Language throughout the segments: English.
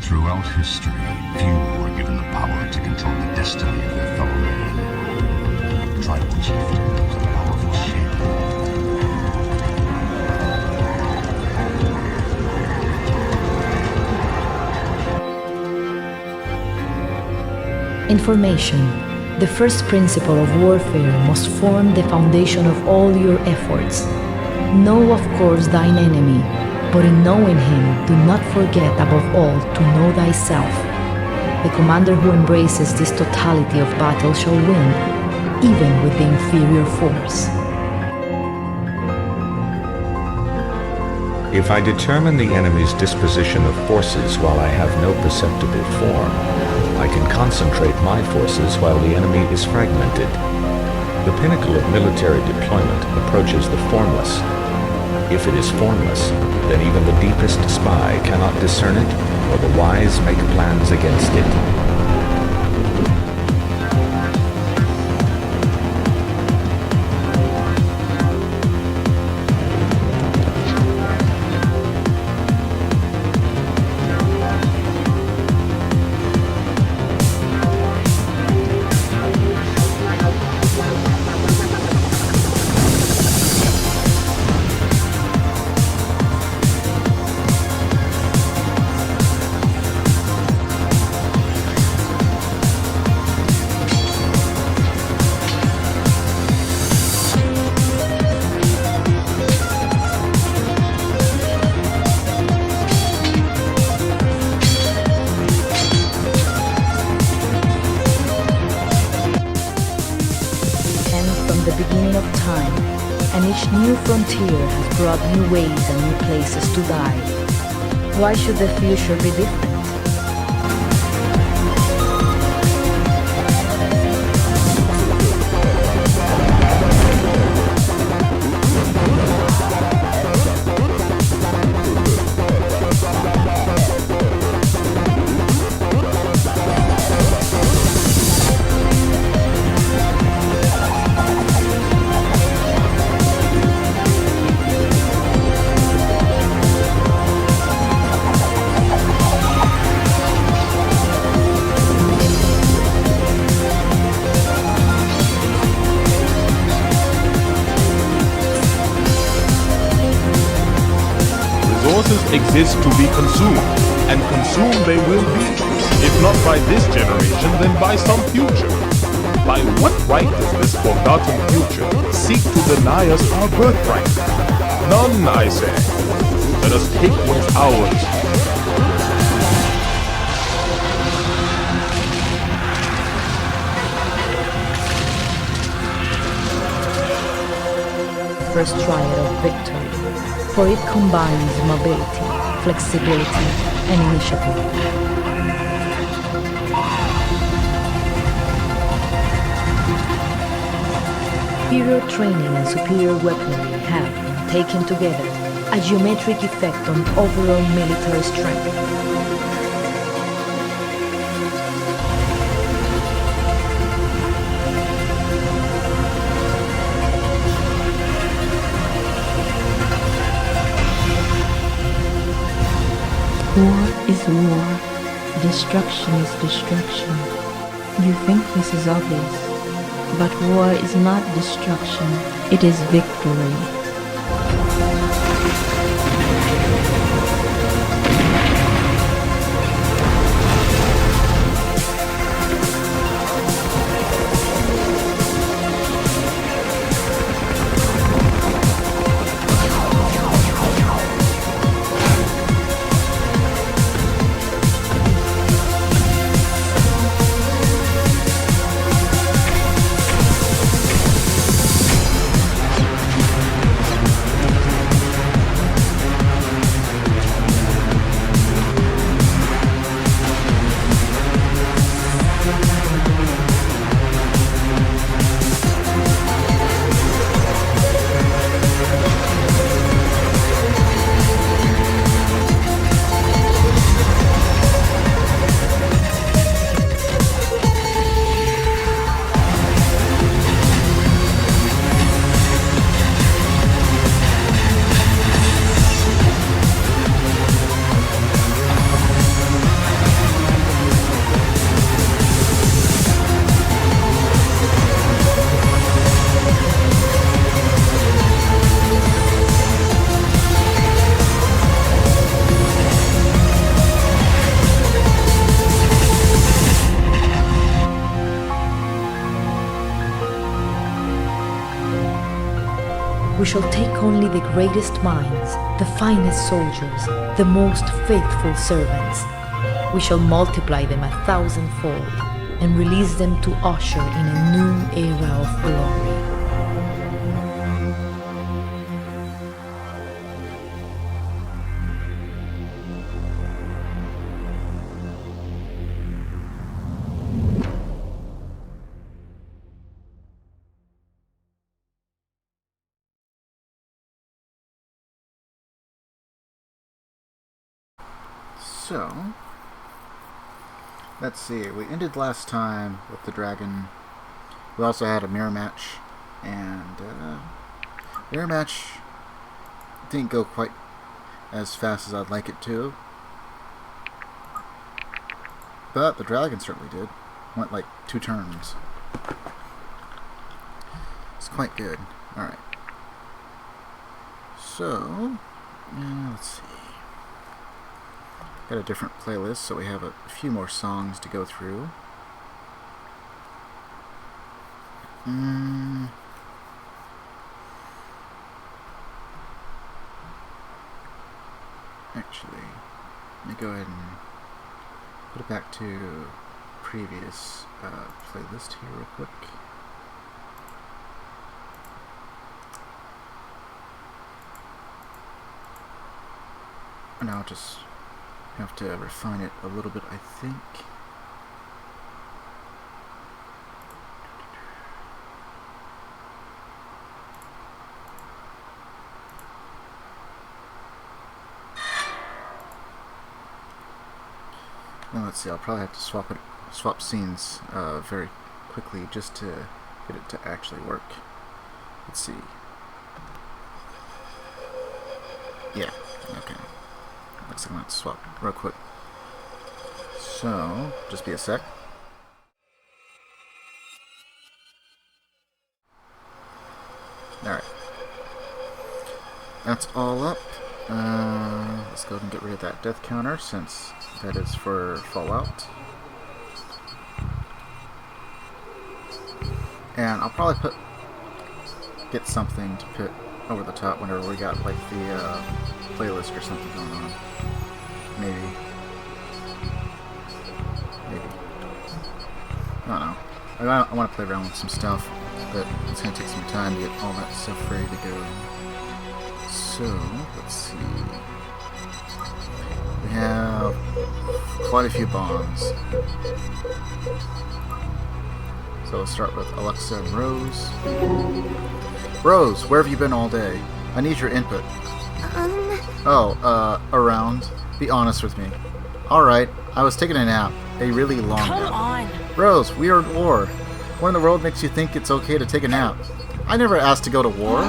Throughout history, few were given the power to control the destiny of their fellow man. Tribal chieftain was a powerful shaper. Information, the first principle of warfare, must form the foundation of all your efforts. Know, of course, thine enemy, but in knowing him, do not forget above all to know thyself. The commander who embraces this totality of battle shall win, even with the inferior force. If I determine the enemy's disposition of forces while I have no perceptible form, I can concentrate my forces while the enemy is fragmented. The pinnacle of military deployment approaches the formless. If it is formless, then even the deepest spy cannot discern it, or the wise make plans against it. And each new frontier has brought new ways and new places to die. Why should the future be different? Resources exist to be consumed, and consumed they will be, if not by this generation, then by some future. By what right does this forgotten future seek to deny us our birthright? None, I say. Let us take what's ours. First triad of victory, for it combines mobility, flexibility, and initiative. Superior training and superior weaponry have, when taken together, a geometric effect on overall military strength. War is war. Destruction is destruction. You think this is obvious, but war is not destruction, it is victory. We shall take only the greatest minds, the finest soldiers, the most faithful servants. We shall multiply them 1,000-fold and release them to usher in a new era of glory. So, let's see, we ended last time with the dragon. We also had a mirror match, and mirror match didn't go quite as fast as I'd like it to, but the dragon certainly did. Went like 2 turns. It's quite good. Alright. So, let's see. Got a different playlist, so we have a few more songs to go through. Actually, let me go ahead and put it back to previous playlist here real quick. And I'll just have to refine it a little bit, I think. Well, let's see, I'll probably have to swap scenes very quickly just to get it to actually work. Let's see. Yeah, okay. Looks like I'm going to swap real quick. So, just be a sec. Alright. That's all up. Let's go ahead and get rid of that death counter since that is for Fallout. And I'll probably get something to put over the top whenever we got like the playlist or something going on. Maybe. I don't know. I want to play around with some stuff, but it's going to take some time to get all that stuff ready to go. So, let's see. We have quite a few bonds. So we'll start with Alexa and Rose. Rose, where have you been all day? I need your input. Around. Be honest with me. Alright, I was taking a nap. A really long nap. Come on. Rose, we are at war. What in the world makes you think it's okay to take a nap? I never asked to go to war.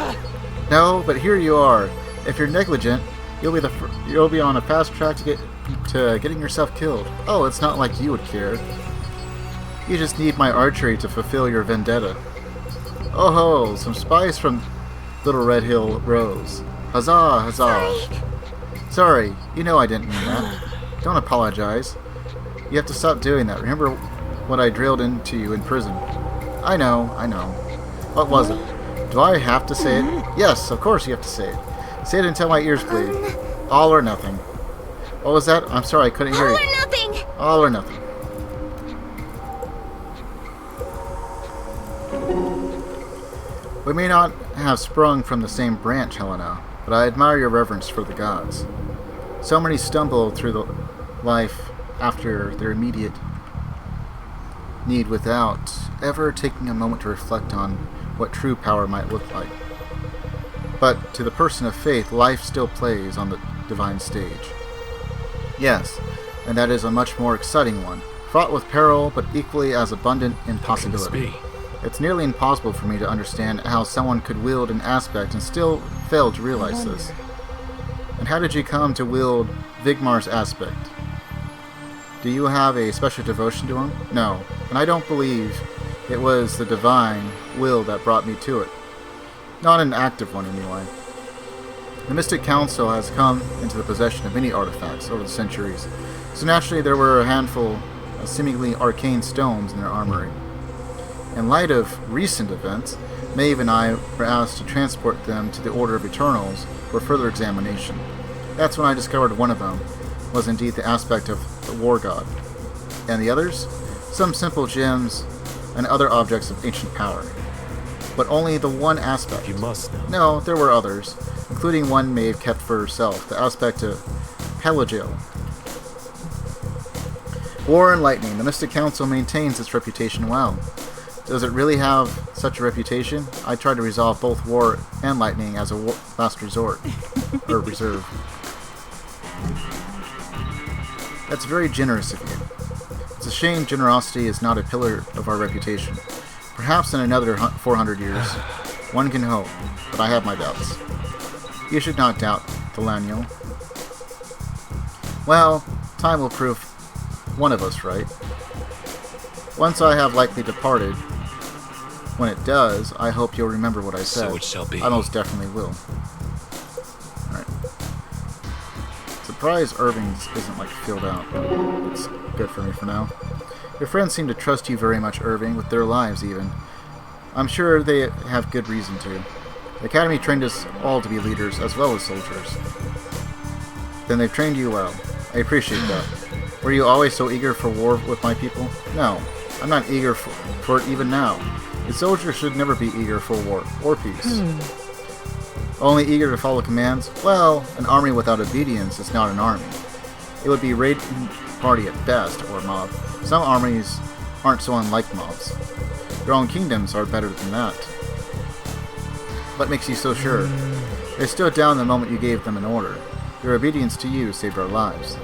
No, but here you are. If you're negligent, you'll be on a fast track to getting yourself killed. Oh, it's not like you would care. You just need my archery to fulfill your vendetta. Oh ho, some spice from Little Red Hill Rose. Huzzah, huzzah. Sorry, you know I didn't mean that. Don't apologize. You have to stop doing that. Remember what I drilled into you in prison. I know. What was it? Do I have to say it? Yes, of course you have to say it. Say it until my ears bleed. All or nothing. What was that? I'm sorry, I couldn't hear you. All or nothing. All or nothing. We may not have sprung from the same branch, Helena, but I admire your reverence for the gods. So many stumble through the life after their immediate need without ever taking a moment to reflect on what true power might look like. But to the person of faith, life still plays on the divine stage. Yes, and that is a much more exciting one, fraught with peril, but equally as abundant in possibility. It's nearly impossible for me to understand how someone could wield an aspect and still fail to realize this. And how did you come to wield Vigmar's aspect? Do you have a special devotion to him? No, and I don't believe it was the divine will that brought me to it. Not an active one, anyway. The Mystic Council has come into the possession of many artifacts over the centuries, so naturally there were a handful of seemingly arcane stones in their armory. In light of recent events, Maeve and I were asked to transport them to the Order of Eternals for further examination. That's when I discovered one of them was indeed the aspect of the War God. And the others? Some simple gems and other objects of ancient power. But only the one aspect. You must know. No, there were others, including one Maeve kept for herself, the aspect of Pelagil. War and Lightning. The Mystic Council maintains its reputation well. Does it really have such a reputation? I tried to resolve both War and Lightning as a last resort. Or reserve. That's very generous of you. It's a shame generosity is not a pillar of our reputation. Perhaps in another 400 years, one can hope, but I have my doubts. You should not doubt, Delaniel. Well, time will prove one of us right. Once I have likely departed, when it does, I hope you'll remember what I said. So it shall be. I most definitely will. Alright. Surprise Irving's isn't like filled out. It's good for me for now. Your friends seem to trust you very much, Irving, with their lives even. I'm sure they have good reason to. The Academy trained us all to be leaders as well as soldiers. Then they've trained you well. I appreciate that. Were you always so eager for war with my people? No, I'm not eager for it even now. A soldier should never be eager for war or peace. Only eager to follow commands? Well, an army without obedience is not an army. It would be a raiding party at best, or a mob. Some armies aren't so unlike mobs. Their own kingdoms are better than that. What makes you so sure? They stood down the moment you gave them an order. Their obedience to you saved our lives.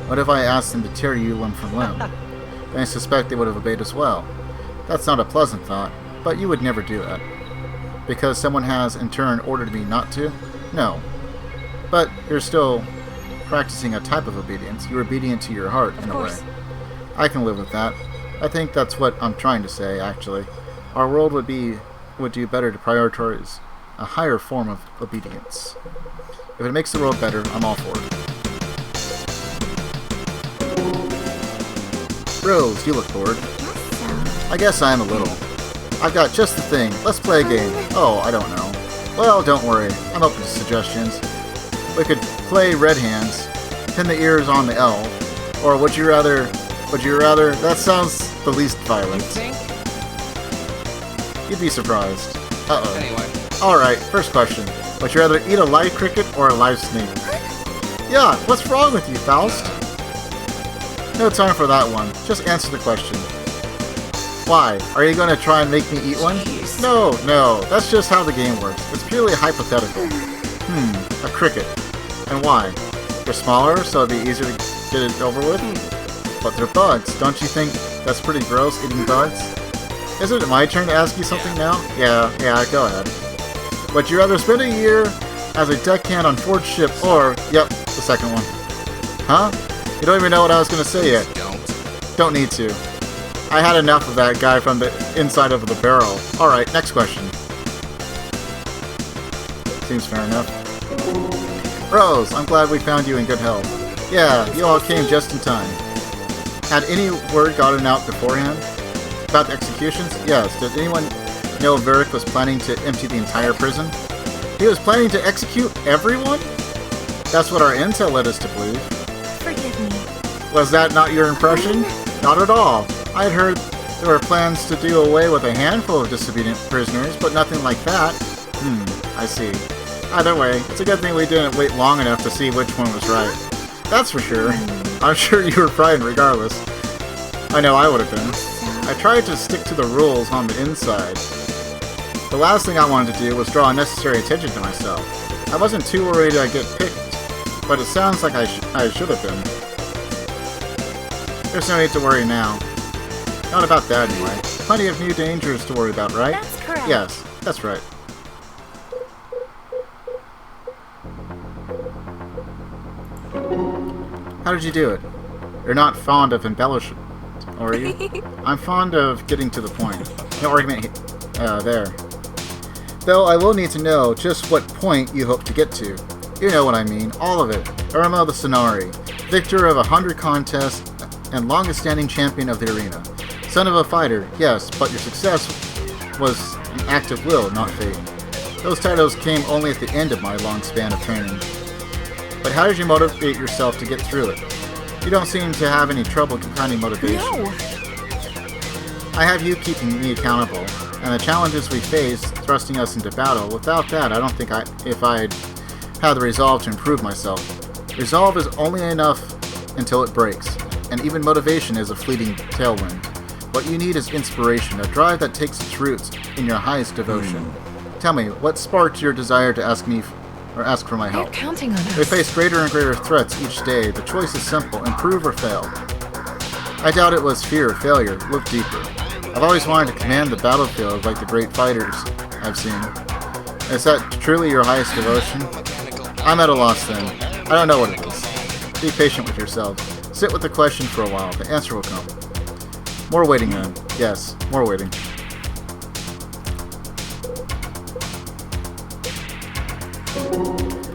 What if I asked them to tear you limb from limb? Then I suspect they would have obeyed as well. That's not a pleasant thought, but you would never do that. Because someone has, in turn, ordered me not to? No. But you're still practicing a type of obedience. You're obedient to your heart, in a way. I can live with that. I think that's what I'm trying to say, actually. Our world would do better to prioritize a higher form of obedience. If it makes the world better, I'm all for it. Rose, you look bored. I guess I am a little. I've got just the thing. Let's play a game. Oh, I don't know. Well, don't worry. I'm open to suggestions. We could play Red Hands, pin the ears on the L, or would you rather? That sounds the least violent. You'd be surprised. Uh-oh. Anyway. Alright, first question. Would you rather eat a live cricket or a live snake? Yeah, what's wrong with you, Faust? No time for that one. Just answer the question. Why? Are you going to try and make me eat one? No, that's just how the game works. It's purely hypothetical. A cricket. And why? They're smaller, so it'd be easier to get it over with? But they're bugs. Don't you think that's pretty gross, eating bugs? Isn't it my turn to ask you something now? Yeah, go ahead. Would you rather spend a year as a deckhand on Ford's ship or... Yep, the second one. Huh? You don't even know what I was going to say yet. Don't need to. I had enough of that guy from the inside of the barrel. Alright, next question. Seems fair enough. Rose, I'm glad we found you in good health. Yeah, you all came just in time. Had any word gotten out beforehand? About the executions? Yes. Did anyone know Varric was planning to empty the entire prison? He was planning to execute everyone? That's what our intel led us to believe. Forgive me. Was that not your impression? Not at all. I had heard there were plans to do away with a handful of disobedient prisoners, but nothing like that. I see. Either way, it's a good thing we didn't wait long enough to see which one was right. That's for sure. I'm sure you were frightened regardless. I know I would have been. I tried to stick to the rules on the inside. The last thing I wanted to do was draw unnecessary attention to myself. I wasn't too worried I'd get picked, but it sounds like I should have been. There's no need to worry now. Not about that anyway. Plenty of new dangers to worry about, right? That's correct. Yes, that's right. How did you do it? You're not fond of embellishment, are you? I'm fond of getting to the point. No argument there. Though I will need to know just what point you hope to get to. You know what I mean, all of it. Irma the Sonari, victor of 100 contests and longest standing champion of the arena. Son of a fighter, yes, but your success was an act of will, not fate. Those titles came only at the end of my long span of training. But how did you motivate yourself to get through it? You don't seem to have any trouble finding motivation. No! I have you keeping me accountable, and the challenges we face thrusting us into battle. Without that, I don't think if I'd had the resolve to improve myself. Resolve is only enough until it breaks, and even motivation is a fleeting tailwind. What you need is inspiration, a drive that takes its roots in your highest devotion. Tell me, what sparked your desire to ask for my help? They're counting on We us. face greater and greater threats each day. The choice is simple, improve or fail. I doubt it was fear of failure. Look deeper. I've always wanted to command the battlefield like the great fighters I've seen. Is that truly your highest devotion? I'm at a loss then. I don't know what it is. Be patient with yourself. Sit with the question for a while. The answer will come. More waiting then. Yes, more waiting.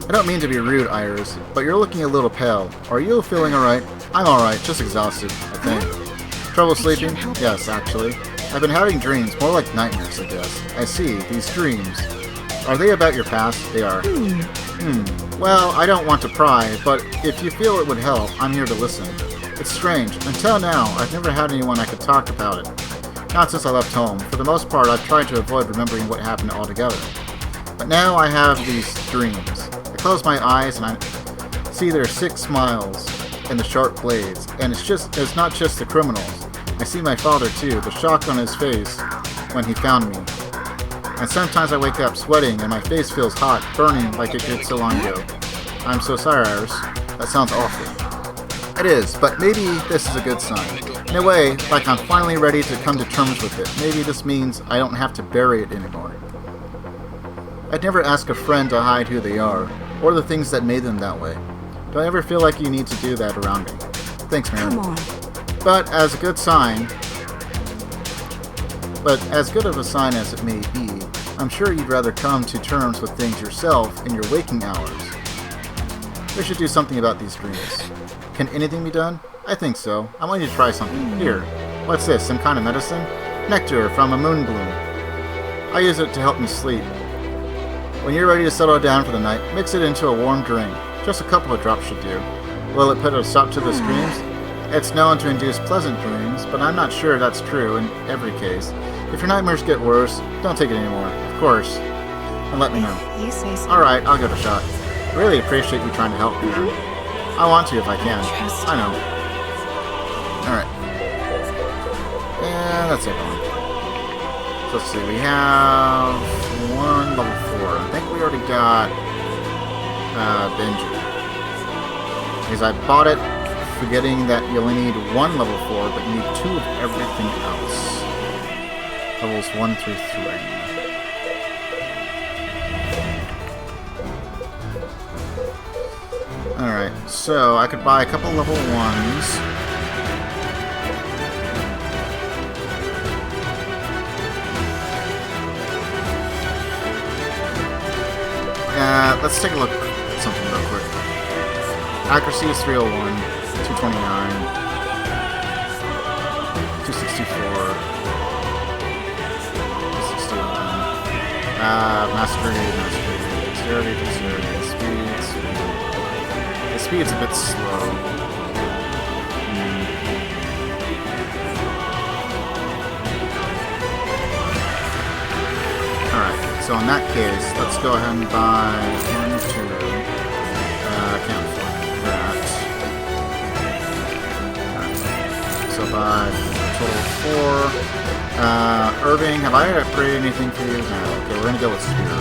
I don't mean to be rude, Iris, but you're looking a little pale. Are you feeling alright? I'm alright, just exhausted, I think. Trouble sleeping? Yes, actually. I've been having dreams, more like nightmares, I guess. I see, these dreams. Are they about your past? They are. Well, I don't want to pry, but if you feel it would help, I'm here to listen. It's strange. Until now, I've never had anyone I could talk about it. Not since I left home. For the most part, I've tried to avoid remembering what happened altogether. But now I have these dreams. I close my eyes and I see their 6 smiles and the sharp blades, and it's not just the criminals. I see my father too, the shock on his face when he found me. And sometimes I wake up sweating and my face feels hot, burning like it did so long ago. I'm so sorry, Iris. That sounds awful. It is, but maybe this is a good sign. In a way, like I'm finally ready to come to terms with it. Maybe this means I don't have to bury it anymore. I'd never ask a friend to hide who they are, or the things that made them that way. Don't ever feel like you need to do that around me. Thanks, Mary. Come on. But as good of a sign as it may be, I'm sure you'd rather come to terms with things yourself in your waking hours. We should do something about these dreams. Can anything be done? I think so. I want you to try something. Here. What's this? Some kind of medicine? Nectar from a moon bloom. I use it to help me sleep. When you're ready to settle down for the night, mix it into a warm drink. Just a couple of drops should do. Will it put a stop to the screams? It's known to induce pleasant dreams, but I'm not sure that's true in every case. If your nightmares get worse, don't take it anymore, of course. And let me know. You say so. Alright, I'll give it a shot. Really appreciate you trying to help me. I want to if I can. Trust I know. Alright. And that's it. So let's see, we have one level 4. I think we already got Benji. Because I bought it forgetting that you only need 1 level 4, but you need 2 of everything else. Levels 1 through 3. Alright, so I could buy a couple level 1s. Let's take a look at something real quick. Accuracy is 301, 229, 264, 261. Mastery, dexterity, speed. The speed's a bit slow. Alright, so in that case, let's go ahead and buy 1, 2, can't afford that. Alright, so buy a total of 4. Irving, have I upgraded anything for you? No, okay, we're gonna go with Spear.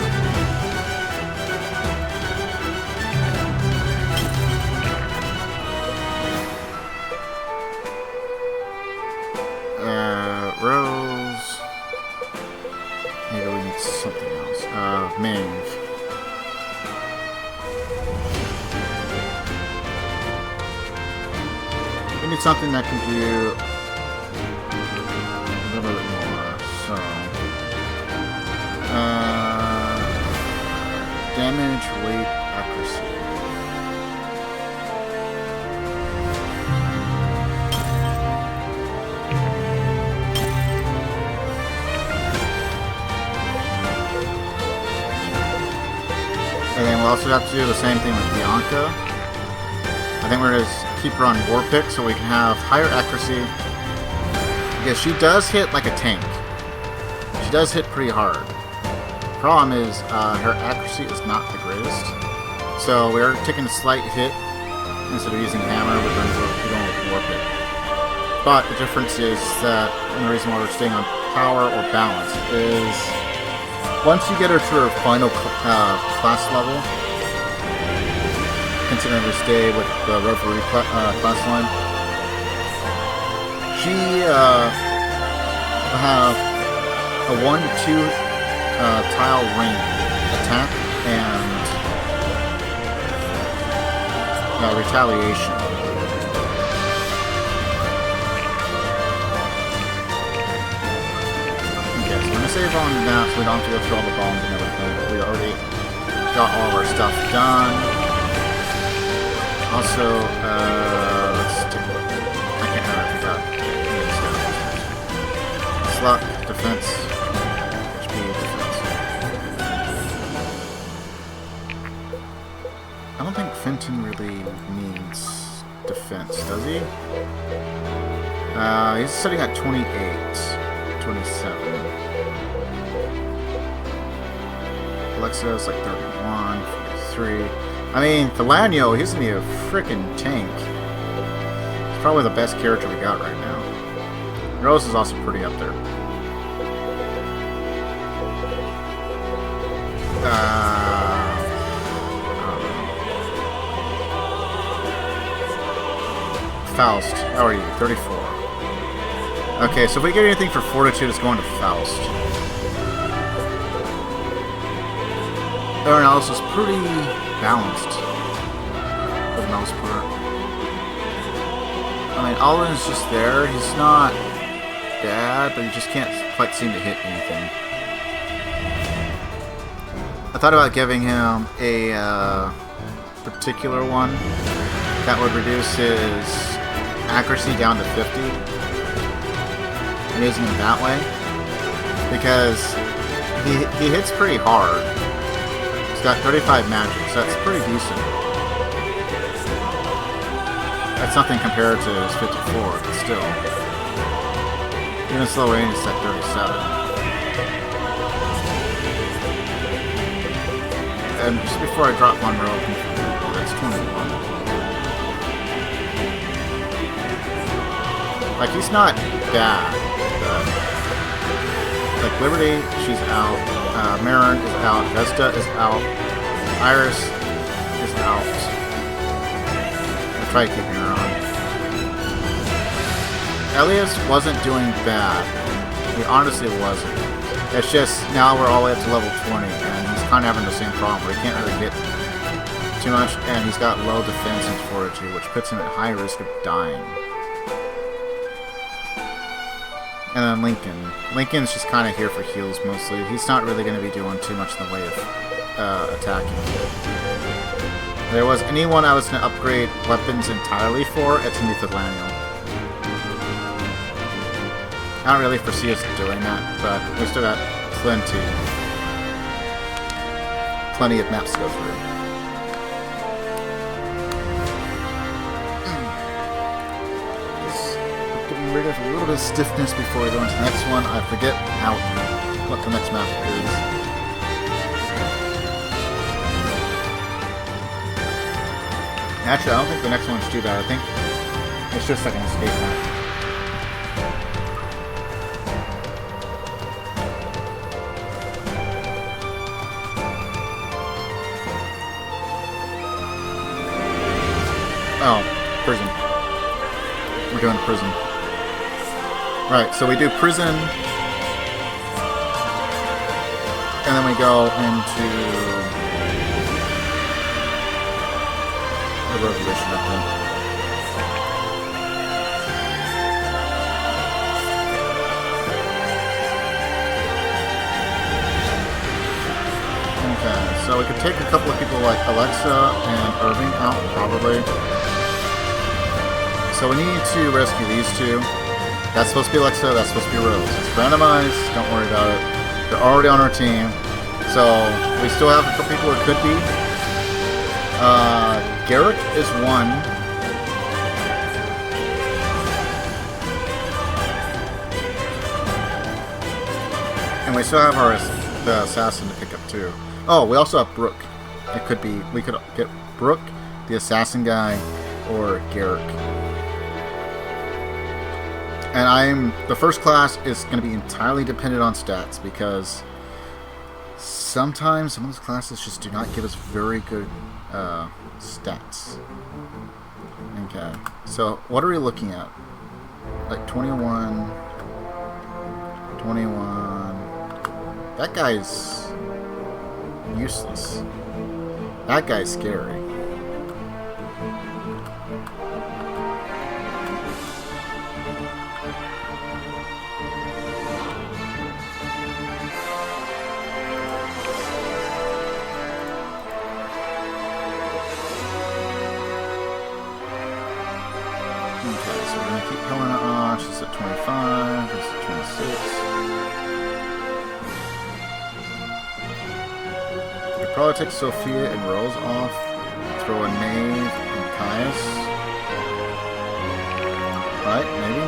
Rose. Maybe we need something else. Maeve. We need something that can do a little bit more. So, damage, weight, accuracy. And then we'll also have to do the same thing with Bianca. I think we're going to keep her on War Pick so we can have higher accuracy. Because she does hit like a tank. She does hit pretty hard. Problem is, her accuracy is not the greatest. So we're taking a slight hit. Instead of using hammer, we're going with War Pick. But the difference is that, and the reason why we're staying on power or balance is once you get her to her final class level, considering we stay with the Reverie class line, she will have a 1 to 2 tile range attack and retaliation. Okay, so I'm going to save on that so we don't have to go through all the bombs and everything. We already got all of our stuff done. Also, let's take a look. I can't remember if we got slot, defense, HP, defense. I don't think Fenton really needs defense, does he? He's sitting at 28, 27. Alexa is like 31, 43. I mean, Thelania, he's gonna be a freaking tank. He's probably the best character we got right now. Rose is also pretty up there. Faust, how are you? 34. Okay, so if we get anything for Fortitude, it's going to Faust. Everyone else is pretty balanced, for the most part. I mean, Alden is just there. He's not bad, but he just can't quite seem to hit anything. I thought about giving him a particular one that would reduce his accuracy down to 50 and using him that way because he hits pretty hard. He's got 35 magic, so that's pretty decent. That's nothing compared to his 54, but still. Even slow range is at 37. And just before I drop Monroe, that's 21. Like, he's not bad, but like Liberty, she's out. Marin is out. Vesta is out. Iris is out. I'll try keeping her on. Elias wasn't doing bad. He honestly wasn't. It's just now we're all the way up to level 20, and he's kind of having the same problem where he can't really hit too much, and he's got low defense and fortitude, which puts him at high risk of dying. And then Lincoln. Lincoln's just kind of here for heals mostly. He's not really going to be doing too much in the way of attacking. If there was anyone I was going to upgrade weapons entirely for, it's going to be Thelania. I don't really foresee us doing that, but we still got plenty of maps to go through. Rid of a little bit of stiffness before we go into the next one. I forget what the next map is. Actually, I don't think the next one's too bad. I think it's just like an escape map. Oh, prison. We're doing prison. Right, so we do prison, and then we go into the revolution, I think. Okay, so we could take a couple of people like Alexa and Irving out, probably. So we need to rescue these two. That's supposed to be Alexa, that's supposed to be Rose. It's randomized, don't worry about it. They're already on our team, So we still have a couple people it could be. Garrick is one. And we still have the assassin to pick up too. Oh, we also have Brooke. It could be, we could get Brooke, the assassin guy, or Garrick. And the first class is going to be entirely dependent on stats, because sometimes some of those classes just do not give us very good stats. Okay, so what are we looking at? Like 21. That guy's useless. That guy's scary. Okay, so we're gonna keep Helena on. She's at 25. This is 26. Probably take Sophia and Rose off. Throw a Knave and Caius. Right? Maybe?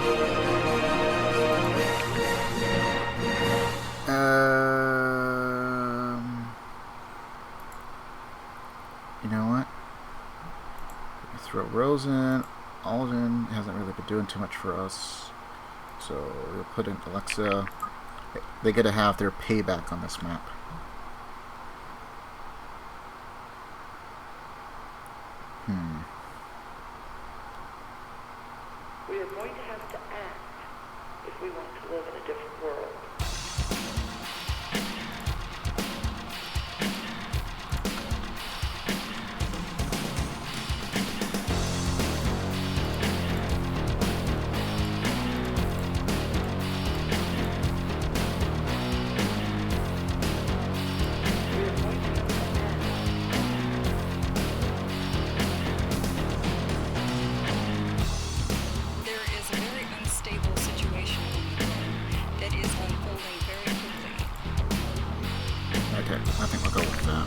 You know what? Throw Rose in. Alden hasn't really been doing too much for us. So we'll put in Alexa. They get to have their payback on this map. We are going to have to act if we want to live in a different world. I think we'll go with that.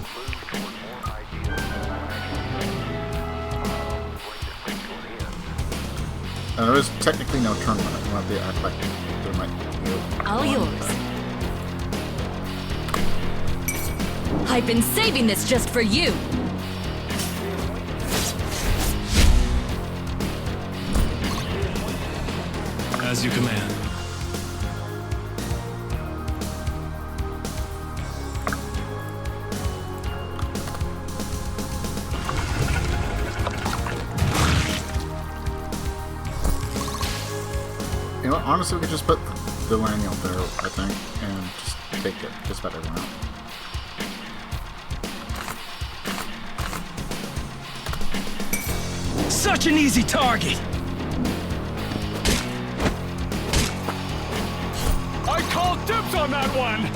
There is technically no turn limit. We want to act like there might be. All yours. I've been saving this just for you. As you command. You know what? Honestly, we could just put the Laniel there, I think, and just take it. Just about everyone out. Such an easy target! I call dibs on that one!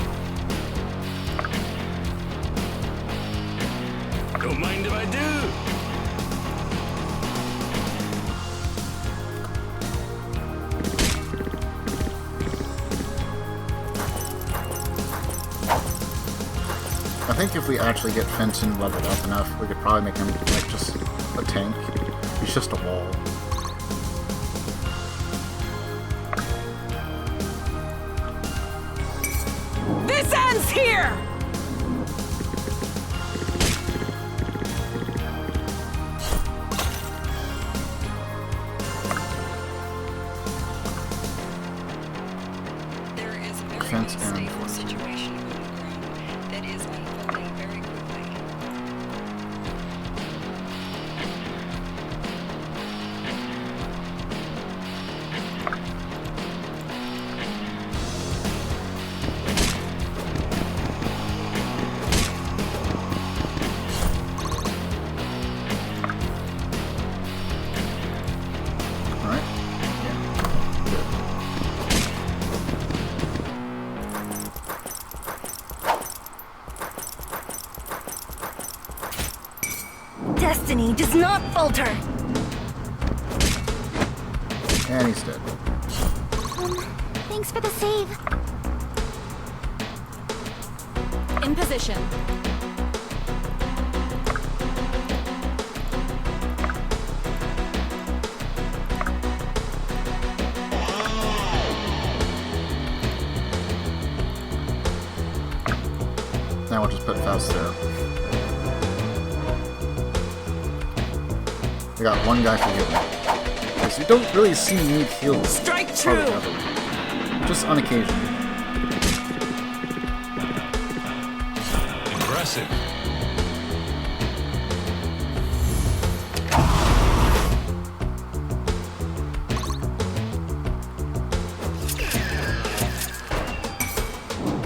Don't mind if I do. I think if we actually get Fenton leveled up enough, we could probably make him like just a tank. He's just a wall. This ends here! There is a very Defense and unstable force. situation on the ground that is unfolding very quickly. Alright? Yeah. Good. Destiny does not falter. And he's dead. Thanks for the save. in position. Now we'll just put Faust there. We got one guy for healing. Because you don't really see me need heals. Strike true! Just on occasion. Impressive.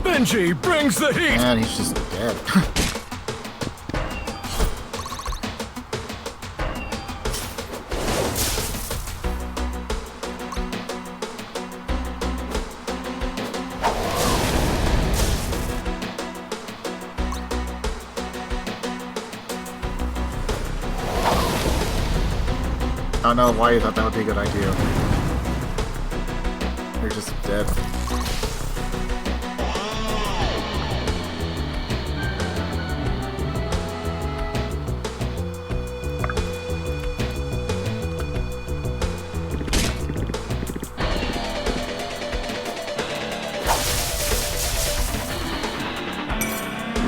Benji brings the heat! And he's just dead. I don't know why you thought that would be a good idea. You're just dead.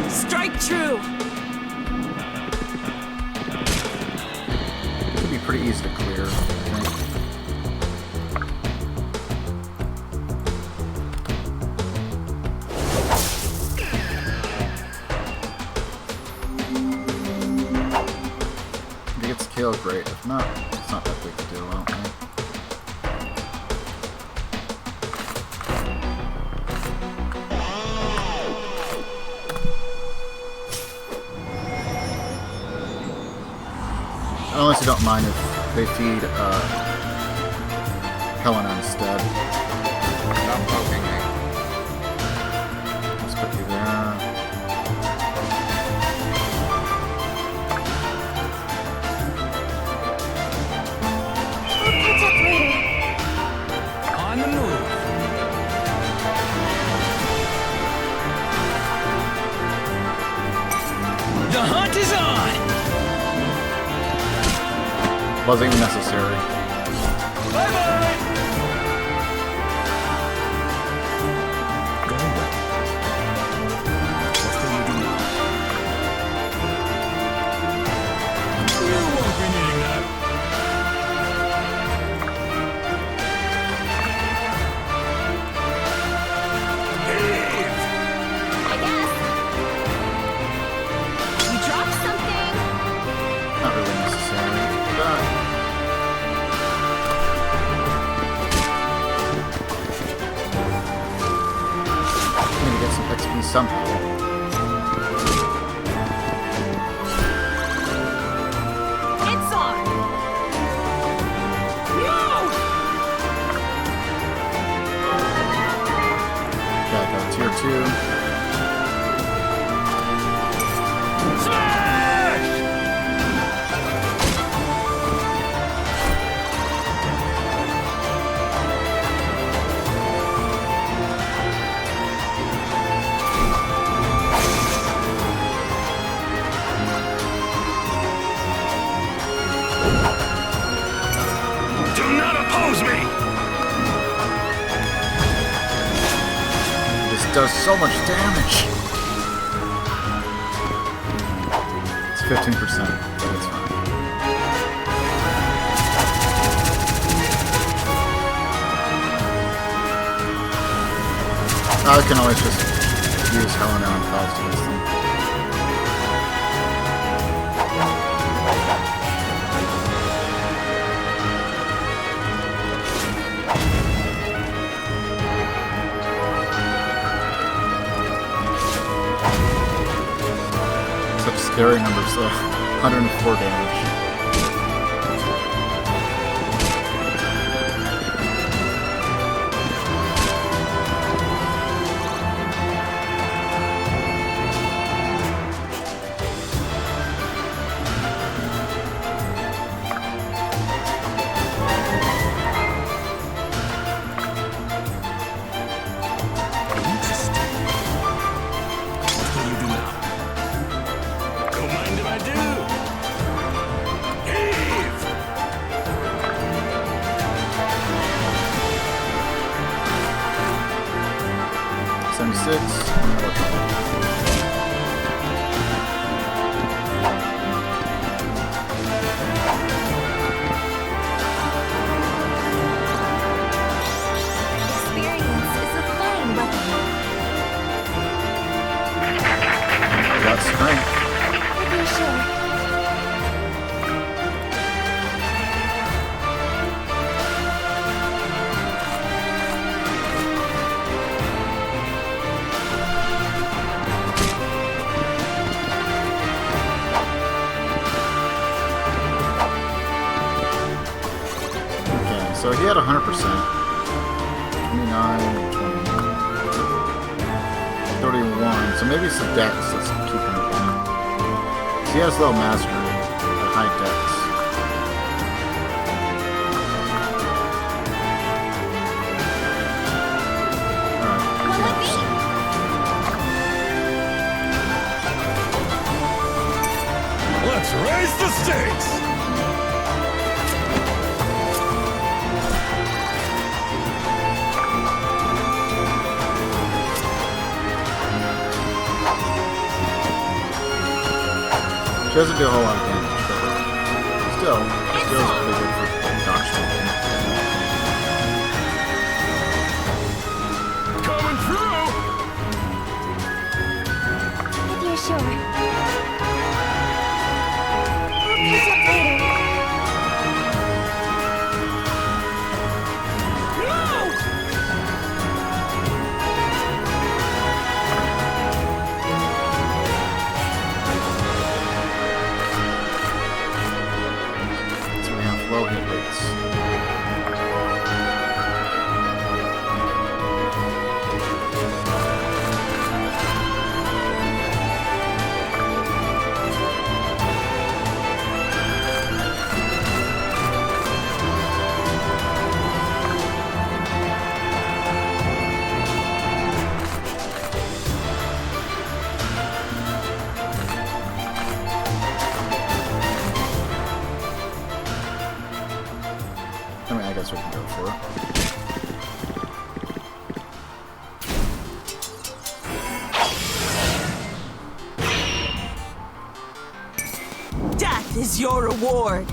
Strike true! Could be pretty easy to clear, I think. If he gets killed, great. If not, it's not that big a deal, I don't think. Unless you don't mind if they feed Helena instead. Stop poking me. Let's put you there. We'll catch up later. On the move. The hunt is on! Wasn't even necessary. Bye-bye! You won't be needing that. I guess. You dropped something. Not really necessary. But I'm gonna get some XP somehow. It's on! Okay, I got tier 2. Do not oppose me! This does so much damage. It's 15%, but it's fine. I can always just use Helena and Faust against them. Such scary numbers though. 104 damage. Interesting. What will you do Experience is a fine weapon. I got strength. If you're sure. Okay, so he had 100%. 29, 20, 31. So maybe it's the dex that's keeping him down. So he has low mastery, but high dex. Let's raise the stakes! She doesn't do a whole lot of damage, but still pretty good for dodge taking. Coming through! If you're sure. We'll catch up later. So we have low hit rates. I mean, I guess we can go for it. Death is your reward.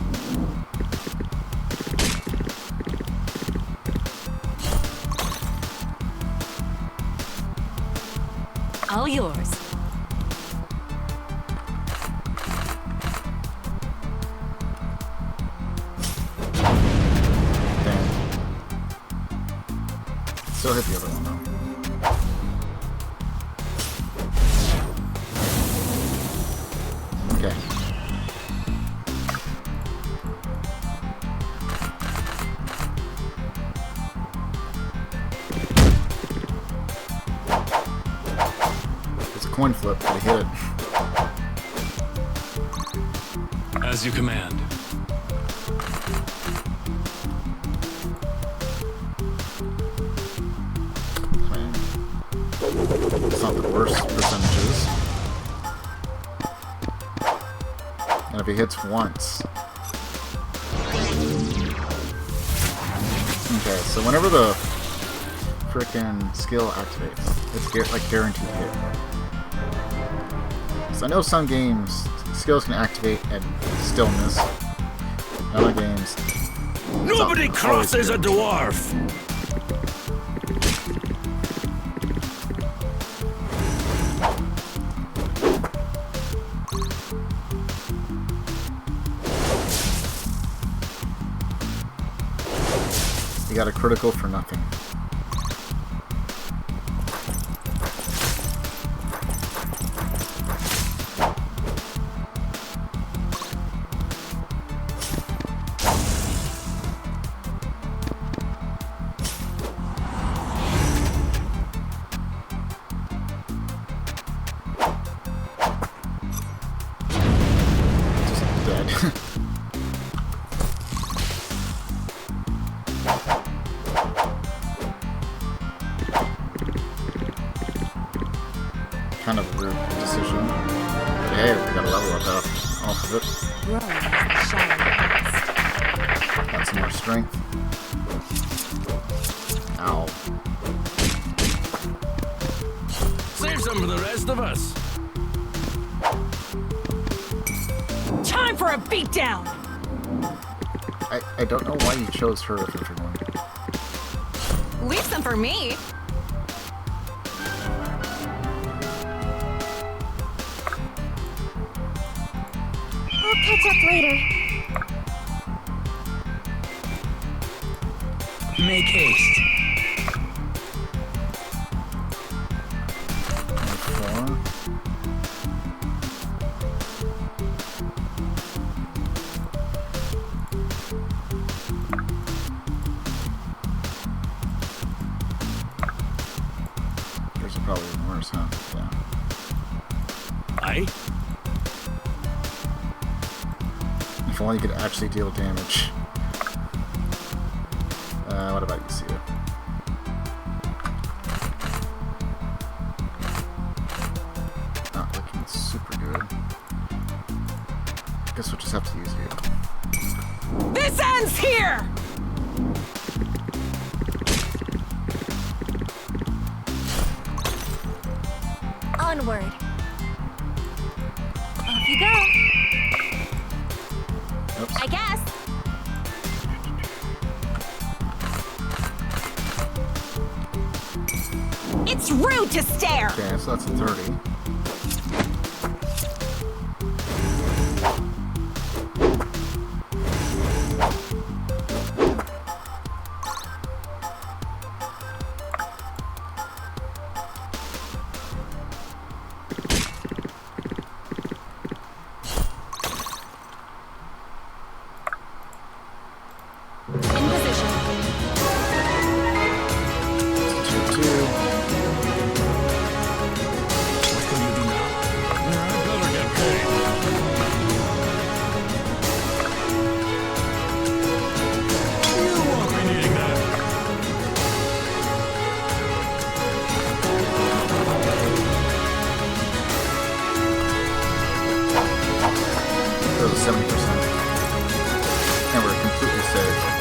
All yours. Damn. Still hit the other one though. Okay. It's a coin flip, but I hit it. As you command. It's not the worst percentages. And if he hits once. Okay, so whenever the frickin' skill activates, it's like guaranteed hit. So I know some games skills can activate and still miss. In other games, Nobody crosses a dwarf! you got a critical for nothing. Kind of a rude decision. But hey, we got a level up off of it. Got some more strength. Ow. Save some for the rest of us. Time for a beatdown! I don't know why you chose her if everyone. Leave some for me. I'll catch up later. Make haste. Four. There's probably worse, huh? Yeah. Aye. If only you could actually deal damage. What about you, Sia? Not looking super good. Guess we'll just have to use you. This ends here! Onward. Off you go. Oops. I guess. It's rude to stare! Okay, so that's a 30. In position. It's a 2-2. What can you do now? I better get paid. You won't be needing that. That was 70%. And we're completely safe.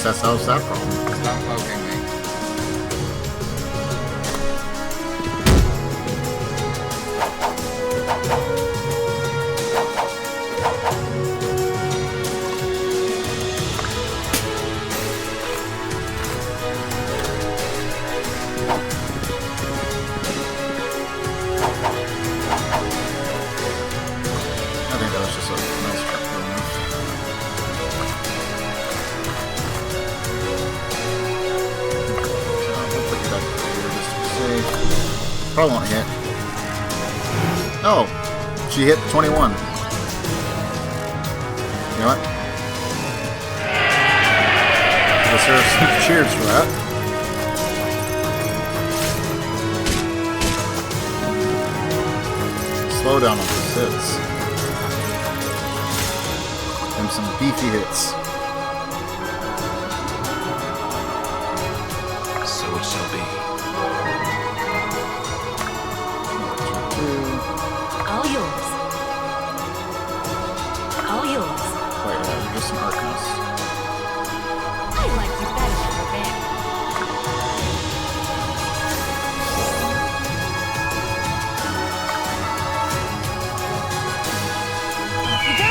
That solves that problem. Stop poking me. I think that was just a nice trap. Probably won't hit. Oh, she hit 21. You know what? Deserves some cheers for that. Slow down on those hits. And some beefy hits. So it shall be. All yours. All yours. Wait, you're just an Arcanist. I like you better than a bear. Off you go.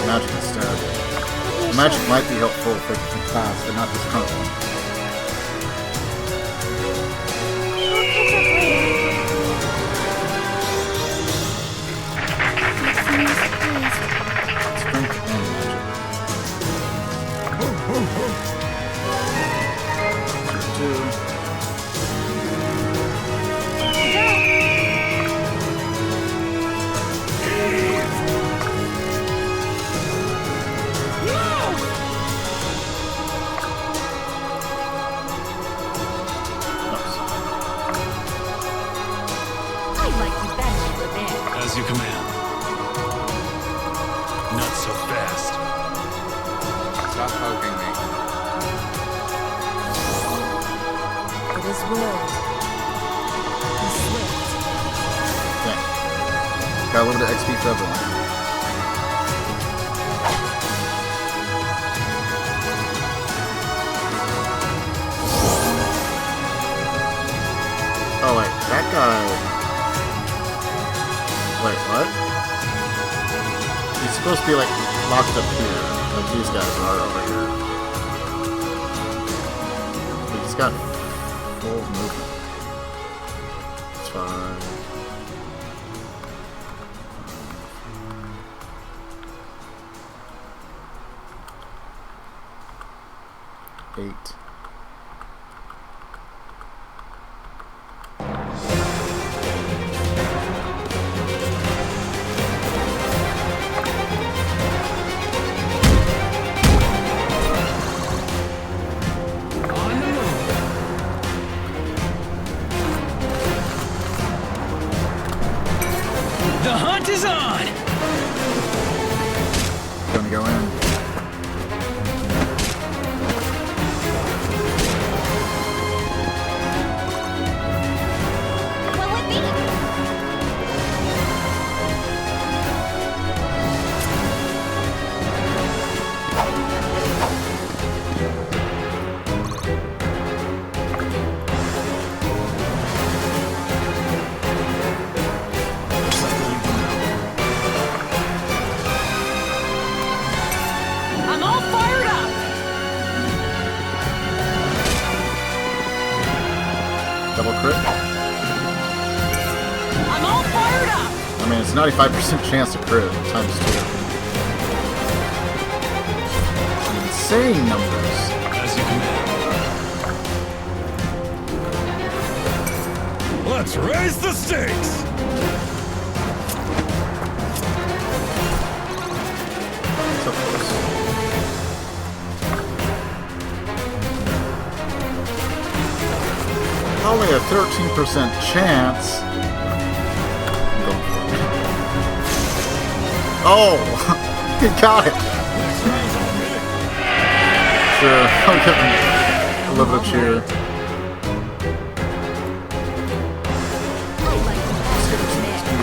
magic instead. Magic might be helpful for different class, but not this current one. Strength and magic. Two. As you command. Not so fast. Stop poking me. It is willed. Be swift. Okay. Got a little bit of XP for everyone. Oh wait, that guy... Wait, what? He's supposed to be like locked up here. Like these guys are over here. But he's got full movement. It's fine. 8. The hunt is on! Gonna go in. What would be? I'm all fired up! Double crit. I'm all fired up! I mean, it's 95% chance to crit times 2. Insane numbers. As you command. Let's raise the stakes! So close. Only a 13% chance. I'm going for it. Oh! He got it! Sure, I'll give him a little bit of cheer. I'd like to Let's get pass some it XP.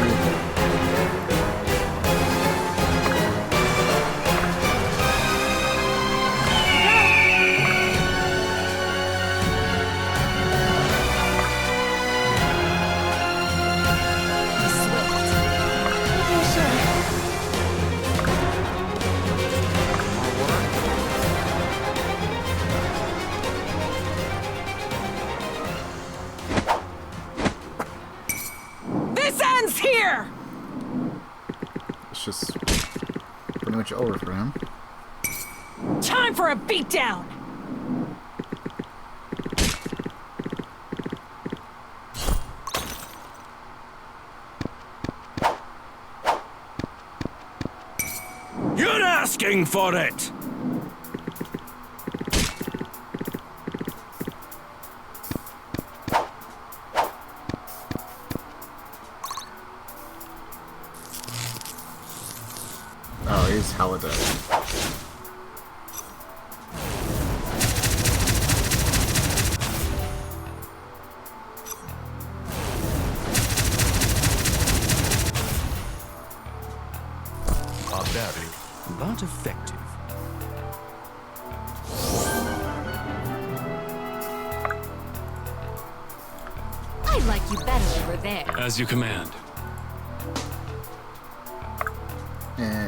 Be swift. This ends here! It's just pretty much over for him. Time for a beatdown! You're asking for it! Oh, he's hella dead. Barbaric, but effective. I like you better over there. As you command. Yeah.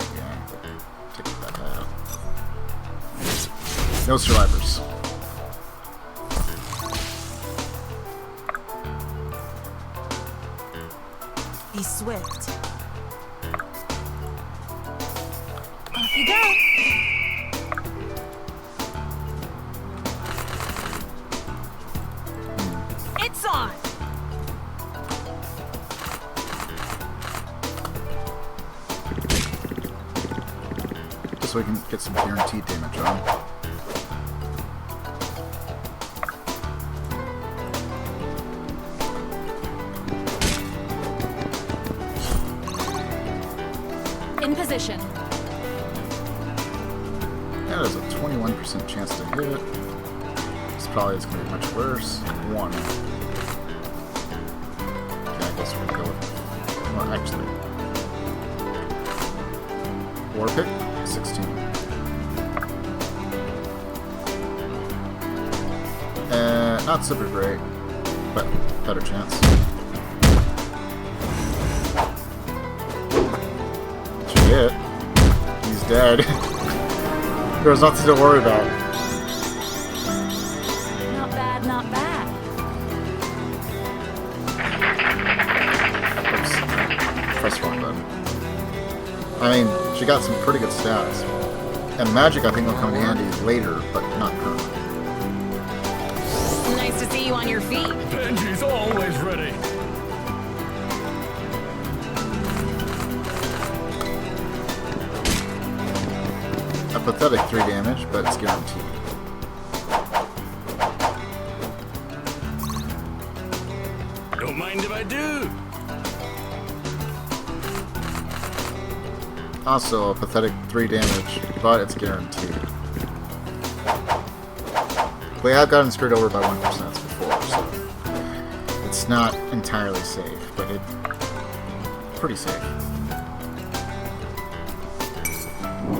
Take No survivors. Be swift. Off you go. It's on! Just so we can get some guaranteed damage on. In position. That is a 21% chance to hit. This probably is going to be much worse. 1. Okay, I guess we're going to go with... Well, actually... War pick? 16. Not super great, but better chance. Should hit. He's dead. There's nothing to worry about. Not bad, not bad. Oops. Press wrong button. I mean, she got some pretty good stats. And magic, I think, will come in handy later, but not currently. Nice to see you on your feet. Benji's always ready. A pathetic 3 damage, but it's guaranteed. Don't mind if I do. Also, a pathetic 3 damage, but it's guaranteed. We have gotten screwed over by 1% before, so it's not entirely safe, but it's pretty safe.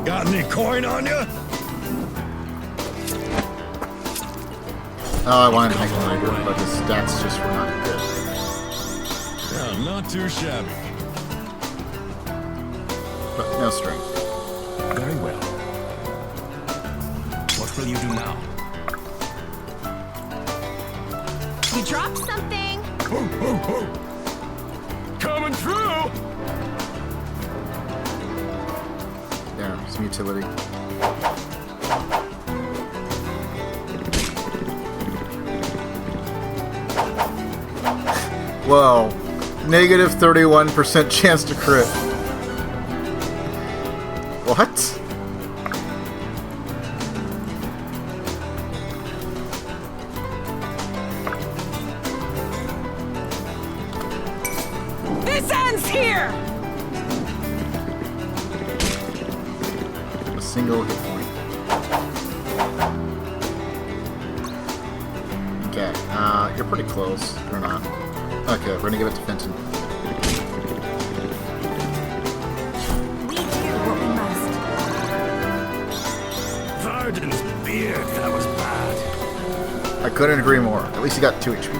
Got any coin on you? Oh, I wanted to make him angry, but his stats just were not good. Yeah, not too shabby. But no strength. Very well. What will you do now? You dropped something. Ho, ho, ho. Coming through. Yeah, some utility. Whoa. Negative 31% chance to crit. What? This ends here! A single hit point. Okay, you're pretty close. Or not. Okay, we're gonna give it to Fenton. We do what we must. Varden's beard, that was bad. I couldn't agree more. At least he got 2 HP.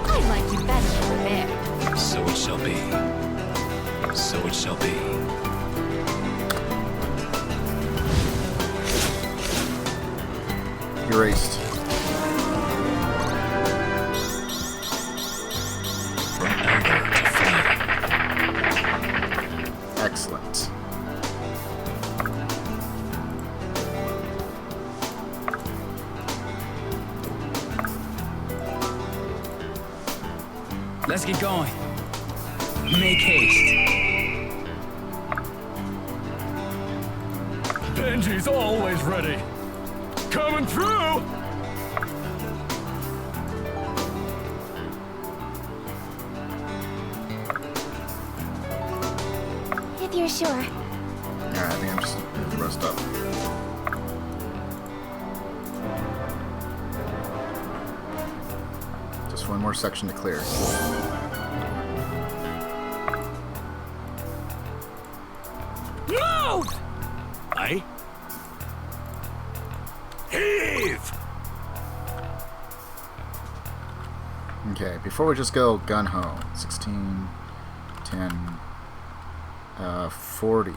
I like you better over there. So it shall be. So it shall be. Erased. From anger to flame. Excellent. Let's get going. Make haste. Benji's always ready. Coming through. If you're sure. Alright, I think I'm just gonna rest up. Just one more section to clear. Move! Aye. Heave! Okay, before we just go gun-ho. 16, 10, 40,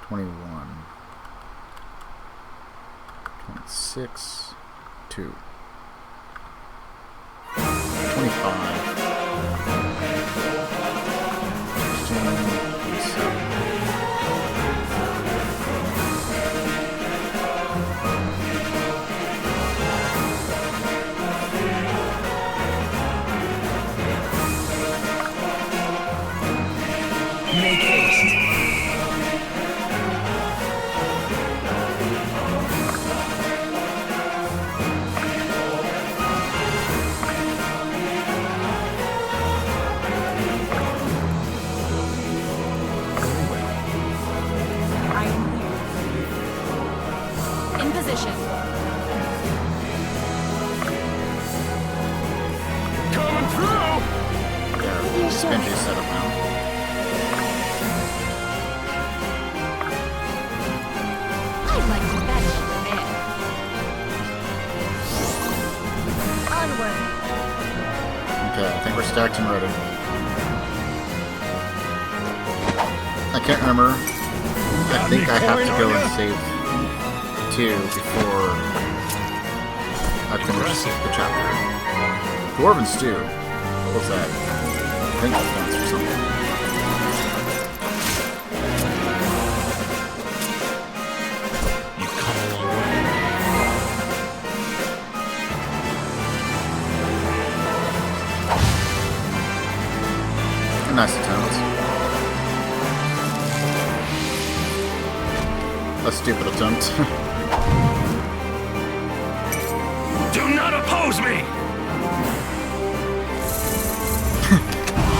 21, 26, 2, 25, 16, 7. Make haste. I am here. In position. Coming through! Yeah, Benji's set up now. I'd like to fetch the man. Onward. Okay, I think we're stacked and ready. I can't remember. I think I have to go and save 2 before I finish the chapter. Dwarven Stew. What was that? I think defense or something. You've come a long way. Nice attempt. A stupid attempt. Do not oppose me!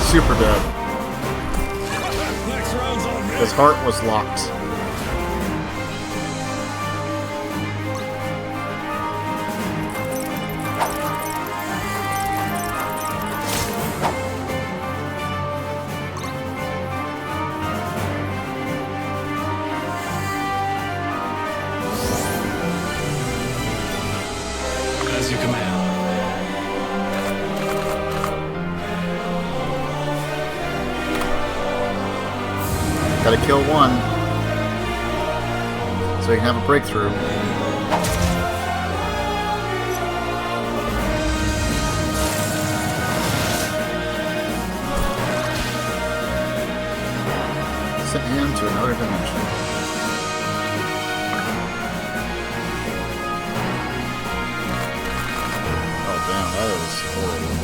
Super dead. Next round's on me. His heart was locked. As you command. Gotta kill one so he can have a breakthrough. Sent him to another dimension. Oh damn, that is horrible.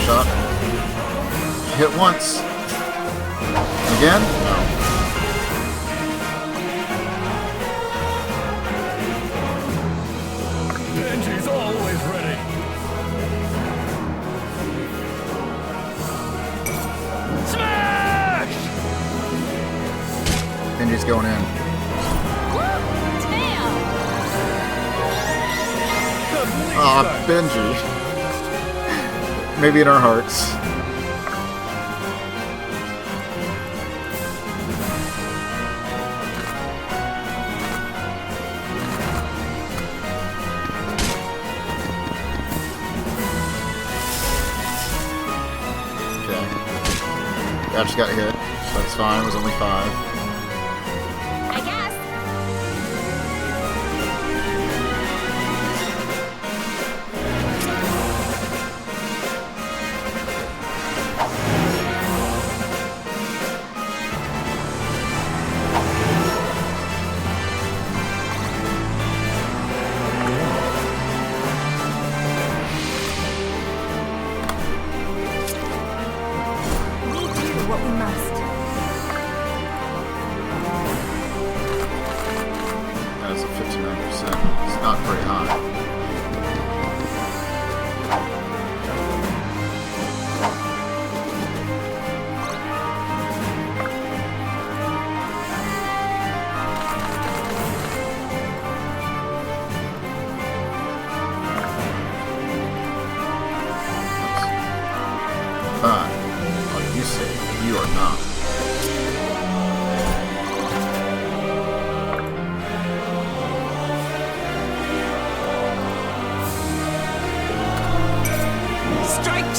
Shot. Hit once. Again? No. Benji's always ready. Smash! Benji's going in. Damn! Aw, Benji. Maybe in our hearts. Okay. I just got hit. That's fine. It was only 5. I guess. We do what we must. That is a 59%. It's not very high.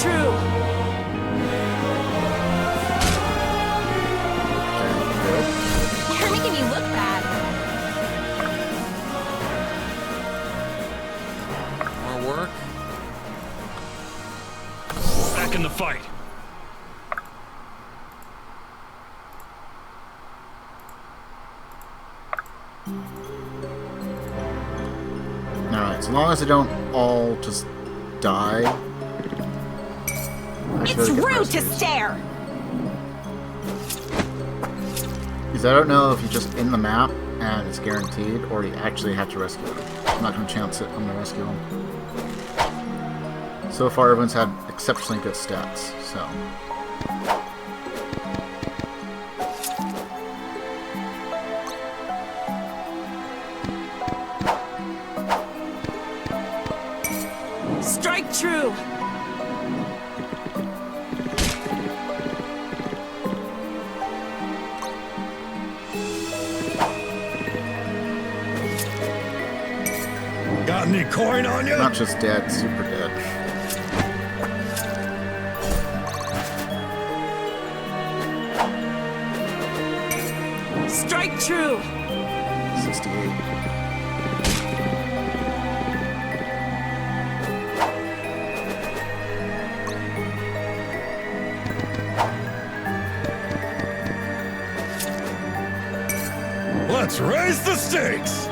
true! You're making me look bad. More work? Back in the fight. Alright, so long as they don't all just die. It's rude to stare! Because I don't know if you just in the map and it's guaranteed, or you actually have to rescue them. I'm not going to chance it, I'm going to rescue them. So far everyone's had exceptionally good stats, so... Strike true! Got any coin on you? Not just dead, super dead. Strike true! 68. Let's raise the stakes!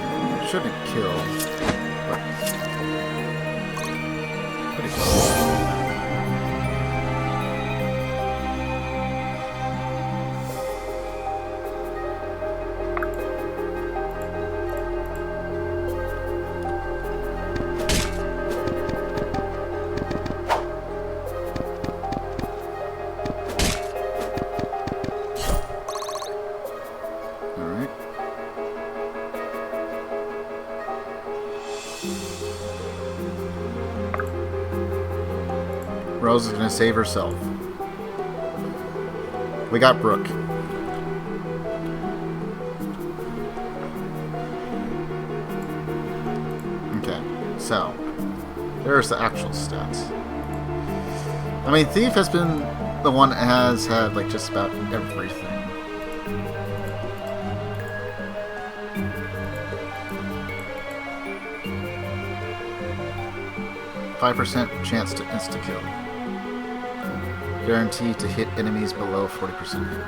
Shouldn't kill, but pretty close. Rose is gonna save herself. We got Brooke. Okay, so there's the actual stats. I mean, Thief has been the one that has had like just about everything. %5 chance to insta-kill. Guaranteed to hit enemies below 40% hit.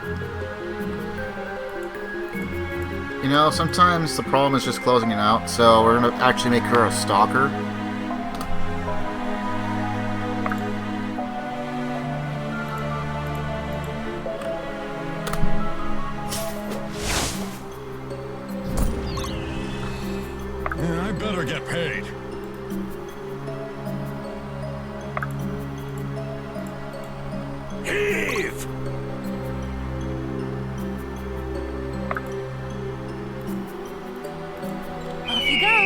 You know, sometimes the problem is just closing it out, so we're going to actually make her a stalker. Yeah, I better get paid. Heave! Off you go.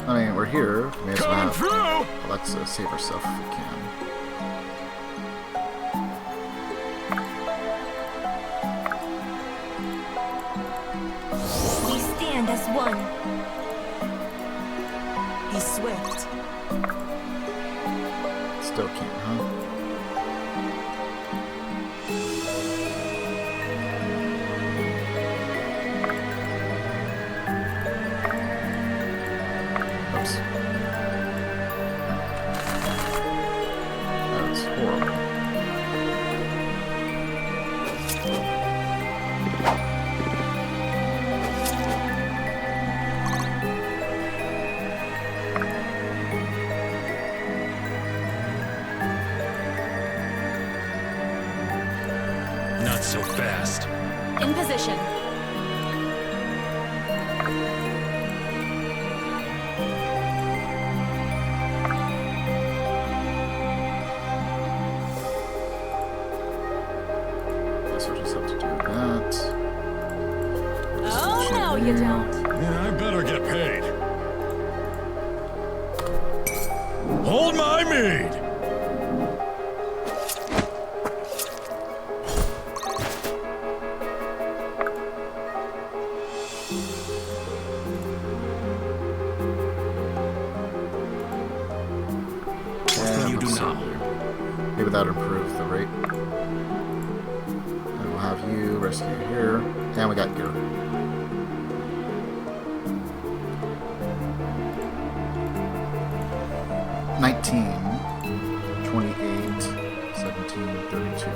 I mean, we're here. We may as well have through! Alexa save herself if we can. We stand as one. Be swift. Still can't, huh? Oops. That's horrible. Not so fast. In position. Guess we'll just have to do that. Oh, no, you don't. Yeah, I better get paid. Hold my mead! considerably. Maybe that improves the rate. And we'll have you rescue here. And we got gear. $19, 28, 17, 32.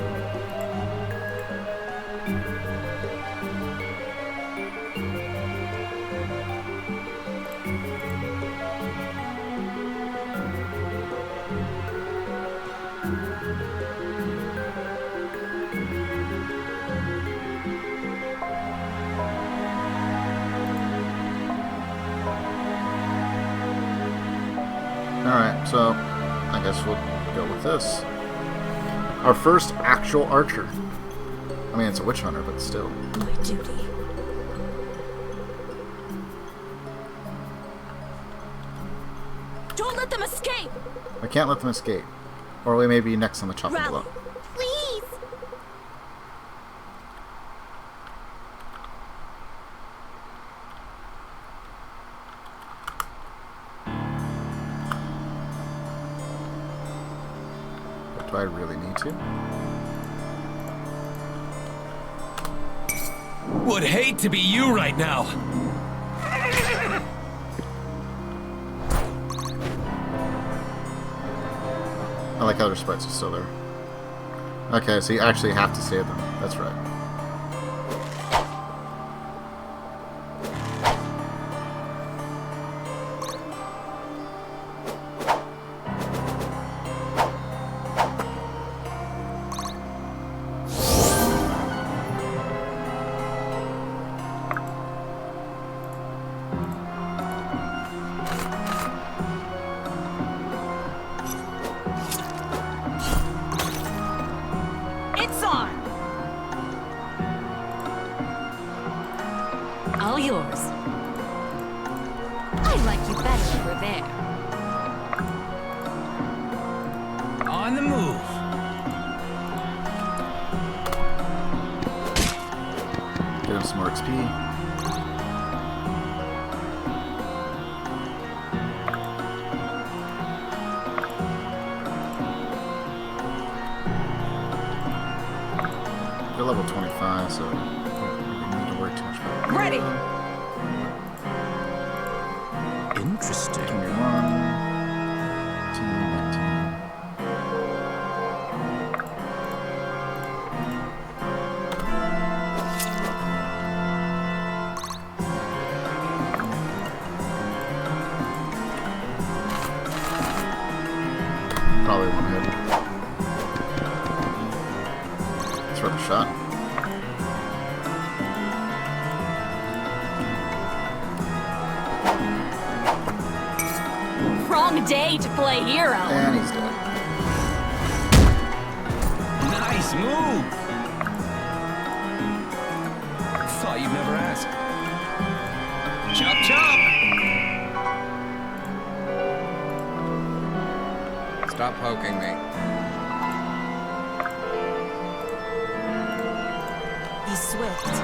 Alright, so I guess we'll go with this. Our first actual archer. I mean, it's a witch hunter, but still. My duty. Don't let them escape! I can't let them escape. Or we may be next on the chopping block. Please! Do I really need to? Would hate to be you right now. I like how their sprites are still there. Okay, so you actually have to save them. That's right. All yours. I'd like you better over there. On the move. Get him some more XP. They're level 25, so we don't need to worry too much about it. Ready! Interesting. 21, 19. Probably one hit. It's worth a shot. Wrong day to play hero. And he's dead. Nice move. Thought you'd never ask. Chop chop. Stop poking me. Be swift.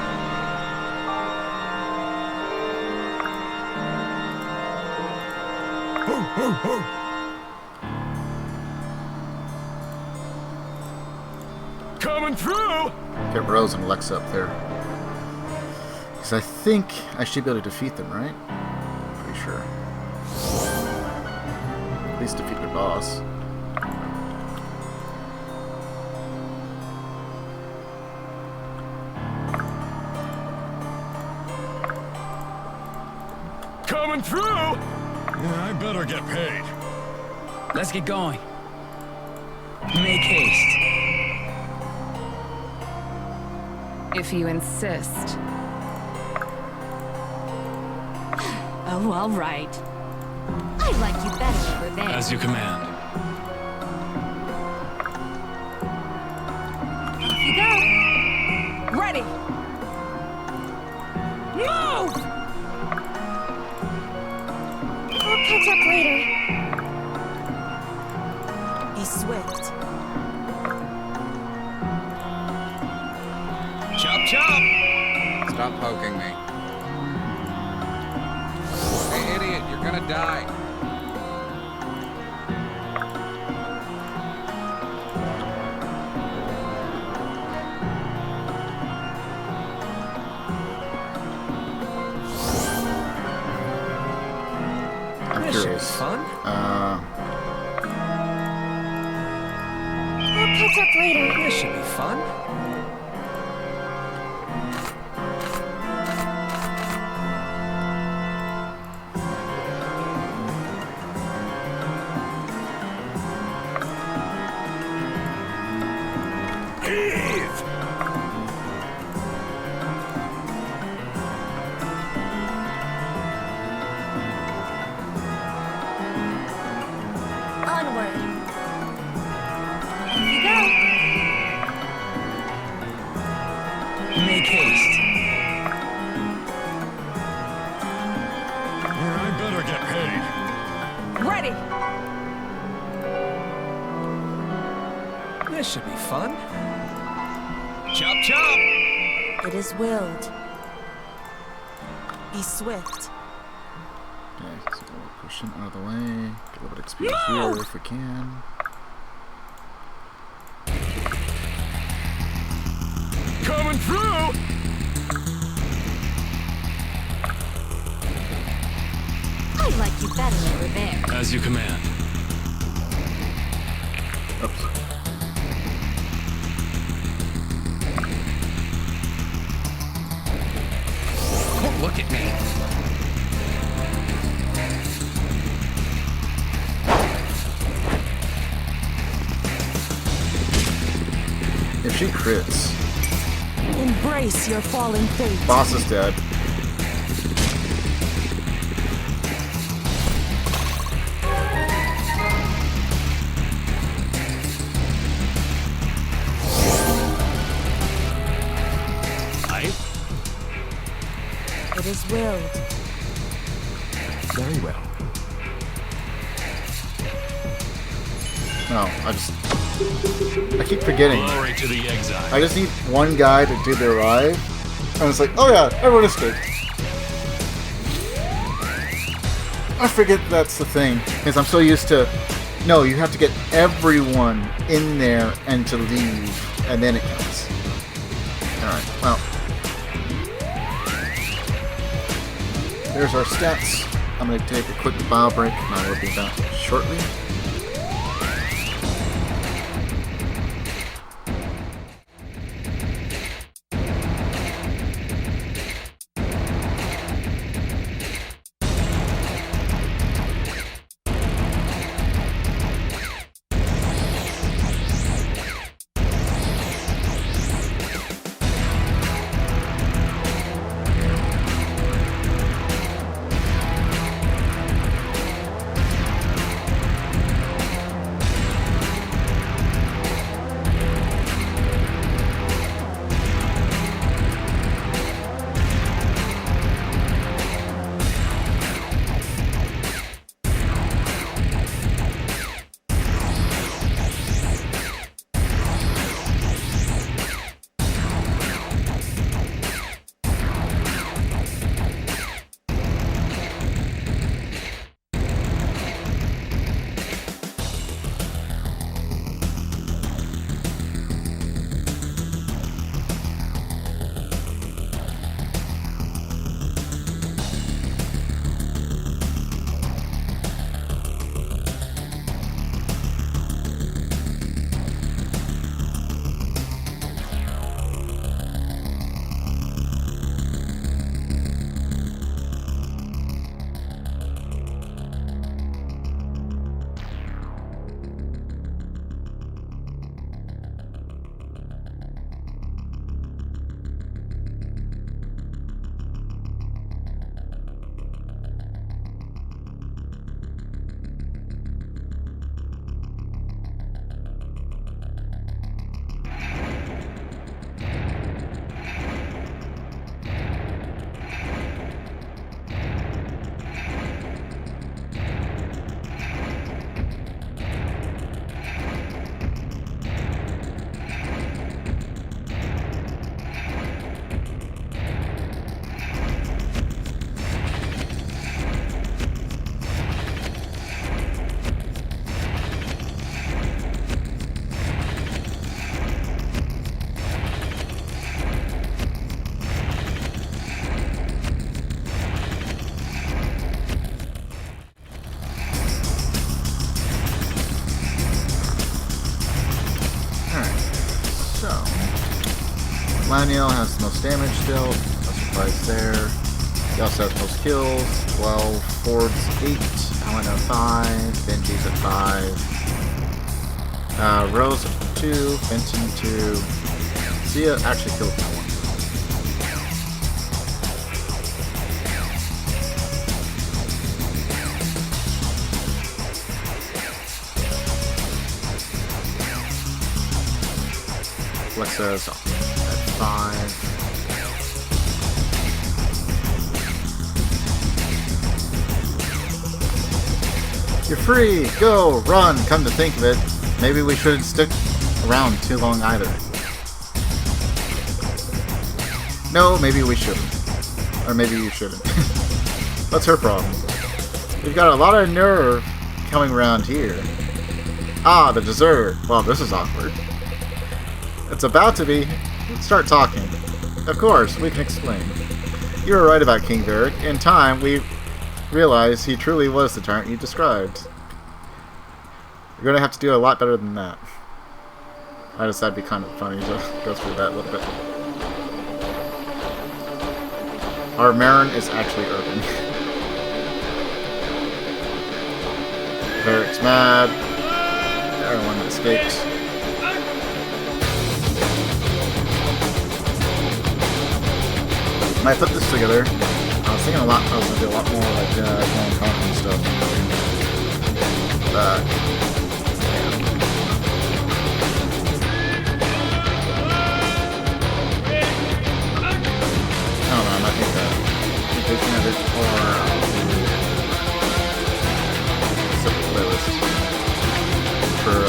Coming through! Get Rose and Lex up there. Because I think I should be able to defeat them, right? Pretty sure. At least defeat the boss. Coming through! Yeah, I better get paid. Let's get going. Make haste. If you insist. Oh, all right. I'd like you better over there. As you command. Off you go. Ready! Move! We'll catch up later. Be swift. Chop chop. Stop poking me. Hey, idiot, you're gonna die. curious. fun. We'll catch up later. This should be fun. Onward. Here you go. Make haste. I better get paid. Ready! This should be fun. Chop chop! It is willed. Be swift. Okay, so we'll push him out of the way. Get a little bit of XP here if we can. Coming through! I like you better over there. As you command. Oops. Don't look at me. If she crits, Embrace your fallen fate. boss is dead. It is willed. Very well. No, I keep forgetting. Glory to the exile. I just need one guy to do the revive. And it's like, oh yeah, everyone escaped. I forget that's the thing. Because I'm so used to, no, you have to get everyone in there and to leave, and then it counts. Alright, well. There's our stats. I'm going to take a quick bio break, and I will be back shortly. Laniel has the most damage still. No surprise there. He also has most kills. 12. Ford's 8. Alan at 5. Benji's at 5. Rose at 2. Benton 2. Zia actually killed no one. Alexa's at 5. You're free! Go! Run! Come to think of it, maybe we shouldn't stick around too long either. No, maybe we shouldn't. Or maybe you shouldn't. What's her problem? We've got a lot of nerve coming around here. Ah, the dessert. Well, this is awkward. It's about to be. Let's start talking. Of course, we can explain. You were right about King Varric. In time, we realized he truly was the tyrant you described. You're going to have to do a lot better than that. I just thought it'd be kind of funny to go through that a little bit. Our Marin is actually urban. Varric's mad. Everyone escaped. When I put this together, I was thinking I was going to do a lot more like Command Conquer and stuff. But, yeah. I don't know, I might make a completion of it or a separate playlist for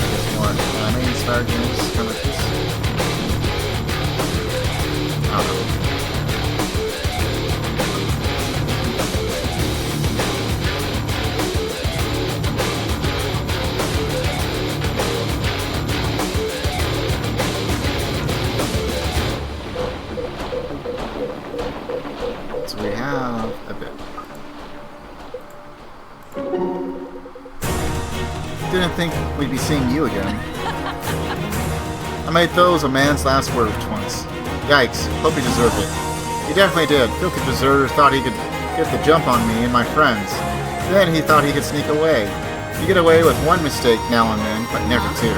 this one. Anime-inspired games, kind of like this. I don't know. So we have a bit. Didn't think we'd be seeing you again. I made those a man's last words once. Yikes, hope he deserved it. He definitely did. Filthy deserter thought he could get the jump on me and my friends. Then he thought he could sneak away. You get away with one mistake now and then, but never two.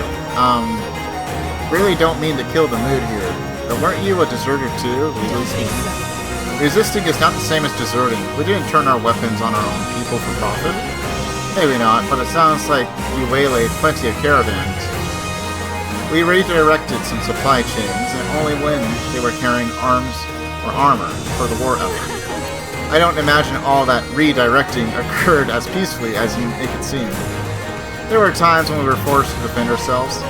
Really don't mean to kill the mood here. But weren't you a deserter too? Resisting is not the same as deserting. We didn't turn our weapons on our own people for profit. Maybe not, but it sounds like you waylaid plenty of caravans. We redirected some supply chains, and only when they were carrying arms or armor for the war effort. I don't imagine all that redirecting occurred as peacefully as you make it seem. There were times when we were forced to defend ourselves.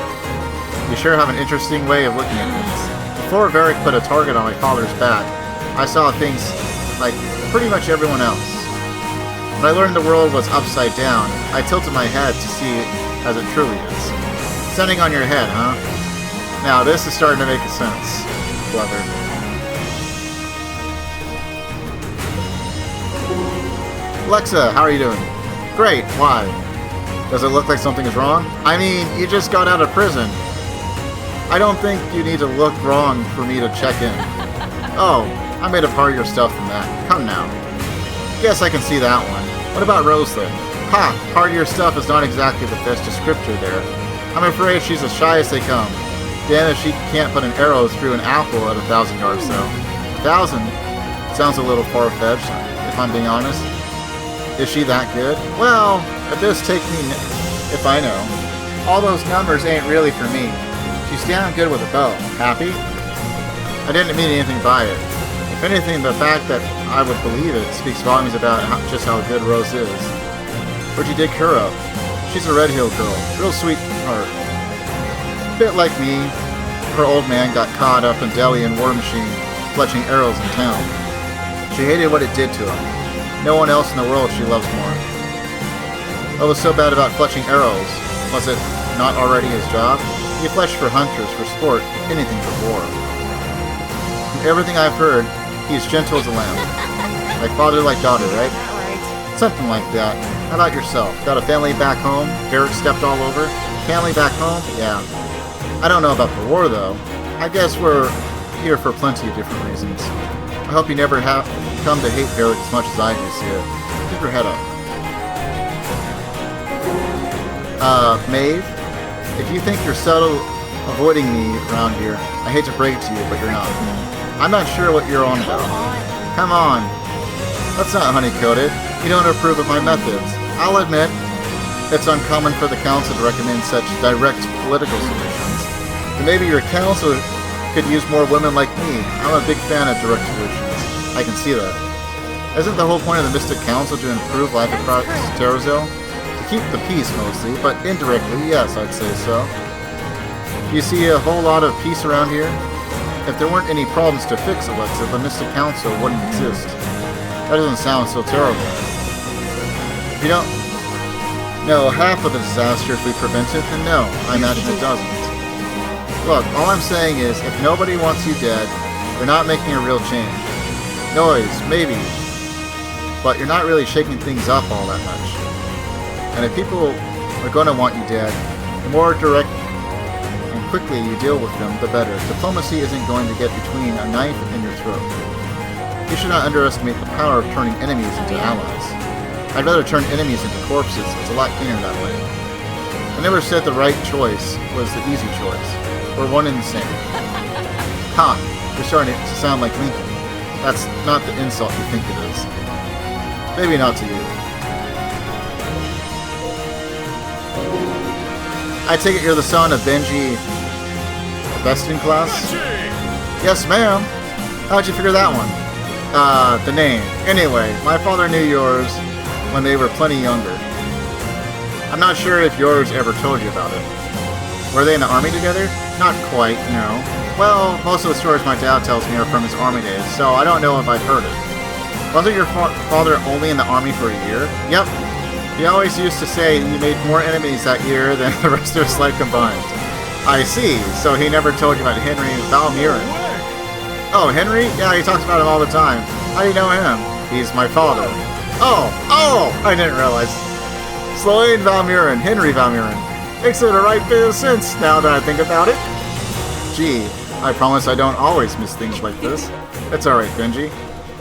You sure have an interesting way of looking at things. Before Varric put a target on my father's back, I saw things like pretty much everyone else. When I learned the world was upside down, I tilted my head to see it as it truly is. Standing on your head, huh? Now this is starting to make sense. Clever. Alexa, how are you doing? Great, why? Does it look like something is wrong? I mean, you just got out of prison. I don't think you need to look wrong for me to check in. Oh, I made a part of your stuff from that. Come now. Guess I can see that one. What about Rose then? Ha! Part of your stuff is not exactly the best descriptor there. I'm afraid she's as shy as they come. Damn if she can't put an arrow through an apple at 1,000 yards though. 1,000? Sounds a little far-fetched, if I'm being honest. Is she that good? Well, at this take me if I know. All those numbers ain't really for me. She's damn good with a bow. Happy? I didn't mean anything by it. If anything, the fact that I would believe it speaks volumes about just how good Rose is. Where'd you dig her up? She's a Red Hill girl. Real sweetheart. Bit like me, her old man got caught up in Delhi and War Machine, fletching arrows in town. She hated what it did to him. No one else in the world she loves more. What was so bad about fletching arrows? Was it not already his job? He fletched for hunters, for sport, anything for war. From everything I've heard, he's gentle as a lamb. Like father, like daughter, right? Something like that. How about yourself? Got a family back home? Varric stepped all over? Family back home? Yeah. I don't know about the war, though. I guess we're here for plenty of different reasons. I hope you never have come to hate Varric as much as I do see it. Keep your head up. Maeve, if you think you're subtle avoiding me around here, I hate to break it to you, but you're not. I'm not sure what you're on about. Come on. That's not honey-coated. You don't approve of my methods. I'll admit, it's uncommon for the Council to recommend such direct political solutions. And maybe your Council could use more women like me. I'm a big fan of direct solutions. I can see that. Isn't the whole point of the Mystic Council to improve life across Terrazil? To keep the peace, mostly, but indirectly, yes, I'd say so. You see a whole lot of peace around here? If there weren't any problems to fix, Alexa, the Mystic Council wouldn't exist. That doesn't sound so terrible. If you don't know half of the disasters we prevented, then no, I imagine it doesn't. Look, all I'm saying is, if nobody wants you dead, you're not making a real change. Noise, maybe, but you're not really shaking things up all that much. And if people are going to want you dead, the more direct and quickly you deal with them, the better. Diplomacy isn't going to get between a knife and your throat. You should not underestimate the power of turning enemies into allies. I'd rather turn enemies into corpses. It's a lot cleaner that way. I never said the right choice was the easy choice. We're one and the same. Ha! You're starting to sound like Lincoln. That's not the insult you think it is. Maybe not to you. I take it you're the son of Benji Best in Class? Yes, ma'am. How'd you figure that one? The name. Anyway, my father knew yours when they were plenty younger. I'm not sure if yours ever told you about it. Were they in the army together? Not quite, no. Well, most of the stories my dad tells me are from his army days, so I don't know if I've heard it. Wasn't your father only in the army for a year? Yep. He always used to say he made more enemies that year than the rest of his life combined. I see, so he never told you about Henry Valmurin. Oh, Henry? Yeah, he talks about him all the time. How do you know him? He's my father. Oh! I didn't realize. Sloane Valmurin, Henry Valmurin. Makes it a right bit of sense now that I think about it. Gee, I promise I don't always miss things like this. It's alright, Benji.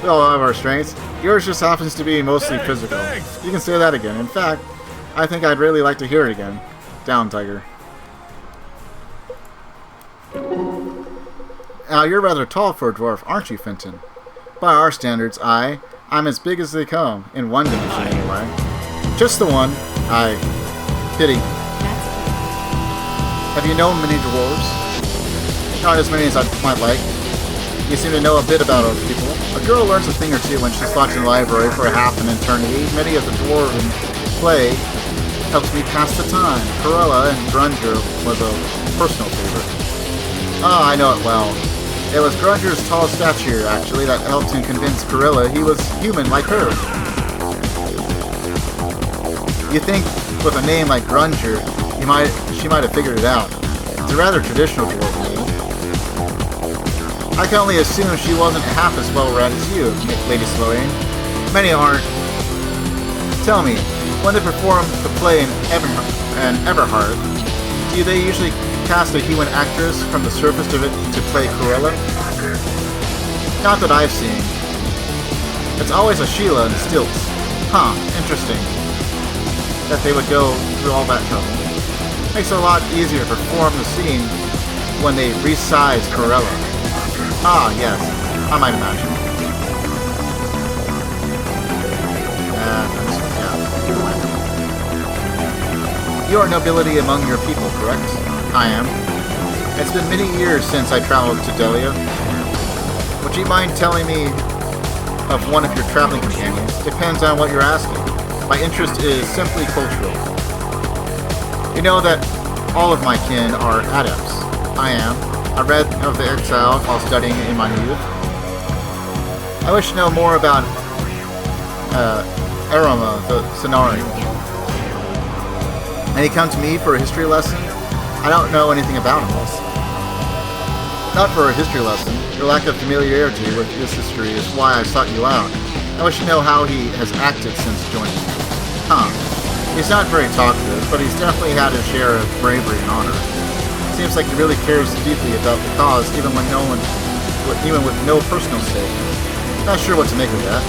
We all have our strengths. Yours just happens to be mostly physical. You can say that again. In fact, I think I'd really like to hear it again. Down, Tiger. Now, you're rather tall for a dwarf, aren't you, Fenton? By our standards, I'm as big as they come, in one dimension anyway. Just the one. Pity. Have you known many dwarves? Not as many as I might like. You seem to know a bit about other people. A girl learns a thing or two when she's locked in the library for half an eternity. Many of the dwarven play helps me pass the time. Corella and Grunger was a personal favorite. Ah, I know it well. It was Grunger's tall stature, actually, that helped him convince Corella he was human like her. You think, with a name like Grunger, she might have figured it out. It's a rather traditional dwarf name. I can only assume she wasn't half as well-read as you, Lady Sloane. Many aren't. Tell me, when they perform the play in Everhard, do they usually cast a human actress from the surface of it to play Corella? Not that I've seen. It's always a Sheila in stilts. Huh, interesting. That they would go through all that trouble. Makes it a lot easier to perform the scene when they resize Corella. Ah, yes. I might imagine. You are nobility among your people, correct? I am. It's been many years since I traveled to Delia. Would you mind telling me of one of your traveling companions? Depends on what you're asking. My interest is simply cultural. You know that all of my kin are adepts. I am. I read of the exiles while studying in my youth. I wish to know more about Aroma, the Cenari. And he come to me for a history lesson? I don't know anything about him. Not for a history lesson. Your lack of familiarity with his history is why I sought you out. I wish to know how he has acted since joining me. Huh. He's not very talkative, but he's definitely had his share of bravery and honor. Seems like he really cares deeply about the cause, even with no personal stake. Not sure what to make of that.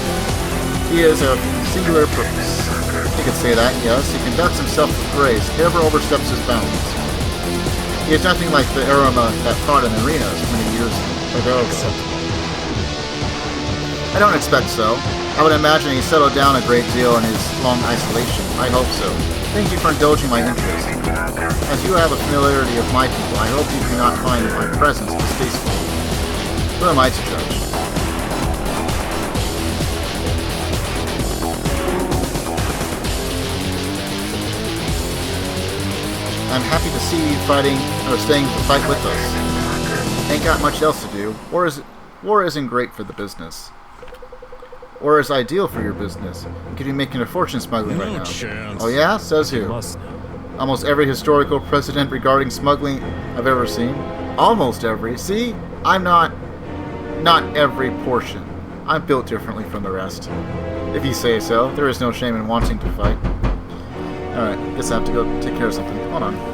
He is a singular purpose. You could say that, yes. He conducts himself with grace, never oversteps his bounds. He is nothing like the Arama that fought in arenas many years ago. I don't expect so. I would imagine he settled down a great deal in his long isolation. I hope so. Thank you for indulging my interest. As you have a familiarity of my people, I hope you do not find my presence distasteful. Who am I to judge? I'm happy to see you staying to fight with us. Ain't got much else to do. War isn't great for the business. Or is ideal for your business. You could be making a fortune smuggling right now. Chance. Oh yeah? Says who? Almost every historical precedent regarding smuggling I've ever seen. Almost every. See? I'm not every portion. I'm built differently from the rest. If you say so, there is no shame in wanting to fight. Alright, guess I have to go take care of something. Hold on.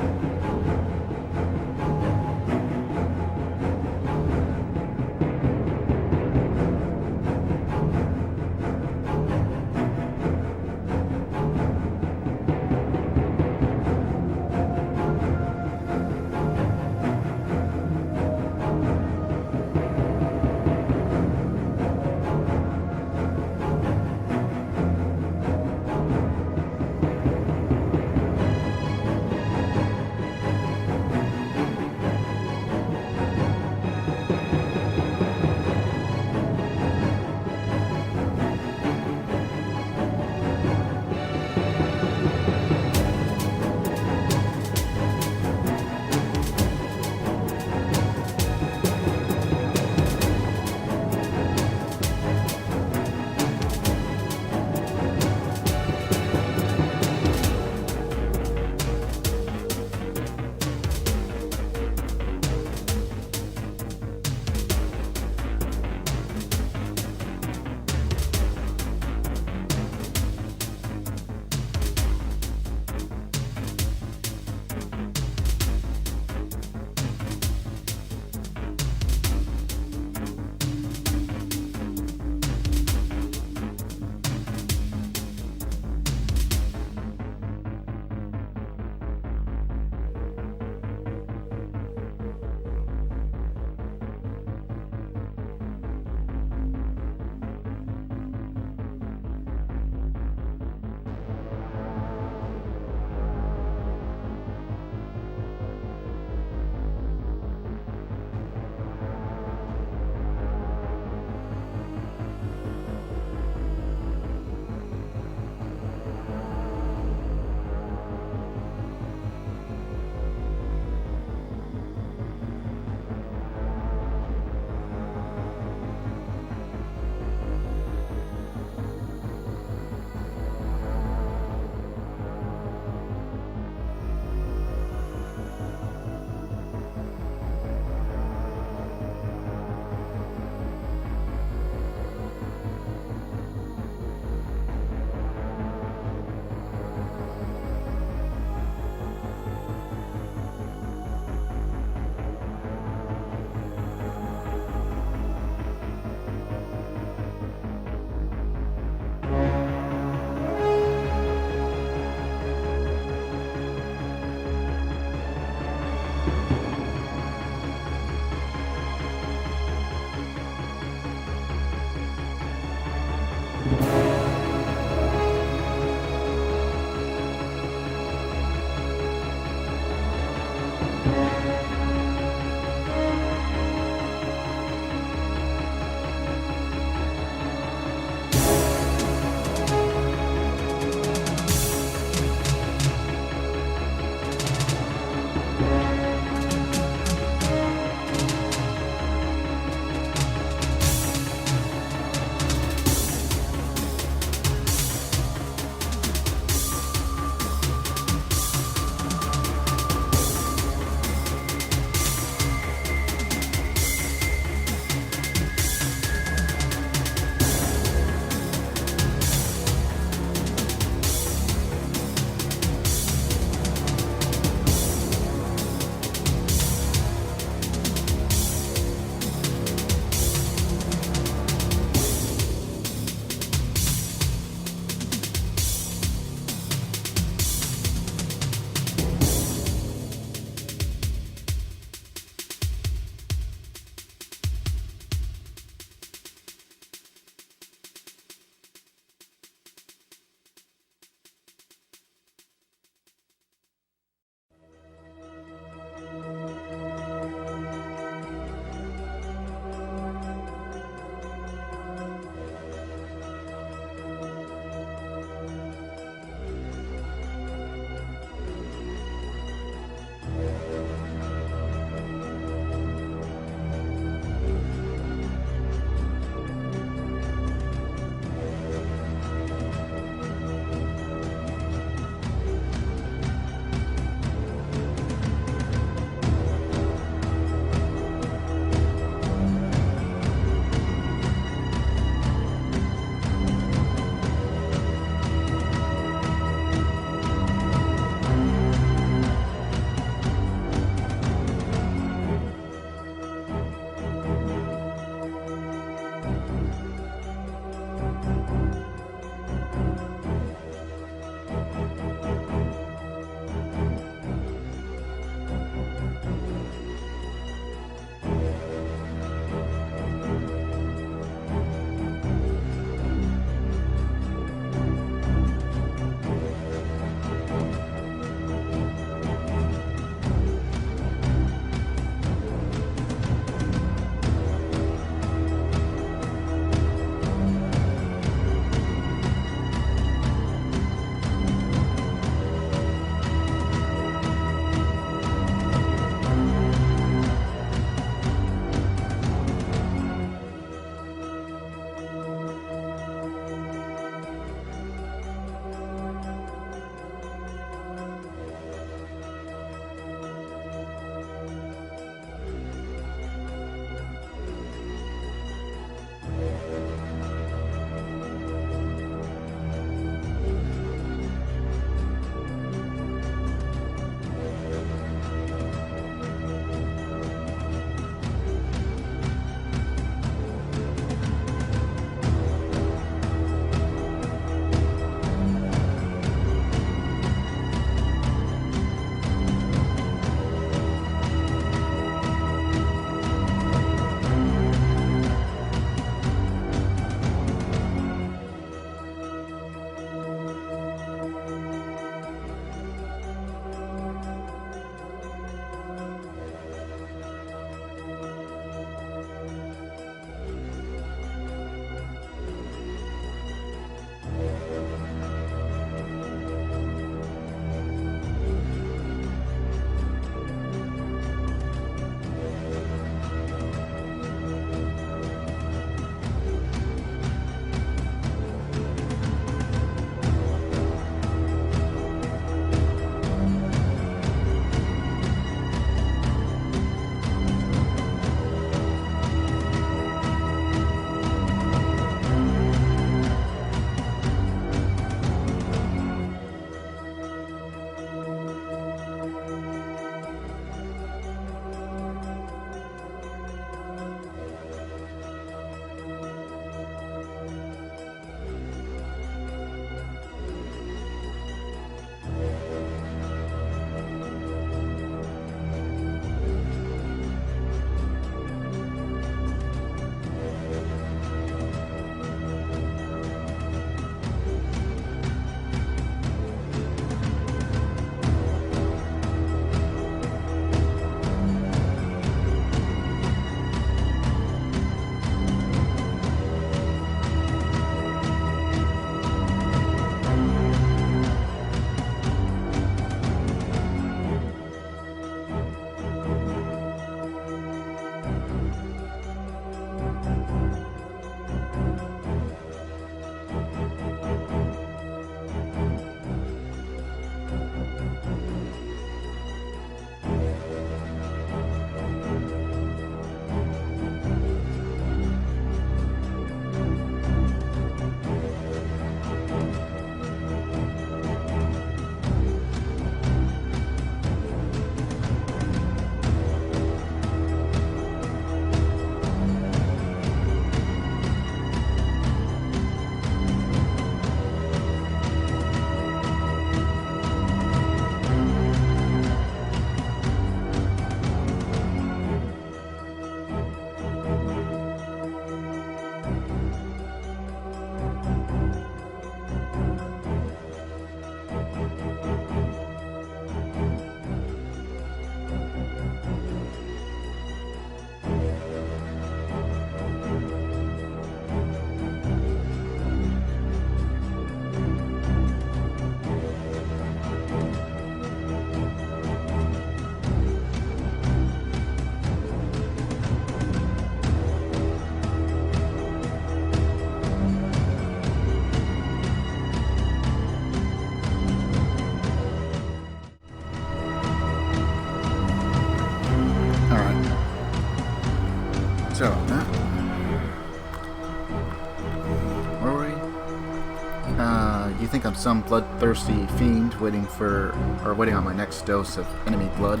You think I'm some bloodthirsty fiend waiting on my next dose of enemy blood?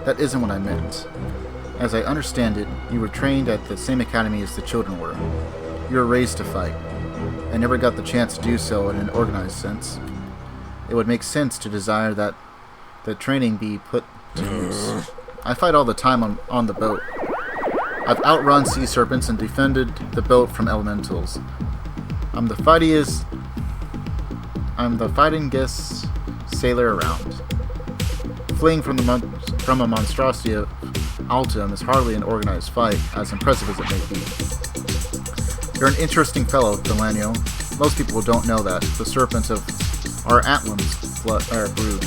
That isn't what I meant. As I understand it, you were trained at the same academy as the children were. You were raised to fight. I never got the chance to do so in an organized sense. It would make sense to desire that the training be put to use. I fight all the time on the boat. I've outrun sea serpents and defended the boat from elementals. I'm the fightingest sailor around. Fleeing from a monstrosity of Altum is hardly an organized fight, as impressive as it may be. You're an interesting fellow, Delanio. Most people don't know that. The serpents of our Atlam's brood.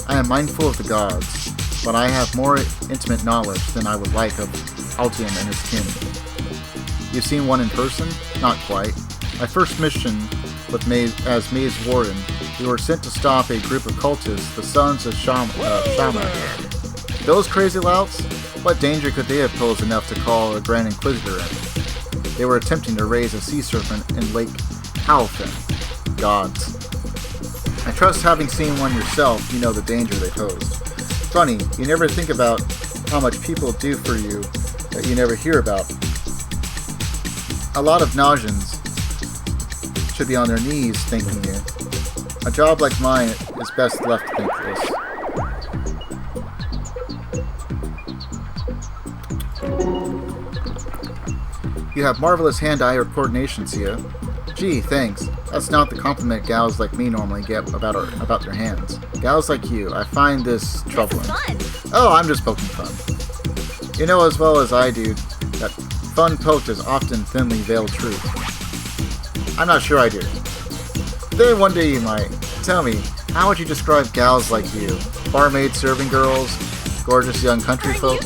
I am mindful of the gods, but I have more intimate knowledge than I would like of Altium and his kin. You've seen one in person? Not quite. My first mission as Maze Warden, we were sent to stop a group of cultists, the Sons of Shaman. Those crazy louts? What danger could they have posed enough to call a Grand Inquisitor in? They were attempting to raise a sea serpent in Lake Halfin. Gods. I trust having seen one yourself, you know the danger they posed. Funny, you never think about how much people do for you that you never hear about. A lot of Najans should be on their knees thanking you. A job like mine is best left thankless. You have marvelous hand-eye or coordination, Sia. Gee, thanks. That's not the compliment gals like me normally get about their hands. Gals like you, I find this troubling. Oh, I'm just poking fun. You know as well as I do that fun poked is often thinly veiled truth. I'm not sure I do. Then one day you might. Tell me, how would you describe gals like you? Barmaid serving girls? Gorgeous young country folk?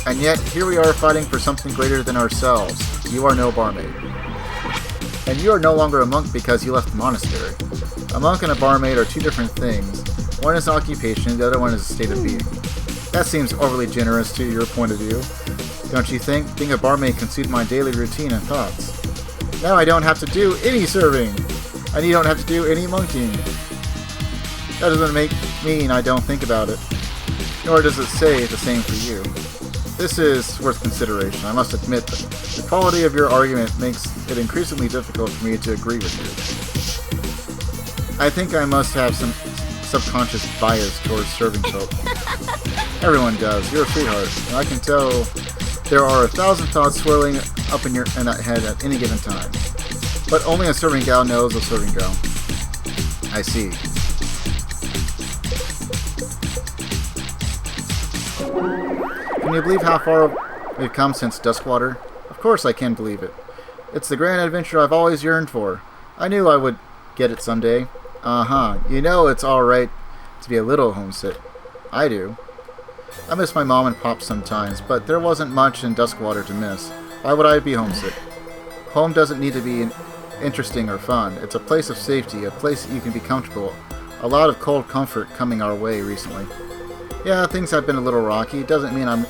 And yet, here we are fighting for something greater than ourselves. You are no barmaid. And you are no longer a monk because you left the monastery. A monk and a barmaid are two different things. One is an occupation, the other one is a state of being. That seems overly generous to your point of view. Don't you think? Being a barmaid can suit my daily routine and thoughts. Now I don't have to do any serving! And you don't have to do any monking. That doesn't mean I don't think about it. Nor does it say the same for you. This is worth consideration. I must admit that the quality of your argument makes it increasingly difficult for me to agree with you. I think I must have some subconscious bias towards serving folk. Everyone does. You're a sweetheart. And I can tell there are 1,000 thoughts swirling up in that head at any given time. But only a serving gal knows a serving gal. I see. Can you believe how far we've come since Duskwater? Of course I can believe it. It's the grand adventure I've always yearned for. I knew I would get it someday. Uh-huh. You know it's alright to be a little homesick. I do. I miss my mom and pop sometimes, but there wasn't much in Duskwater to miss. Why would I be homesick? Home doesn't need to be interesting or fun. It's a place of safety, a place that you can be comfortable. A lot of cold comfort coming our way recently. Yeah, things have been a little rocky. Doesn't mean I'm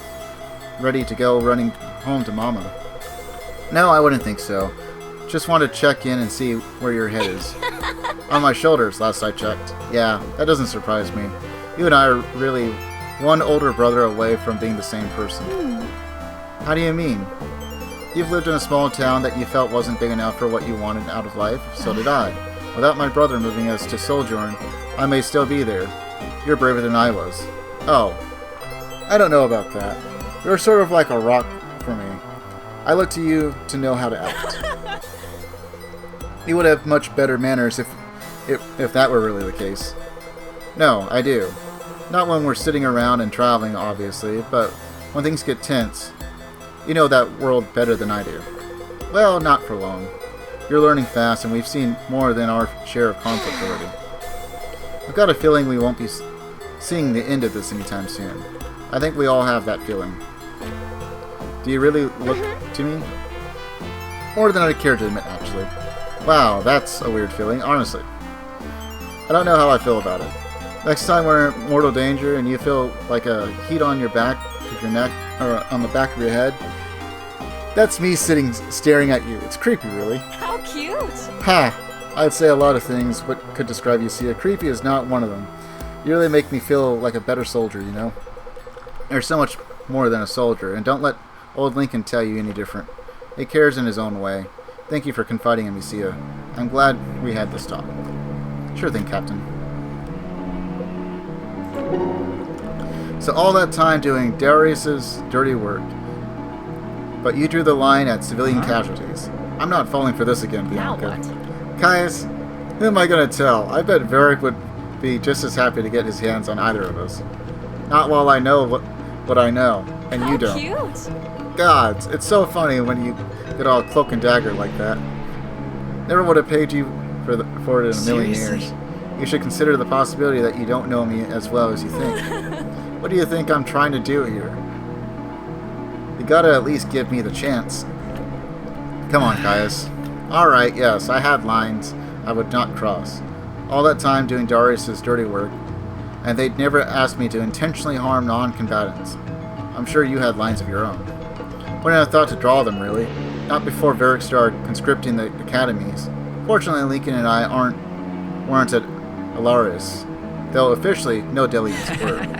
ready to go running home to Mama. No, I wouldn't think so. Just want to check in and see where your head is. On my shoulders, last I checked. Yeah, that doesn't surprise me. You and I are really one older brother away from being the same person. How do you mean? You've lived in a small town that you felt wasn't big enough for what you wanted out of life. So did I. Without my brother moving us to Sojourn, I may still be there. You're braver than I was. Oh, I don't know about that. You're sort of like a rock for me. I look to you to know how to act. You would have much better manners if that were really the case. No, I do. Not when we're sitting around and traveling, obviously, but when things get tense. You know that world better than I do. Well, not for long. You're learning fast, and we've seen more than our share of conflict already. I've got a feeling we won't be seeing the end of this anytime soon. I think we all have that feeling. Do you really look to me? More than I'd care to admit, actually. Wow, that's a weird feeling, honestly. I don't know how I feel about it. Next time we're in mortal danger and you feel like a heat on your back of your neck, or on the back of your head, That's me sitting staring at you. It's creepy, really. How cute! Ha! I'd say a lot of things what could describe you, Sia. Creepy is not one of them. You really make me feel like a better soldier, you know? You're so much more than a soldier, and don't let old Lincoln tell you any different. He cares in his own way. Thank you for confiding in me, Sia. I'm glad we had this talk. Sure thing, Captain. So all that time doing Darius's dirty work, but you drew the line at civilian casualties. I'm not falling for this again, Bianca. Caius, who am I going to tell? I bet Varric would be just as happy to get his hands on either of us. Not while I know what I know, and you don't. Cute! Gods, it's so funny when you get all cloak and dagger like that. Never would have paid you for it in a million years. You should consider the possibility that you don't know me as well as you think. What do you think I'm trying to do here? You gotta at least give me the chance. Come on, Caius. Alright, yes, I had lines I would not cross. All that time doing Darius's dirty work, and they'd never asked me to intentionally harm non-combatants. I'm sure you had lines of your own. Wouldn't have thought to draw them, really. Not before Varric started conscripting the academies. Fortunately, Lincoln and I weren't at Alaris, though officially no Delians were.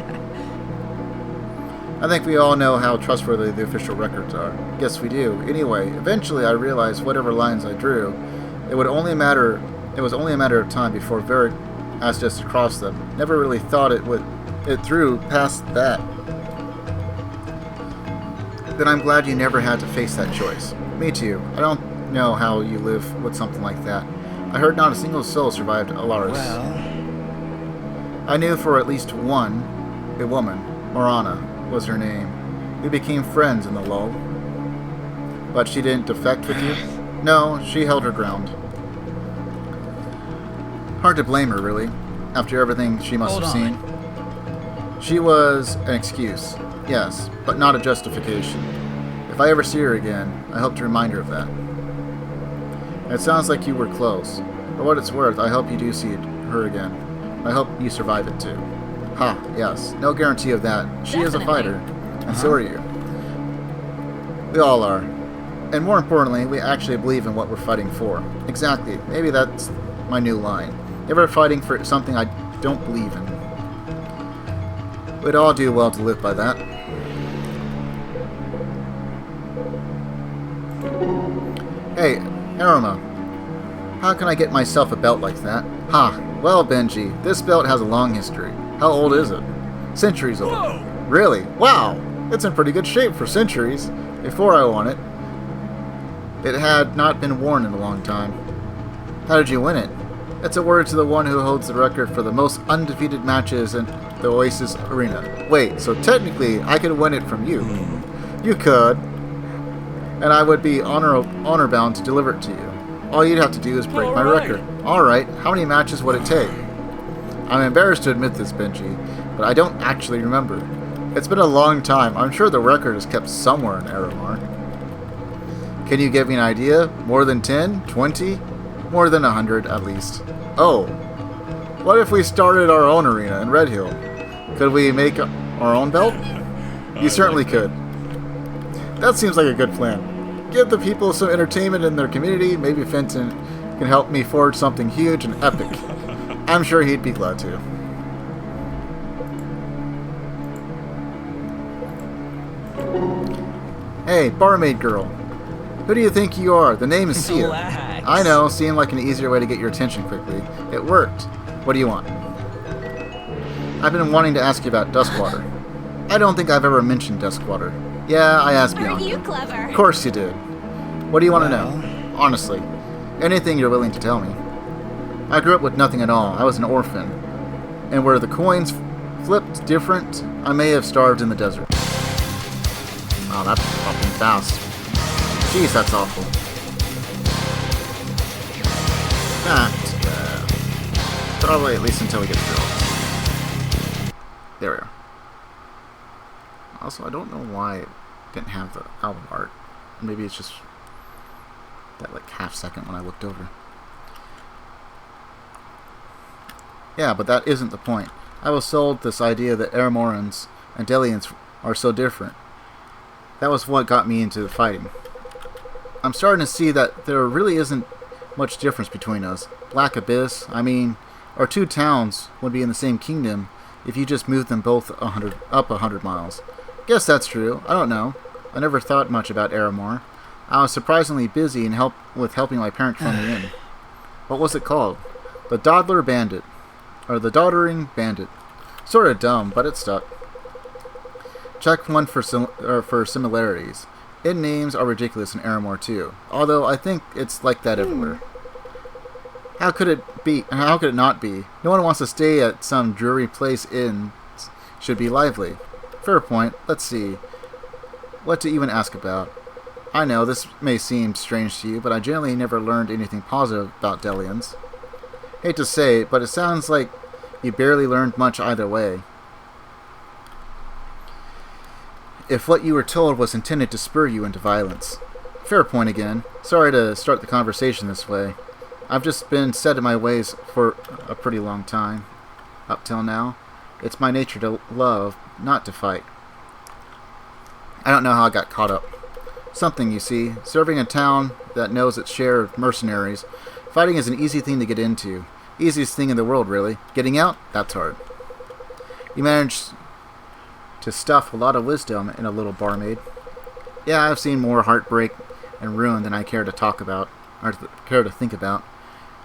I think we all know how trustworthy the official records are. Yes, we do. Anyway, eventually I realized whatever lines I drew, it was only a matter of time before Varric asked us to cross them. Never really thought it through past that. Then I'm glad you never had to face that choice. Me too. I don't know how you live with something like that. I heard not a single soul survived Alaris. Well, I knew for at least one, a woman, Morana was her name. We became friends in the lull. But she didn't defect with you? No, she held her ground. Hard to blame her, really, after everything she must have seen. She was an excuse, yes, but not a justification. If I ever see her again, I hope to remind her of that. It sounds like you were close. For what it's worth, I hope you do see her again. I hope you survive it too. Ha, yes. No guarantee of that. She is a fighter, and so are you. We all are. And more importantly, we actually believe in what we're fighting for. Exactly. Maybe that's my new line. Never fighting for something I don't believe in. We'd all do well to live by that. Hey, Arima. How can I get myself a belt like that? Ha! Well, Benji, this belt has a long history. How old is it? Centuries old. Whoa. Really? Wow! It's in pretty good shape for centuries. Before I won it, it had not been worn in a long time. How did you win it? It's a word to the one who holds the record for the most undefeated matches in the Oasis Arena. Wait, so technically I could win it from you. You could. And I would be honor bound to deliver it to you. All you'd have to do is break my record. Alright, how many matches would it take? I'm embarrassed to admit this, Benji, but I don't actually remember. It's been a long time. I'm sure the record is kept somewhere in Aramar. Can you give me an idea? More than 10? 20? More than 100, at least. Oh. What if we started our own arena in Red Hill? Could we make our own belt? You certainly could. That seems like a good plan. Give the people some entertainment in their community. Maybe Fenton can help me forge something huge and epic. I'm sure he'd be glad to. Hey, barmaid girl. Who do you think you are? The name is Sia. Relax. I know, seemed like an easier way to get your attention quickly. It worked. What do you want? I've been wanting to ask you about Duskwater. I don't think I've ever mentioned Duskwater. Yeah, I asked Bianca. Aren't you clever? Of course you did. What do you want to know? Honestly. Anything you're willing to tell me. I grew up with nothing at all. I was an orphan. And where the coins flipped different, I may have starved in the desert. Oh, that's fucking fast. Jeez, that's awful. Probably at least until we get to girls. There we are. Also, I don't know why it didn't have the album art. Maybe it's just that like half second when I looked over. Yeah, but that isn't the point. I was sold this idea that Aramorans and Delians are so different. That was what got me into the fighting. I'm starting to see that there really isn't much difference between us. Black Abyss, I mean, our two towns would be in the same kingdom if you just moved them both 100 miles. Guess that's true. I don't know. I never thought much about Aramore. I was surprisingly busy with helping my parents fund the inn. What was it called? The Dawdler Bandit. Or the Doddering Bandit. Sort of dumb, but it stuck. Check one for similarities. Inn names are ridiculous in Aramore too, although I think it's like that everywhere. How could it be? How could it not be? No one wants to stay at some dreary place. Inns should be lively. Fair point. Let's see. What to even ask about? I know this may seem strange to you, but I generally never learned anything positive about Delians. Hate to say it, but it sounds like you barely learned much either way. If what you were told was intended to spur you into violence. Fair point again. Sorry to start the conversation this way. I've just been set in my ways for a pretty long time. Up till now. It's my nature to love, not to fight. I don't know how I got caught up. Something, you see. Serving a town that knows its share of mercenaries. Fighting is an easy thing to get into. Easiest thing in the world, really. Getting out? That's hard. You managed to stuff a lot of wisdom in a little barmaid. Yeah, I've seen more heartbreak and ruin than I care to talk about, or care to think about.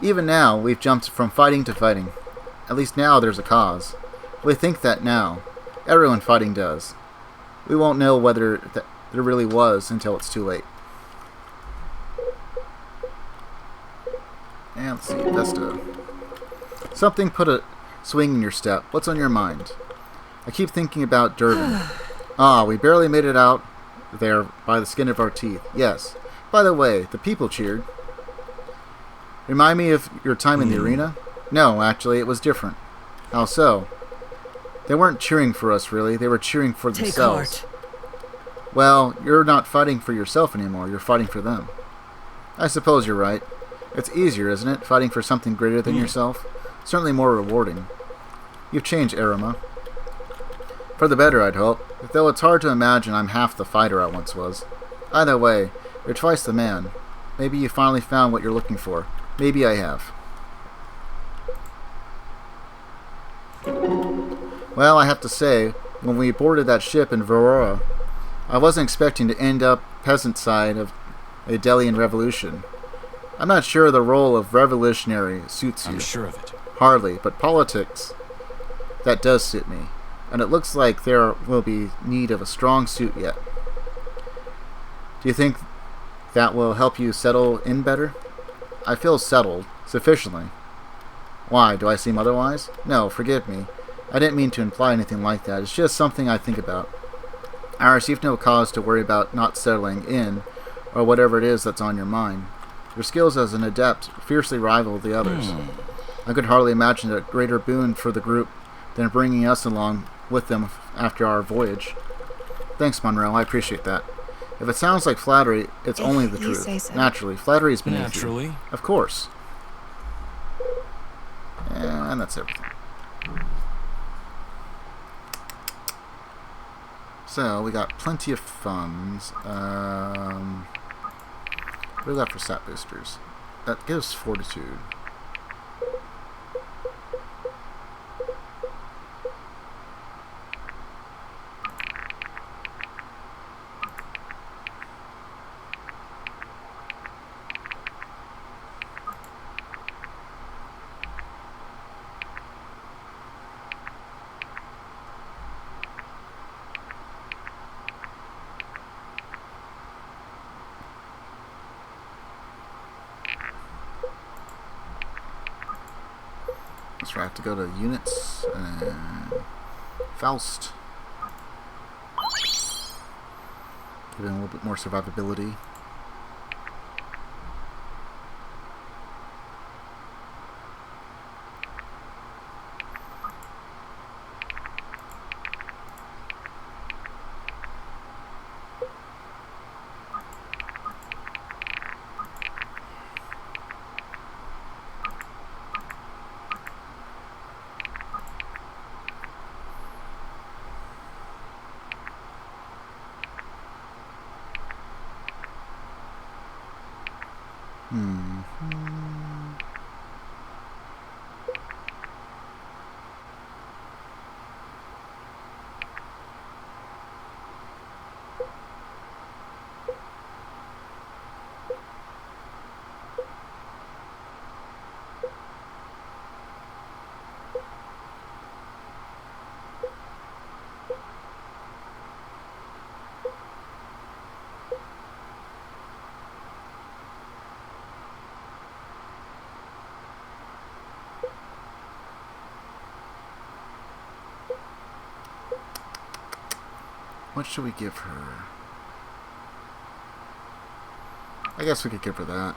Even now, we've jumped from fighting to fighting. At least now there's a cause. We think that now. Everyone fighting does. We won't know whether there really was until it's too late. And let's see, Vesta. Something put a swing in your step. What's on your mind? I keep thinking about Durban. We barely made it out there by the skin of our teeth. Yes. By the way, the people cheered. Remind me of your time in the arena? No, actually, it was different. How so? They weren't cheering for us, really. They were cheering for themselves. Well, you're not fighting for yourself anymore. You're fighting for them. I suppose you're right. It's easier, isn't it? Fighting for something greater than yourself? Certainly more rewarding. You've changed, Arima. For the better, I'd hope. Though it's hard to imagine I'm half the fighter I once was. Either way, you're twice the man. Maybe you finally found what you're looking for. Maybe I have. Well, I have to say, when we boarded that ship in Varora, I wasn't expecting to end up peasant side of a Delian revolution. I'm not sure the role of revolutionary suits you. I'm sure of it. Hardly, but politics, that does suit me. And it looks like there will be need of a strong suit yet. Do you think that will help you settle in better? I feel settled, sufficiently. Why, do I seem otherwise? No, forgive me. I didn't mean to imply anything like that. It's just something I think about. Iris, you've no cause to worry about not settling in, or whatever it is that's on your mind. Your skills as an adept fiercely rival the others. I could hardly imagine a greater boon for the group than bringing us along with them after our voyage. Thanks, Monroe. I appreciate that. If it sounds like flattery, it's only the truth. So. Naturally, flattery is beneath Naturally. you. Of course. And that's everything. So, we got plenty of funds. What do we got for stat boosters? That gives fortitude. So I have to go to units and Faust. Give it a little bit more survivability. What should we give her? I guess we could give her that.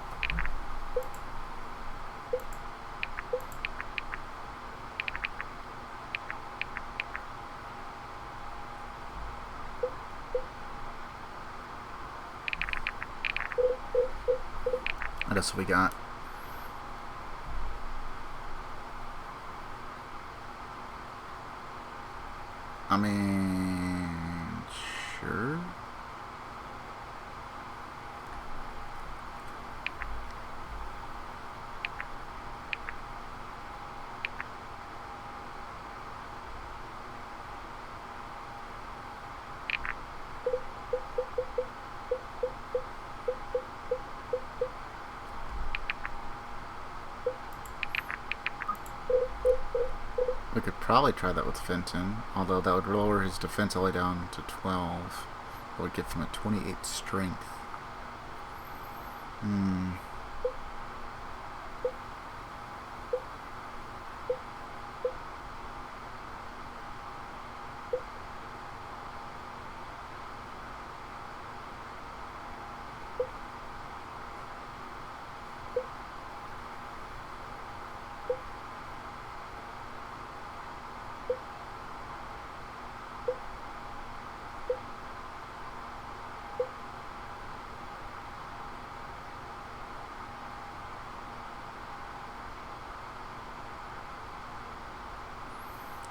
What else we got? I mean, sure. We could probably try that with Fenton, although that would lower his defense all the way down to 12. It would give him a 28 strength.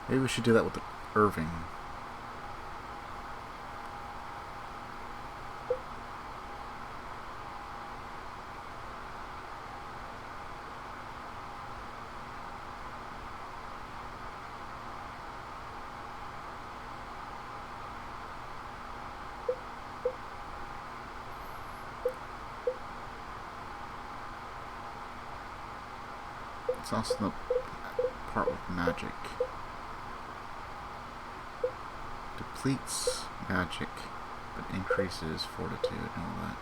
Maybe we should do that with Irving. It's also the part with magic. Depletes magic, but increases fortitude and all that.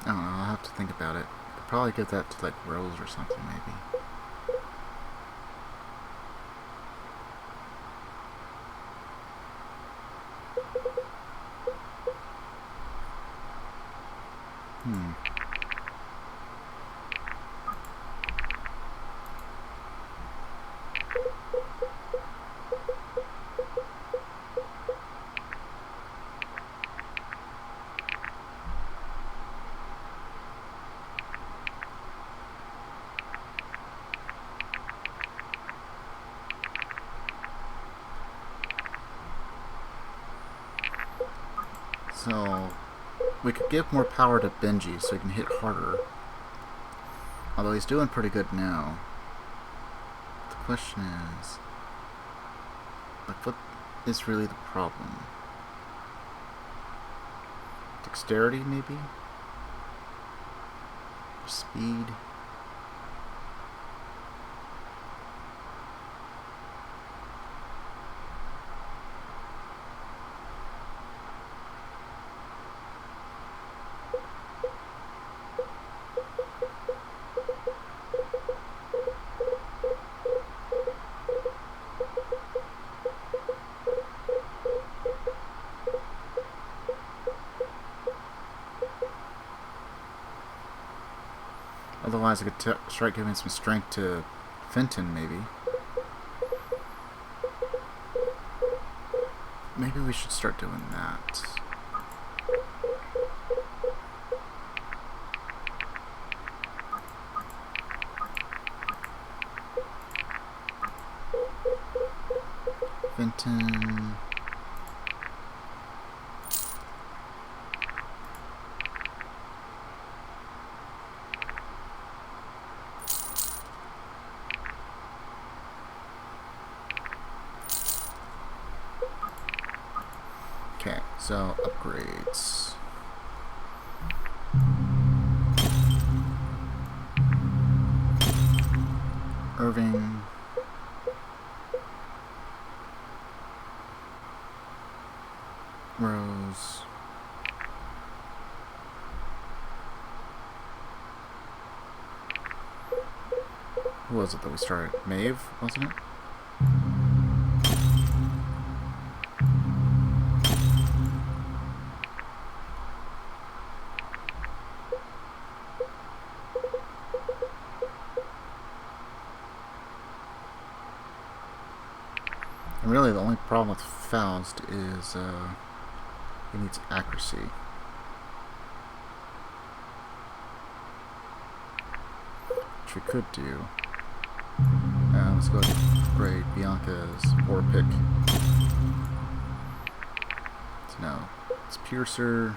I don't know, I'll have to think about it. Could probably give that to like Rose or something, maybe. So, we could give more power to Benji so he can hit harder. Although he's doing pretty good now. The question is, like, what is really the problem? Dexterity, maybe? Or speed? Otherwise, I could start giving some strength to Fenton, maybe. Maybe we should start doing that. Fenton. Okay, so upgrades. Irving. Rose. Who was it that we started? Maeve, wasn't it? And really, the only problem with Faust is he needs accuracy. Which we could do. Let's go ahead and upgrade Bianca's war pick. So now it's Piercer.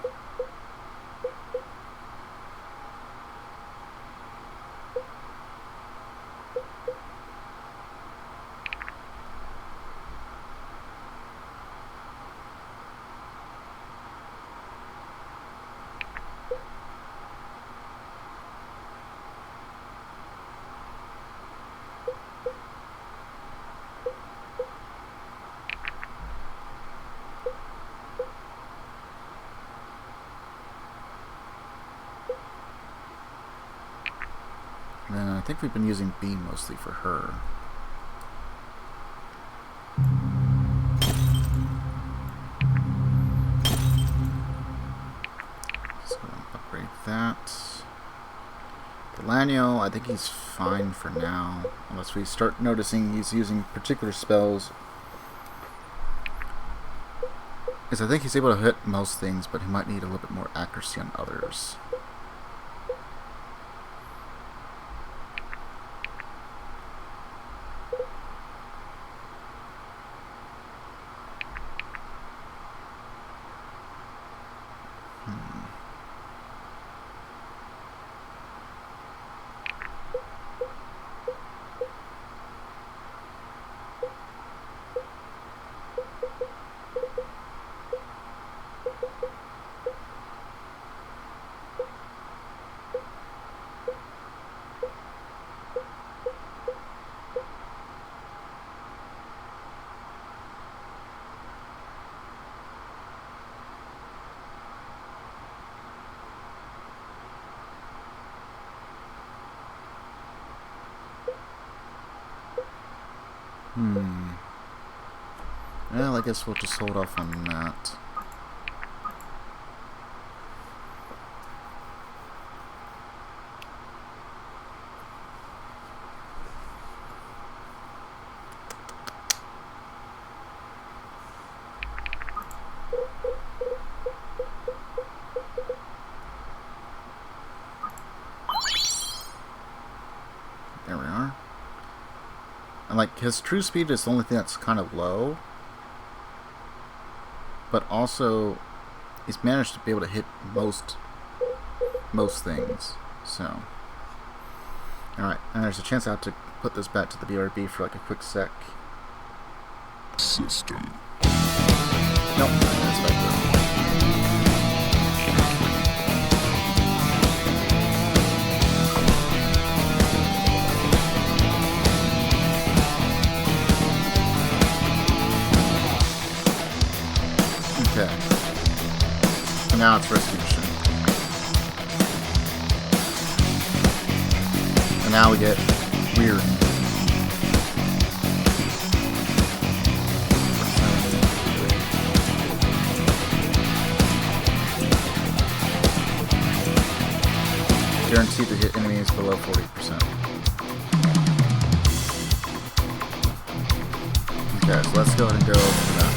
And then I think we've been using B mostly for her. So upgrade that. Delanio, I think he's fine for now, unless we start noticing he's using particular spells. Because I think he's able to hit most things, but he might need a little bit more accuracy on others. Well, I guess we'll just hold off on that. There we are. And like, his true speed is the only thing that's kind of low. But also, he's managed to be able to hit most things. So, alright, and there's a chance I have to put this back to the BRB for like a quick sec. System. Nope, that's back there. Okay. So now it's rescue mission. And now we get weird. Guaranteed guaranteed to hit enemies below 40%. Okay, so let's go ahead and go for that.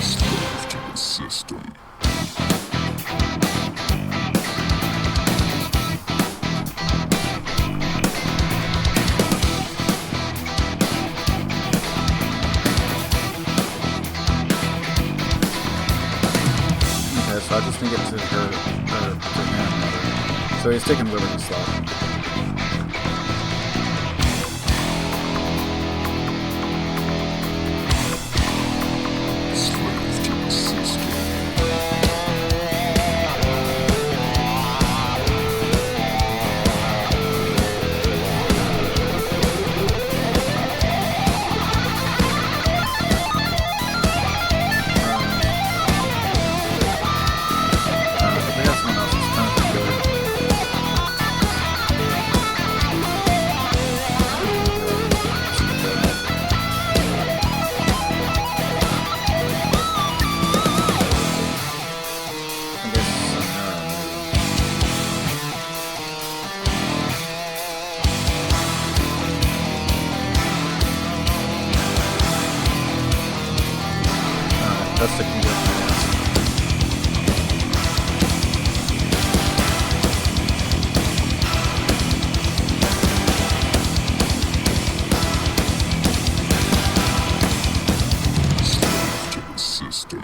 Slave to the system. So I just need to get to her, to him, rather. So he's taking really slow. Slave to the system. That's the key. Slave to the system.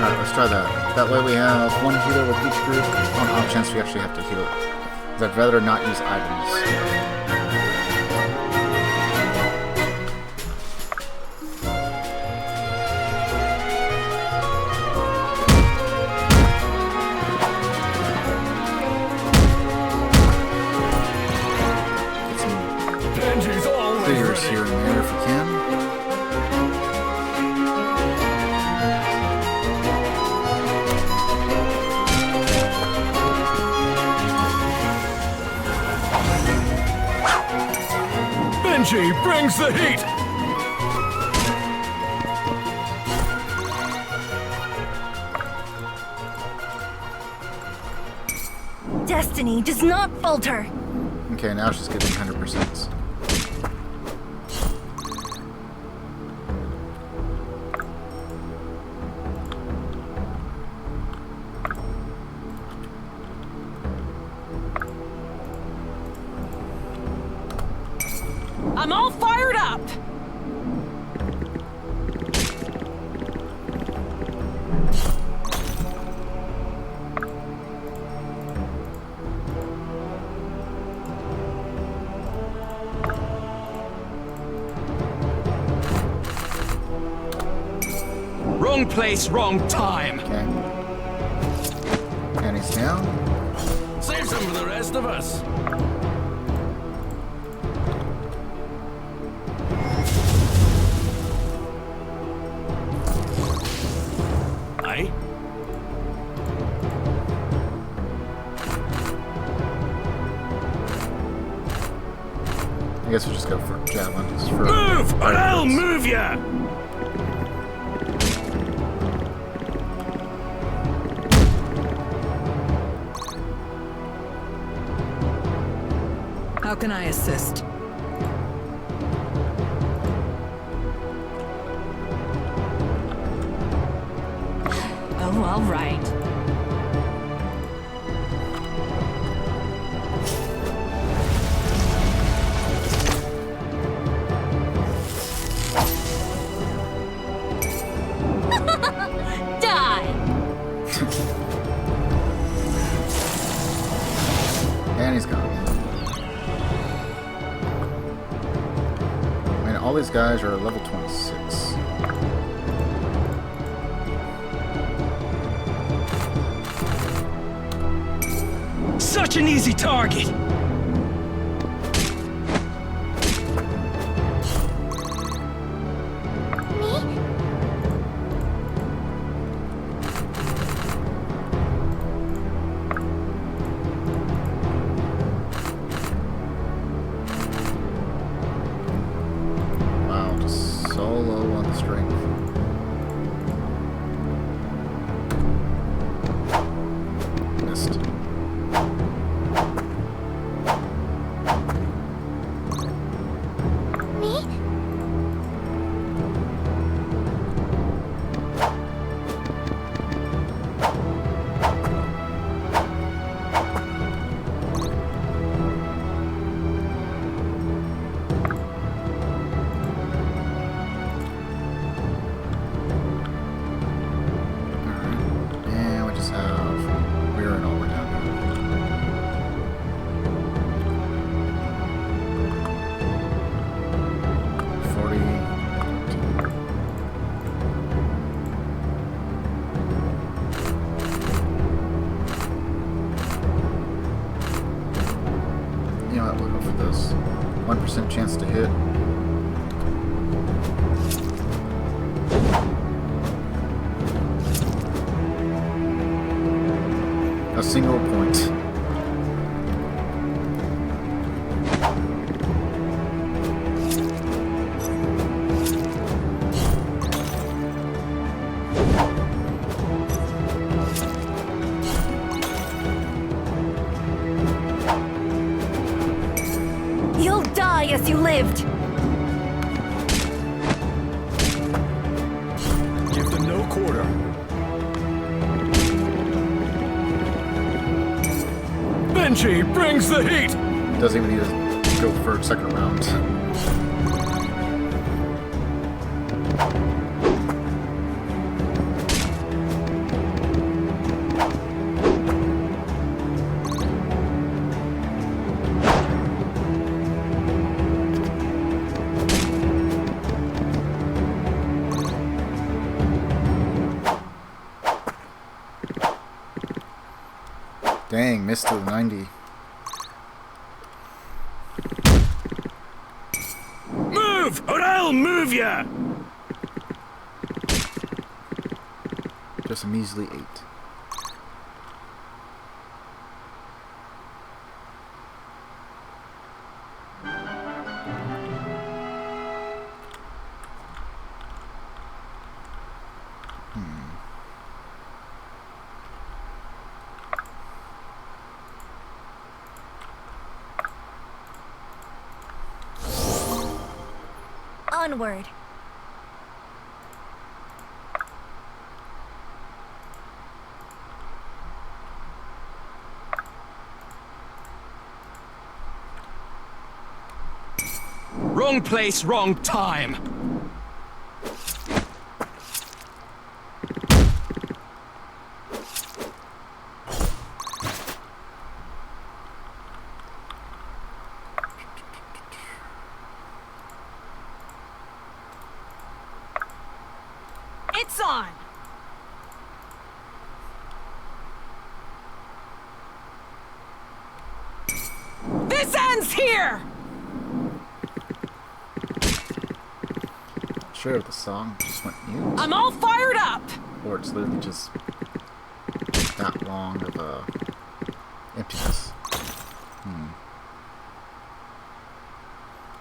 Alright, let's try that. That way we have one healer with each group, on off chance we actually have to heal it. 'Cause I'd rather not use items. Benji's always Figures ready. here and there if we can. Benji brings the heat. Destiny does not falter. Okay, now she's getting 100%. I'm all fired up! Wrong place, wrong time. Okay. And he's down. Save some for the rest of us. Aye. I guess we'll just go for javelins. For Move, or I'll move ya. How can I assist? all right. Die! And he's gone. I mean, all these guys are level 26. Such an easy target! Wow, just so low on the strength. Missed. And we just have we're in Onward down here. 40. You know what, we'll go for this. 1% chance to hit. A single point. You'll die as you lived. Give them no quarter. Benji brings the heat! Doesn't even need to go for a second round. Dang, missed to the 90. Move, or I'll move ya! Just a measly 8. Onward. Wrong place, wrong time. It's on! This ends here! Sure, the song just went mute. I'm all fired up! Or it's literally just that long of a emptiness.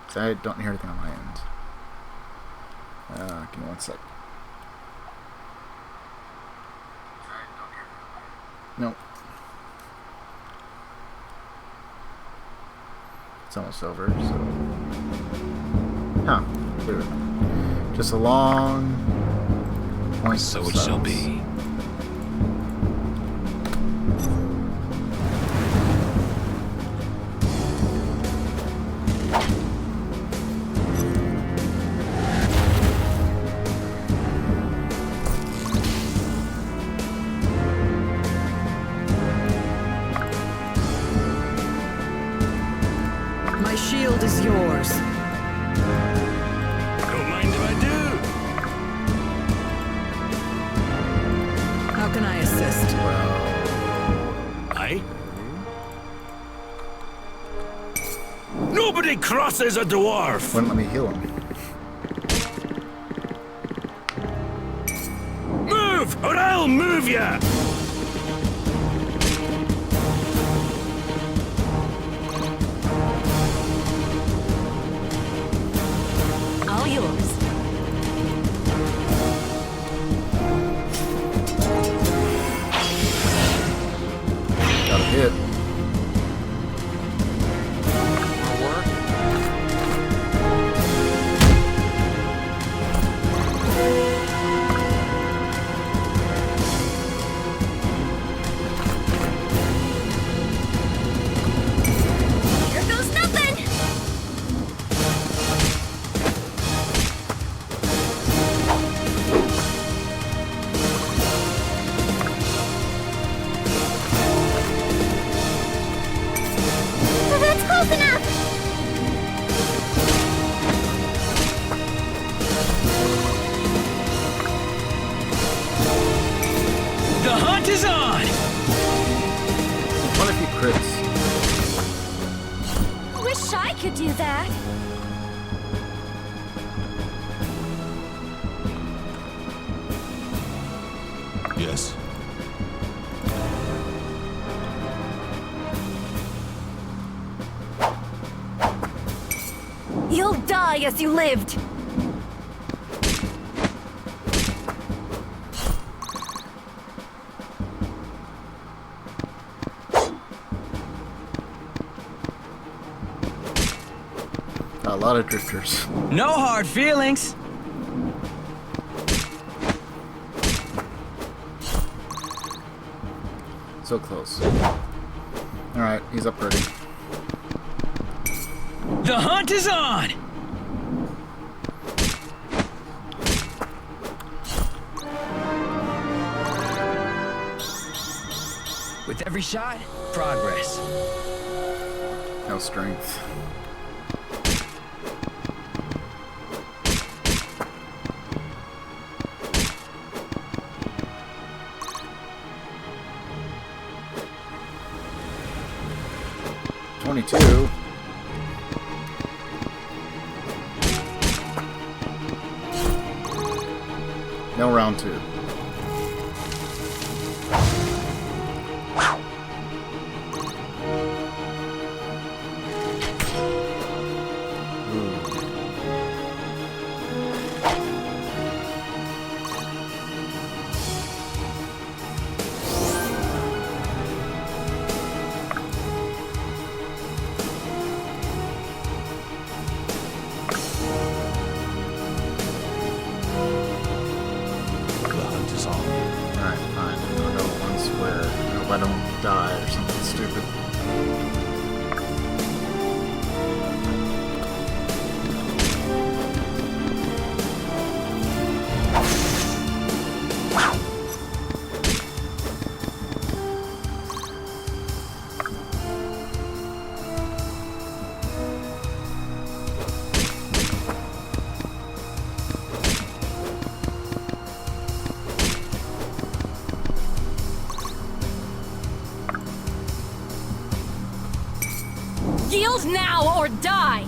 So I don't hear anything on my end. Give me one sec. Nope. It's almost over, so... Huh. Clear. Just a long point. So it shall be. crosses a dwarf! Wouldn't let me heal him. Move, or I'll move ya! All yours. Got a hit. Here goes nothing! That's close enough! The hunt is on! What if he crits? Wish I could do that. Yes. You'll die as you lived. Got a lot of drifters. No hard feelings. So close. Alright, he's up ready. The hunt is on! With every shot, progress. No strength. $22. No round two. Alright, fine. I'll go one square. I hope I don't die or something stupid. Yield now or die!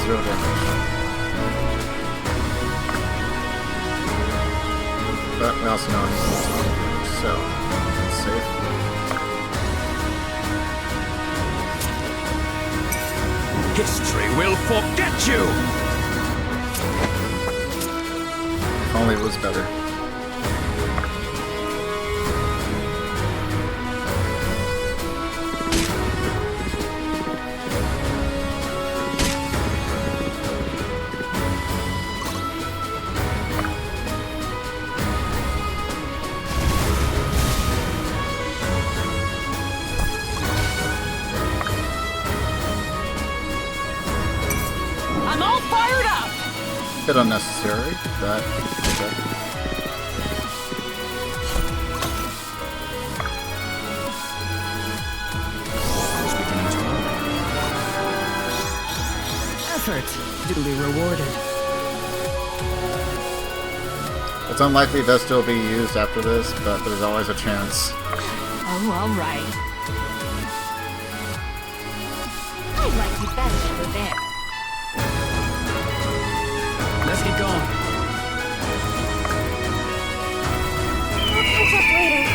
Zero damage. But we also know he's not damage, so it's safe. History will forget you! If only it was better. I'm all fired up! Bit unnecessary, but okay. Effort duly rewarded. It's unlikely they'll still be used after this, but there's always a chance. Oh, alright. I like you better over there. Let's get going. We'll catch up later.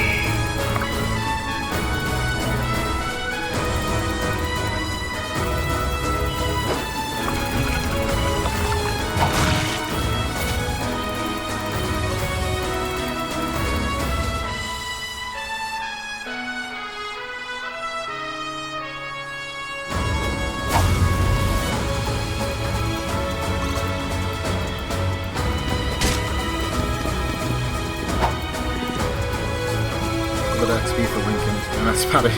XP for Lincoln, and that's about it.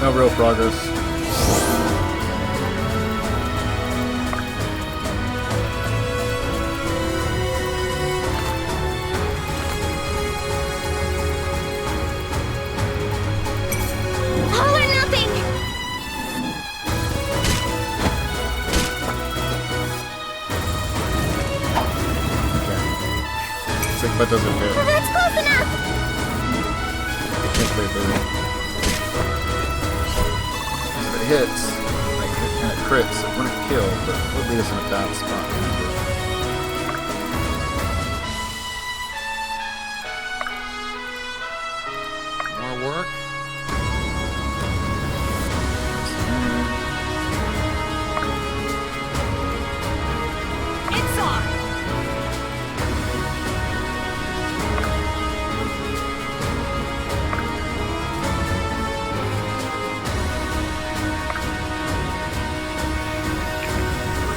No real progress. All or nothing! Okay. Sick butt doesn't hit. That's close enough! If it hits, like, and it crits, it wouldn't kill, but it would leave us in a bad spot. More work? It's on!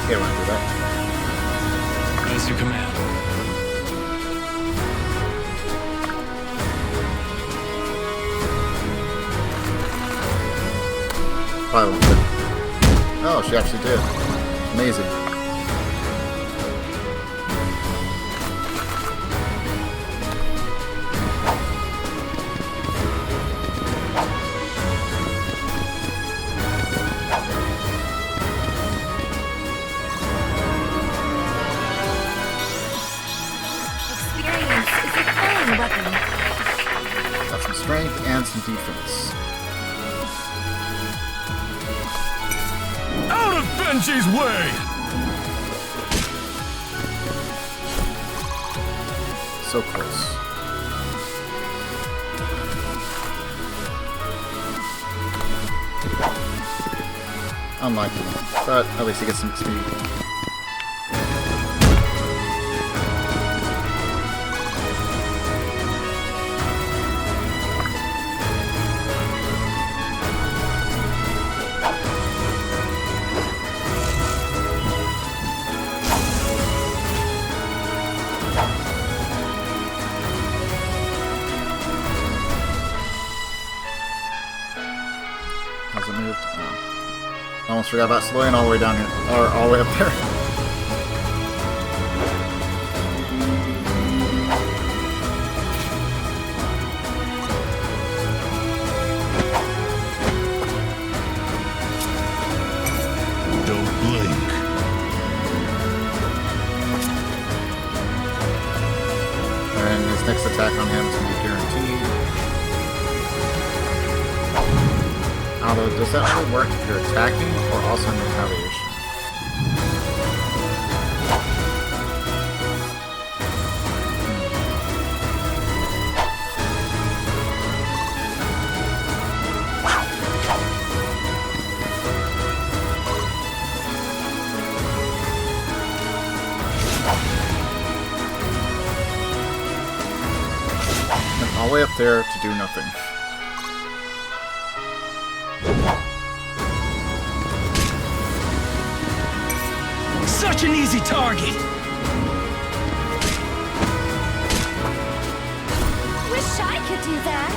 Okay, we'll do that. As you command. Probably won't hit. Oh, she actually did. Amazing. Experience is a fine weapon. Got some strength and some defense. Out of Benji's way! So close. Unlikely, but at least he gets some speed. How's it moved? Oh. Almost forgot about slowing all the way down here. Or all the way up there. Don't blink. And his next attack on him is going to be guaranteed. Although, does that only work if you're attacking or also in retaliation? And all the way up there to do nothing. Such an easy target! Wish I could do that.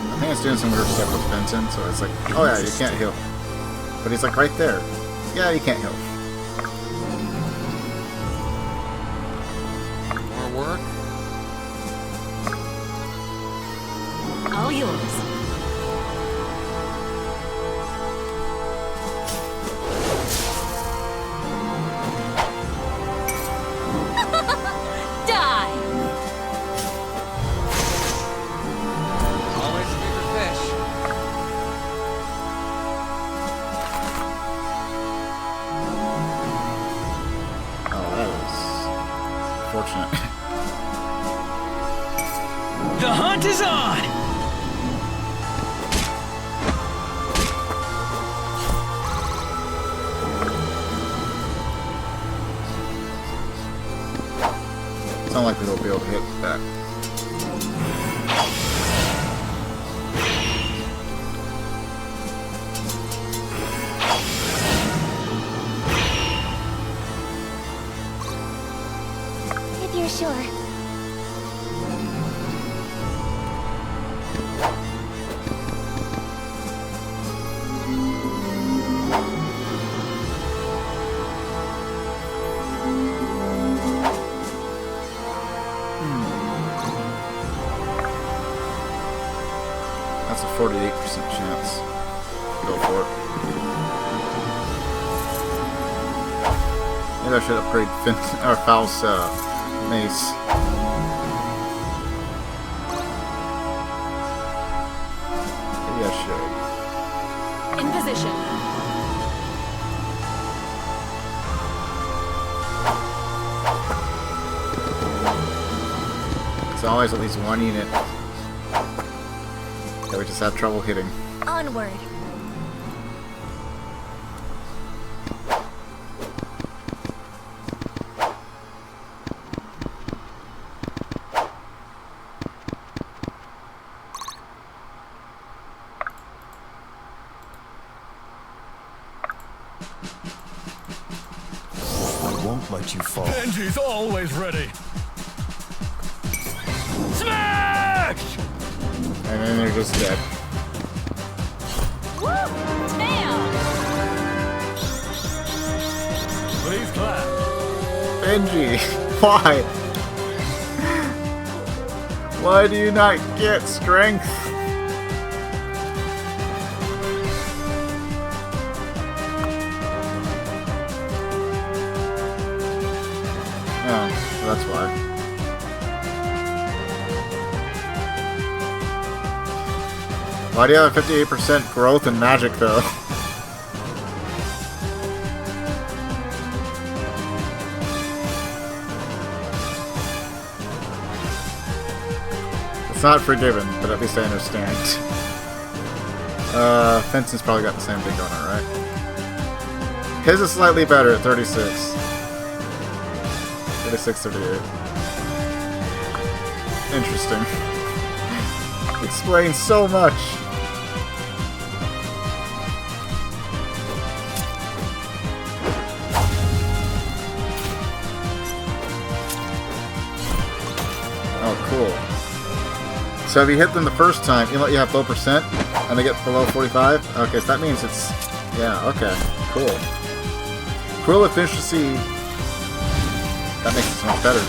I think it's doing some weird stuff with Benson, so it's like, oh yeah, you can't heal. But he's like right there. Yeah, you can't heal. More work? All yours. Die! Always a bigger fish. Oh, that was fortunate. The hunt is on! It's not like we'll be able to hit that. If you're sure. That's a 48% chance. Go for it. Maybe I should upgrade or Foul's mace. Maybe I should. In position. It's always at least one unit that we just have trouble hitting. Onward. I won't let you fall. Benji's always ready. Smash! And then they're just dead. Woo! Damn! Please clap. Benji, why? Why do you not get strength? Oh, so that's why. Why do you have a 58% growth in magic, though? It's not forgiven, but at least I understand. Fenton's probably got the same thing going on, right? His is slightly better at 36. 36, 38. Interesting. Explains so much. Oh, cool. So if you hit them the first time, you have low percent, and they get below 45? Okay, so that means it's... Yeah, okay. Cool. Cruel efficiency... That makes it so much better.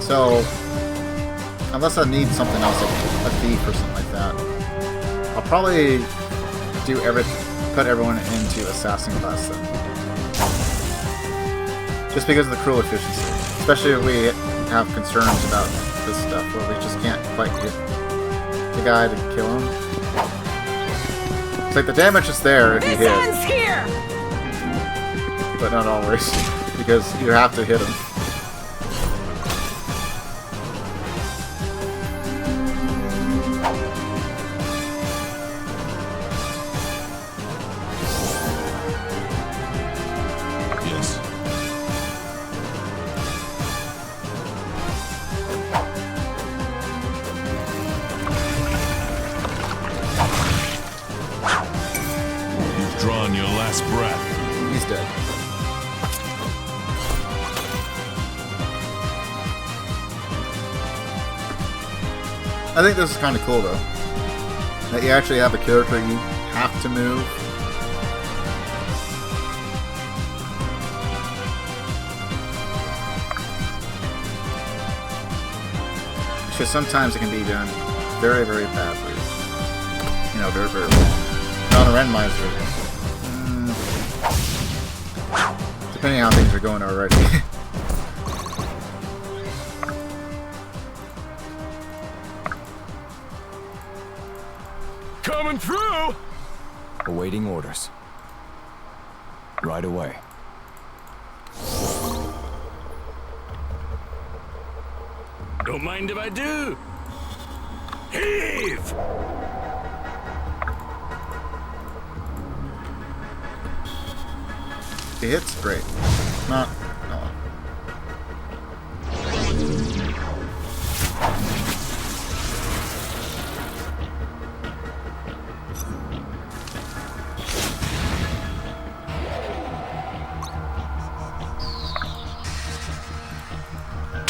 So... Unless I need something else, like a thief or something like that, I'll probably do everything. Put everyone into assassin class then. Just because of the cruel efficiency. Especially if we have concerns about this stuff where we just can't quite hit the guy to kill him. It's like the damage is there if you hit. This ends here! But not always. Because you have to hit him. Drawn your last breath. He's dead. I think this is kind of cool though. That you actually have a character you have to move. Because sometimes it can be done very, very badly. You know, very, very well. Not a randomized version. Depending on how things are going already. Coming through! Awaiting orders. Right away. Don't mind if I do. Heave! It hits great. Not. No.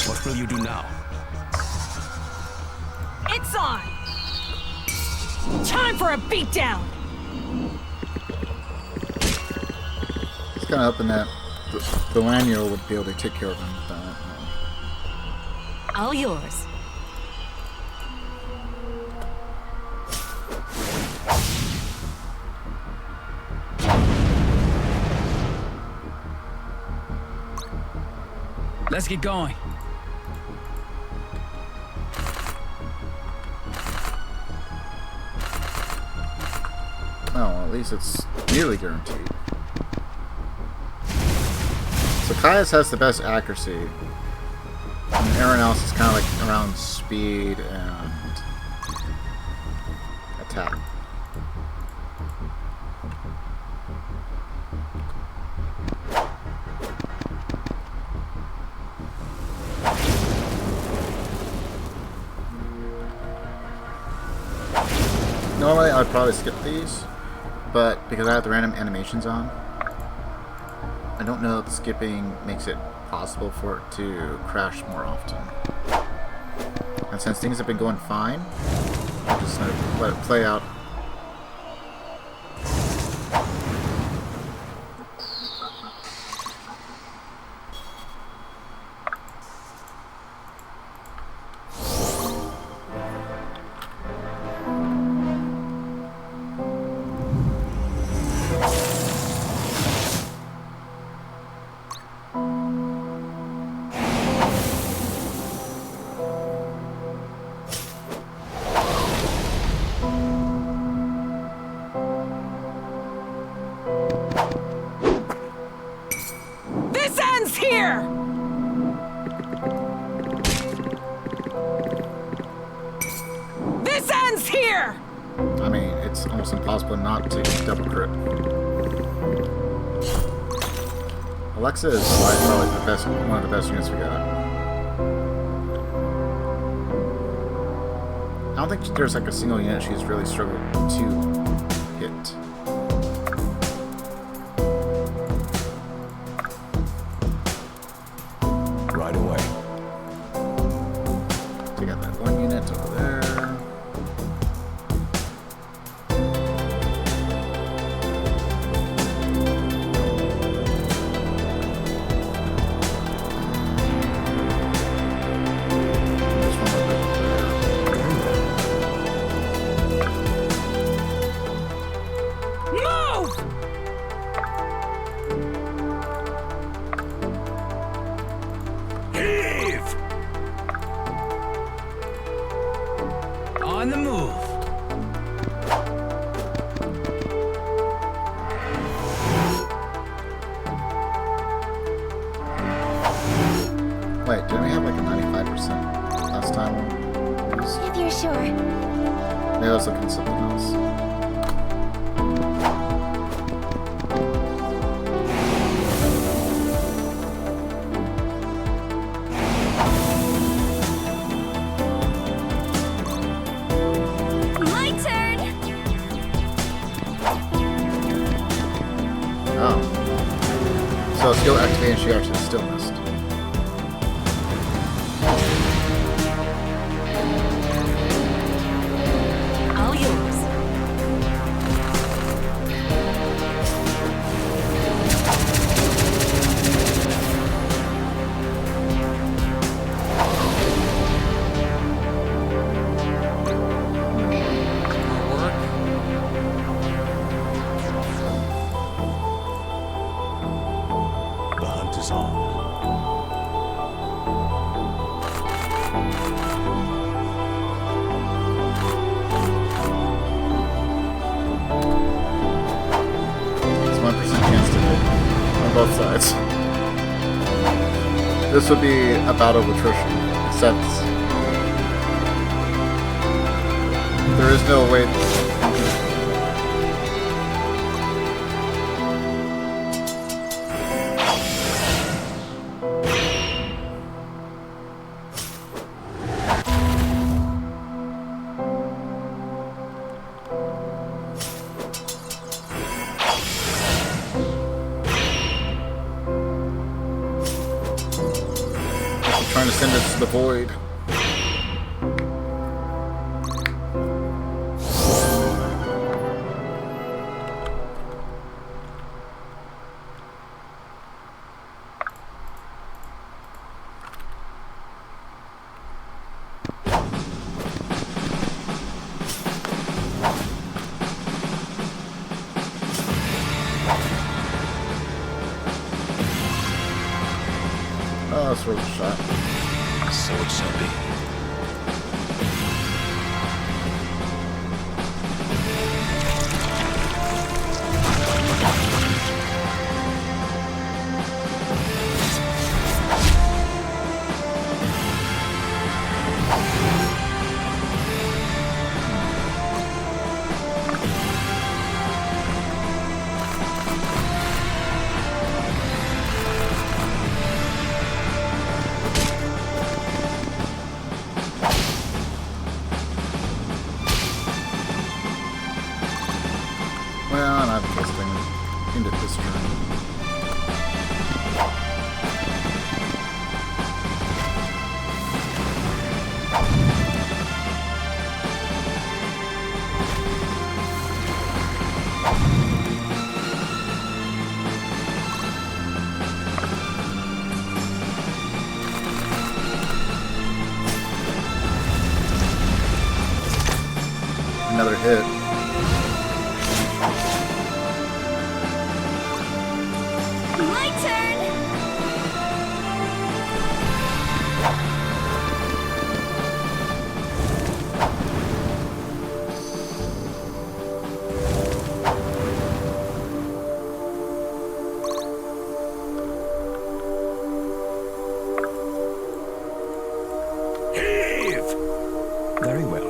What will you do now? It's on! Time for a beatdown! It's kind of hoping that the Lanier would be able to take care of him. But, All yours. Let's get going. well, at least it's nearly guaranteed. So Caius has the best accuracy, and everyone else is kind of like around speed and attack. Normally I'd probably skip these, but because I have the random animations on, I don't know if the skipping makes it possible for it to crash more often. And since things have been going fine, I'm just going to let it play out. I mean, it's almost impossible not to double crit. Alexa is probably the best, one of the best units we got. I don't think there's like a single unit she's really struggled to hit. Right away. Take out that one unit over there. On the move. Wait, didn't we have like a 95% last time? If you're sure. Maybe I was looking at something else. So skill activated, she actually still missed. song. It's 1% chance to hit on both sides. This would be a battle of attrition, except there is no way. Trying to send it to the void. Oh, that's worth a shot. So it shall be. Well, and I've this thing into this turn. Another hit. My turn! Heave! Very well.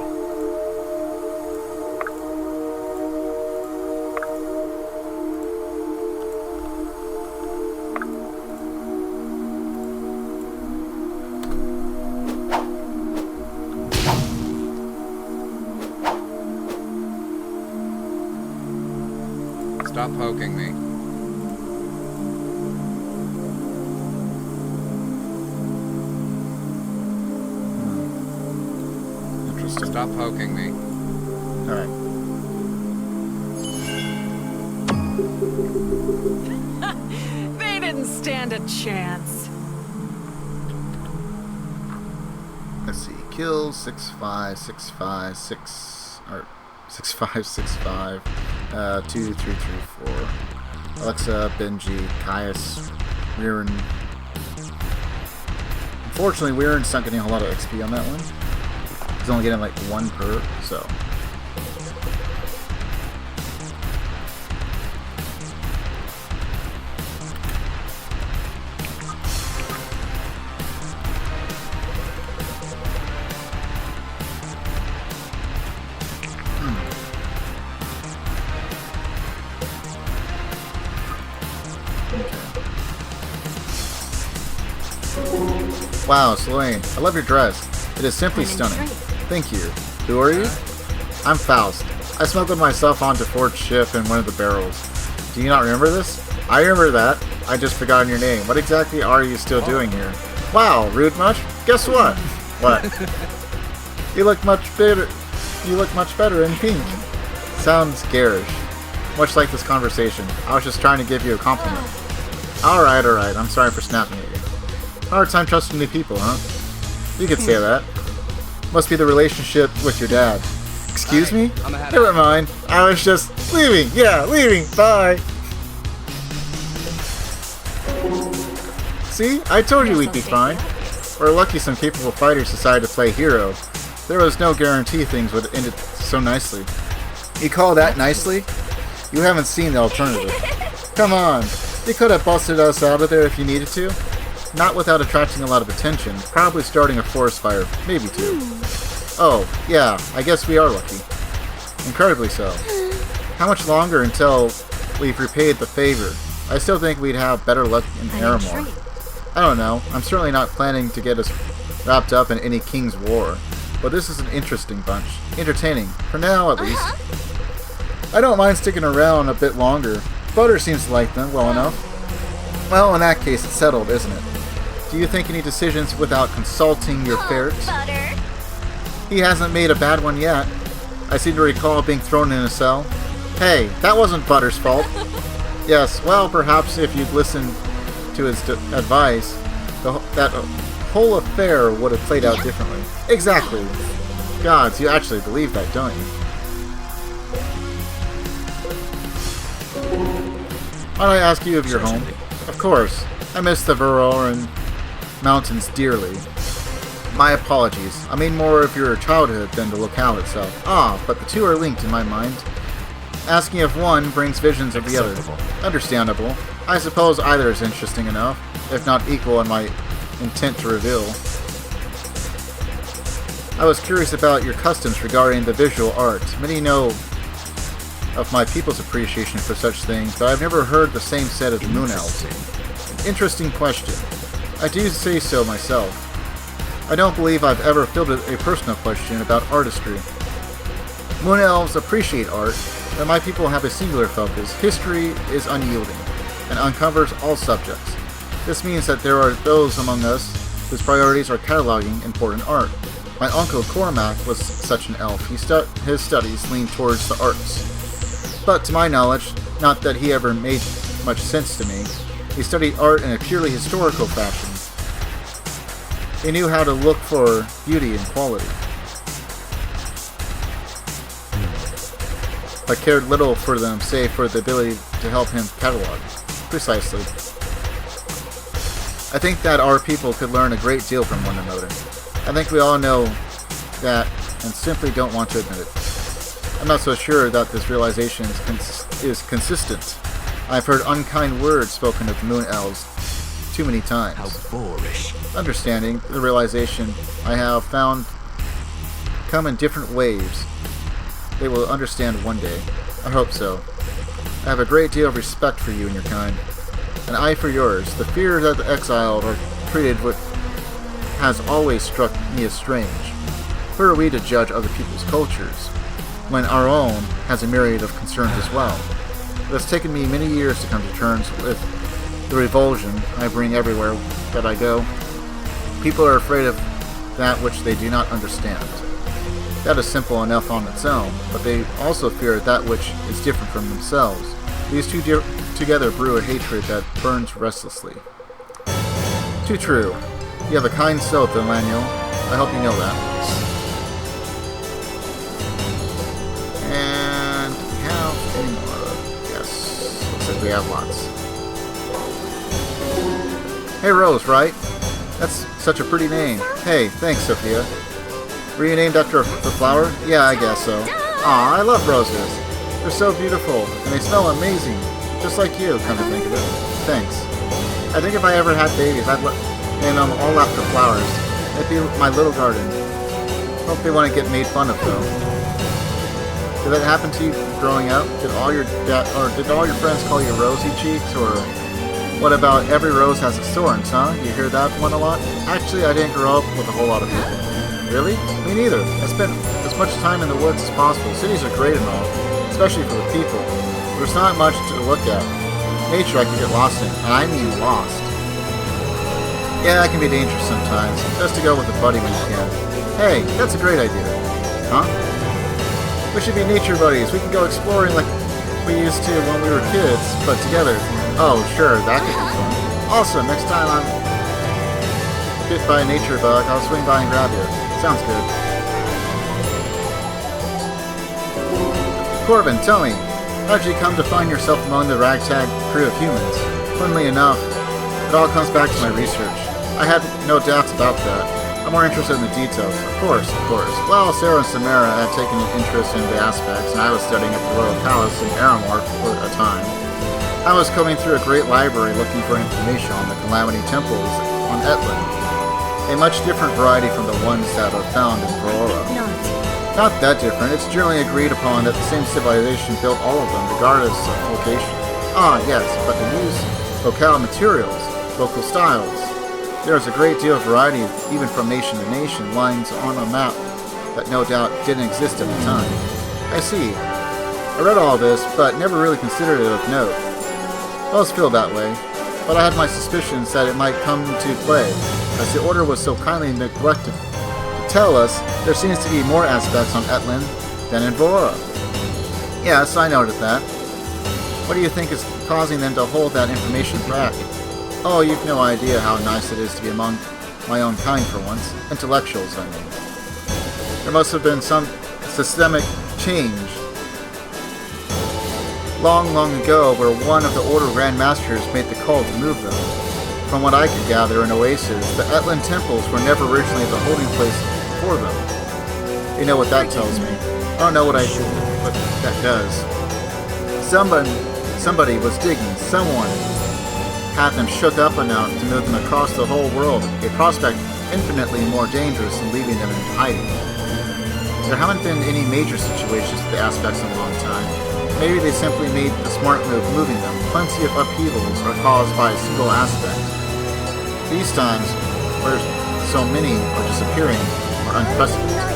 Stop poking me. Interesting. Stop poking me. Alright. They didn't stand a chance. Let's see. Kill 6-5, 6-5, 6 or 6-5, 6-5. 2, 3, 3, 4. Alexa, Benji, Caius, Weirin. Unfortunately, Weirin's not getting a whole lot of XP on that one. He's only getting like 1 per, so. Wow, Selene, I love your dress. It is simply stunning. Thank you. Who are you? I'm Faust. I smuggled myself onto Ford's ship in one of the barrels. Do you not remember this? I remember that. I just forgotten your name. What exactly are you still doing here? Wow, rude much? Guess what? What? You look much better. You look much better in pink. Sounds garish. Much like this conversation. I was just trying to give you a compliment. Alright, alright. I'm sorry for snapping at you. Hard time trusting new people, huh? You could say that. Must be the relationship with your dad. Excuse me? Never mind. I was just leaving. Yeah, leaving. Bye. See? I told you we'd be fine. We're lucky some capable fighters decided to play hero. There was no guarantee things would end it so nicely. You call that nicely? You haven't seen the alternative. Come on. You could have busted us out of there if you needed to. Not without attracting a lot of attention. Probably starting a forest fire. Maybe two. Oh, yeah. I guess we are lucky. Incredibly so. How much longer until we've repaid the favor? I still think we'd have better luck in Aramore. I don't know. I'm certainly not planning to get us wrapped up in any King's War. But this is an interesting bunch. Entertaining. For now, at least. I don't mind sticking around a bit longer. Butter seems to like them well enough. Well, in that case, it's settled, isn't it? Do you think any decisions without consulting your ferrets? Butter. He hasn't made a bad one yet. I seem to recall being thrown in a cell. Hey, that wasn't Butter's fault. Yes, well, perhaps if you'd listened to his advice, that whole affair would have played out differently. Exactly. Gods, you actually believe that, don't you? Might I ask you of your home? Of course. I miss the Varoran Mountains dearly. My apologies. I mean more of your childhood than the locale itself. Ah, but the two are linked in my mind. Asking if one brings visions of the other. Understandable. I suppose either is interesting enough, if not equal in my intent to reveal. I was curious about your customs regarding the visual art. Many know of my people's appreciation for such things, but I've never heard the same said of the Moon Elves. Interesting question. I do say so myself. I don't believe I've ever fielded a personal question about artistry. Moon Elves appreciate art, but my people have a singular focus. History is unyielding, and uncovers all subjects. This means that there are those among us whose priorities are cataloging important art. My uncle Cormac was such an elf. His studies leaned towards the arts. But to my knowledge, not that he ever made much sense to me, he studied art in a purely historical fashion. He knew how to look for beauty and quality, but cared little for them save for the ability to help him catalog. Precisely. I think that our people could learn a great deal from one another. I think we all know that and simply don't want to admit it. I'm not so sure that this realization is consistent. I've heard unkind words spoken of Moon Elves too many times. How boorish. Understanding the realization I have found come in different waves. They will understand one day. I hope so. I have a great deal of respect for you and your kind. An eye for yours. The fear that the exiled are treated with has always struck me as strange. Who are we to judge other people's cultures, when our own has a myriad of concerns as well? It has taken me many years to come to terms with the revulsion I bring everywhere that I go. People are afraid of that which they do not understand. That is simple enough on its own, but they also fear that which is different from themselves. These two together brew a hatred that burns restlessly. Too true. You have a kind soul, Emmanuel. I hope you know that. And have any more? Yes. Looks like we have lots. Hey, Rose, right? That's such a pretty name. Hey, thanks, Sophia. Were you named after the flower? Yeah, I guess so. Aw, I love roses. They're so beautiful, and they smell amazing. Just like you, come to think of it. Thanks. I think if I ever had babies, I'd name them all after flowers. It'd be my little garden. Hope they wouldn't get made fun of, though. Did that happen to you growing up? Did all your friends call you Rosy Cheeks, or what about every rose has its thorns, huh? You hear that one a lot? Actually, I didn't grow up with a whole lot of people. Really? Me neither. I spent as much time in the woods as possible. Cities are great and all, especially for the people. There's not much to look at. Nature I can get lost in, and I mean lost. Yeah, that can be dangerous sometimes. Best to go with a buddy when you can. Hey, that's a great idea. Huh? We should be nature buddies. We can go exploring like we used to when we were kids, but together. Oh, sure, that could be fun. Also, next time I'm bit by a nature bug, I'll swing by and grab you. Sounds good. Corbin, tell me, how did you come to find yourself among the ragtag crew of humans? Funnily enough, It all comes back to my research. I had no doubts about that. I'm more interested in the details. Of course. Well, Sarah and Samara had taken an interest in the aspects, and I was studying at the Royal Palace in Aramor for a time. I was combing through a great library looking for information on the Calamity Temples on Etland. A much different variety from the ones that are found in Verora. Not that different. It's generally agreed upon that the same civilization built all of them, regardless of location. Ah, yes, but they use locale materials, local styles. There is a great deal of variety, even from nation to nation, lines on a map that no doubt didn't exist at the time. I see. I read all this, but never really considered it of note. I always feel that way, but I had my suspicions that it might come to play, as the Order was so kindly neglected to tell us there seems to be more aspects on Etland than in Verora. Yes, I noted that. What do you think is causing them to hold that information back? Oh, you've no idea how nice it is to be among my own kind for once. Intellectuals, I mean. There must have been some systemic change long ago where one of the Order Grand Masters made the call to move them. From what I could gather in Oasis, the Etland temples were never originally the holding place for them. You know what that tells me. I don't know what that does. Somebody was digging. Someone had them shook up enough to move them across the whole world, a prospect infinitely more dangerous than leaving them in hiding. There haven't been any major situations with the aspects in a long time. Maybe they simply made the smart move moving them. Plenty of upheavals are caused by a single aspect. These times, where so many are disappearing, are unprecedented.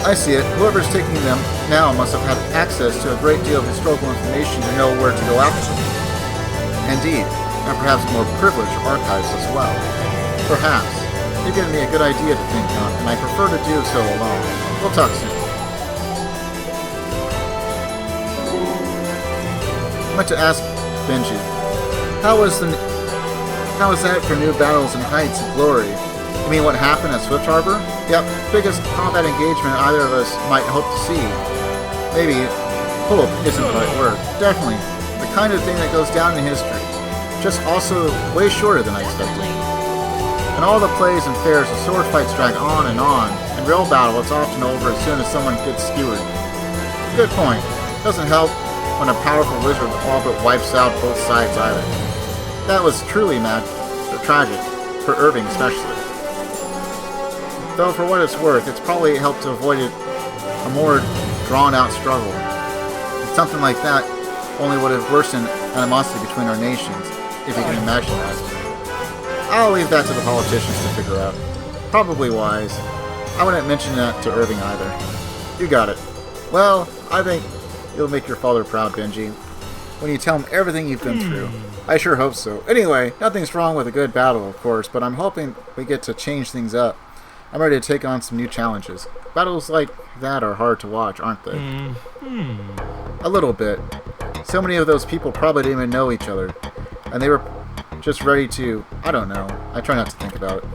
I see it. Whoever's taking them now must have had access to a great deal of historical information to know where to go after them. Indeed, and perhaps more privileged archives as well. Perhaps. You've given me a good idea to think on, and I prefer to do so alone. We'll talk soon. I meant to ask Benji, how was that for new battles and heights of glory? You mean what happened at Swift Harbor? Yep, biggest combat engagement either of us might hope to see. Maybe hope isn't the right word. Definitely. The kind of thing that goes down in history. Just also way shorter than I expected. In all the plays and fairs, the sword fights drag on. In real battle, it's often over as soon as someone gets skewered. Good point. Doesn't help when a powerful wizard all but wipes out both sides either. That was truly mad, or tragic, for Irving especially. Though for what it's worth, it's probably helped to avoid a more drawn-out struggle. Something like that only would have worsened animosity between our nations, if you can imagine that. I'll leave that to the politicians to figure out. Probably wise. I wouldn't mention that to Irving either. You got it. Well, I think you'll make your father proud, Benji, when you tell him everything you've been through. I sure hope so. Anyway, nothing's wrong with a good battle, of course, but I'm hoping we get to change things up. I'm ready to take on some new challenges. Battles like that are hard to watch, aren't they? A little bit. So many of those people probably didn't even know each other, and they were just ready to, I don't know. I try not to think about it.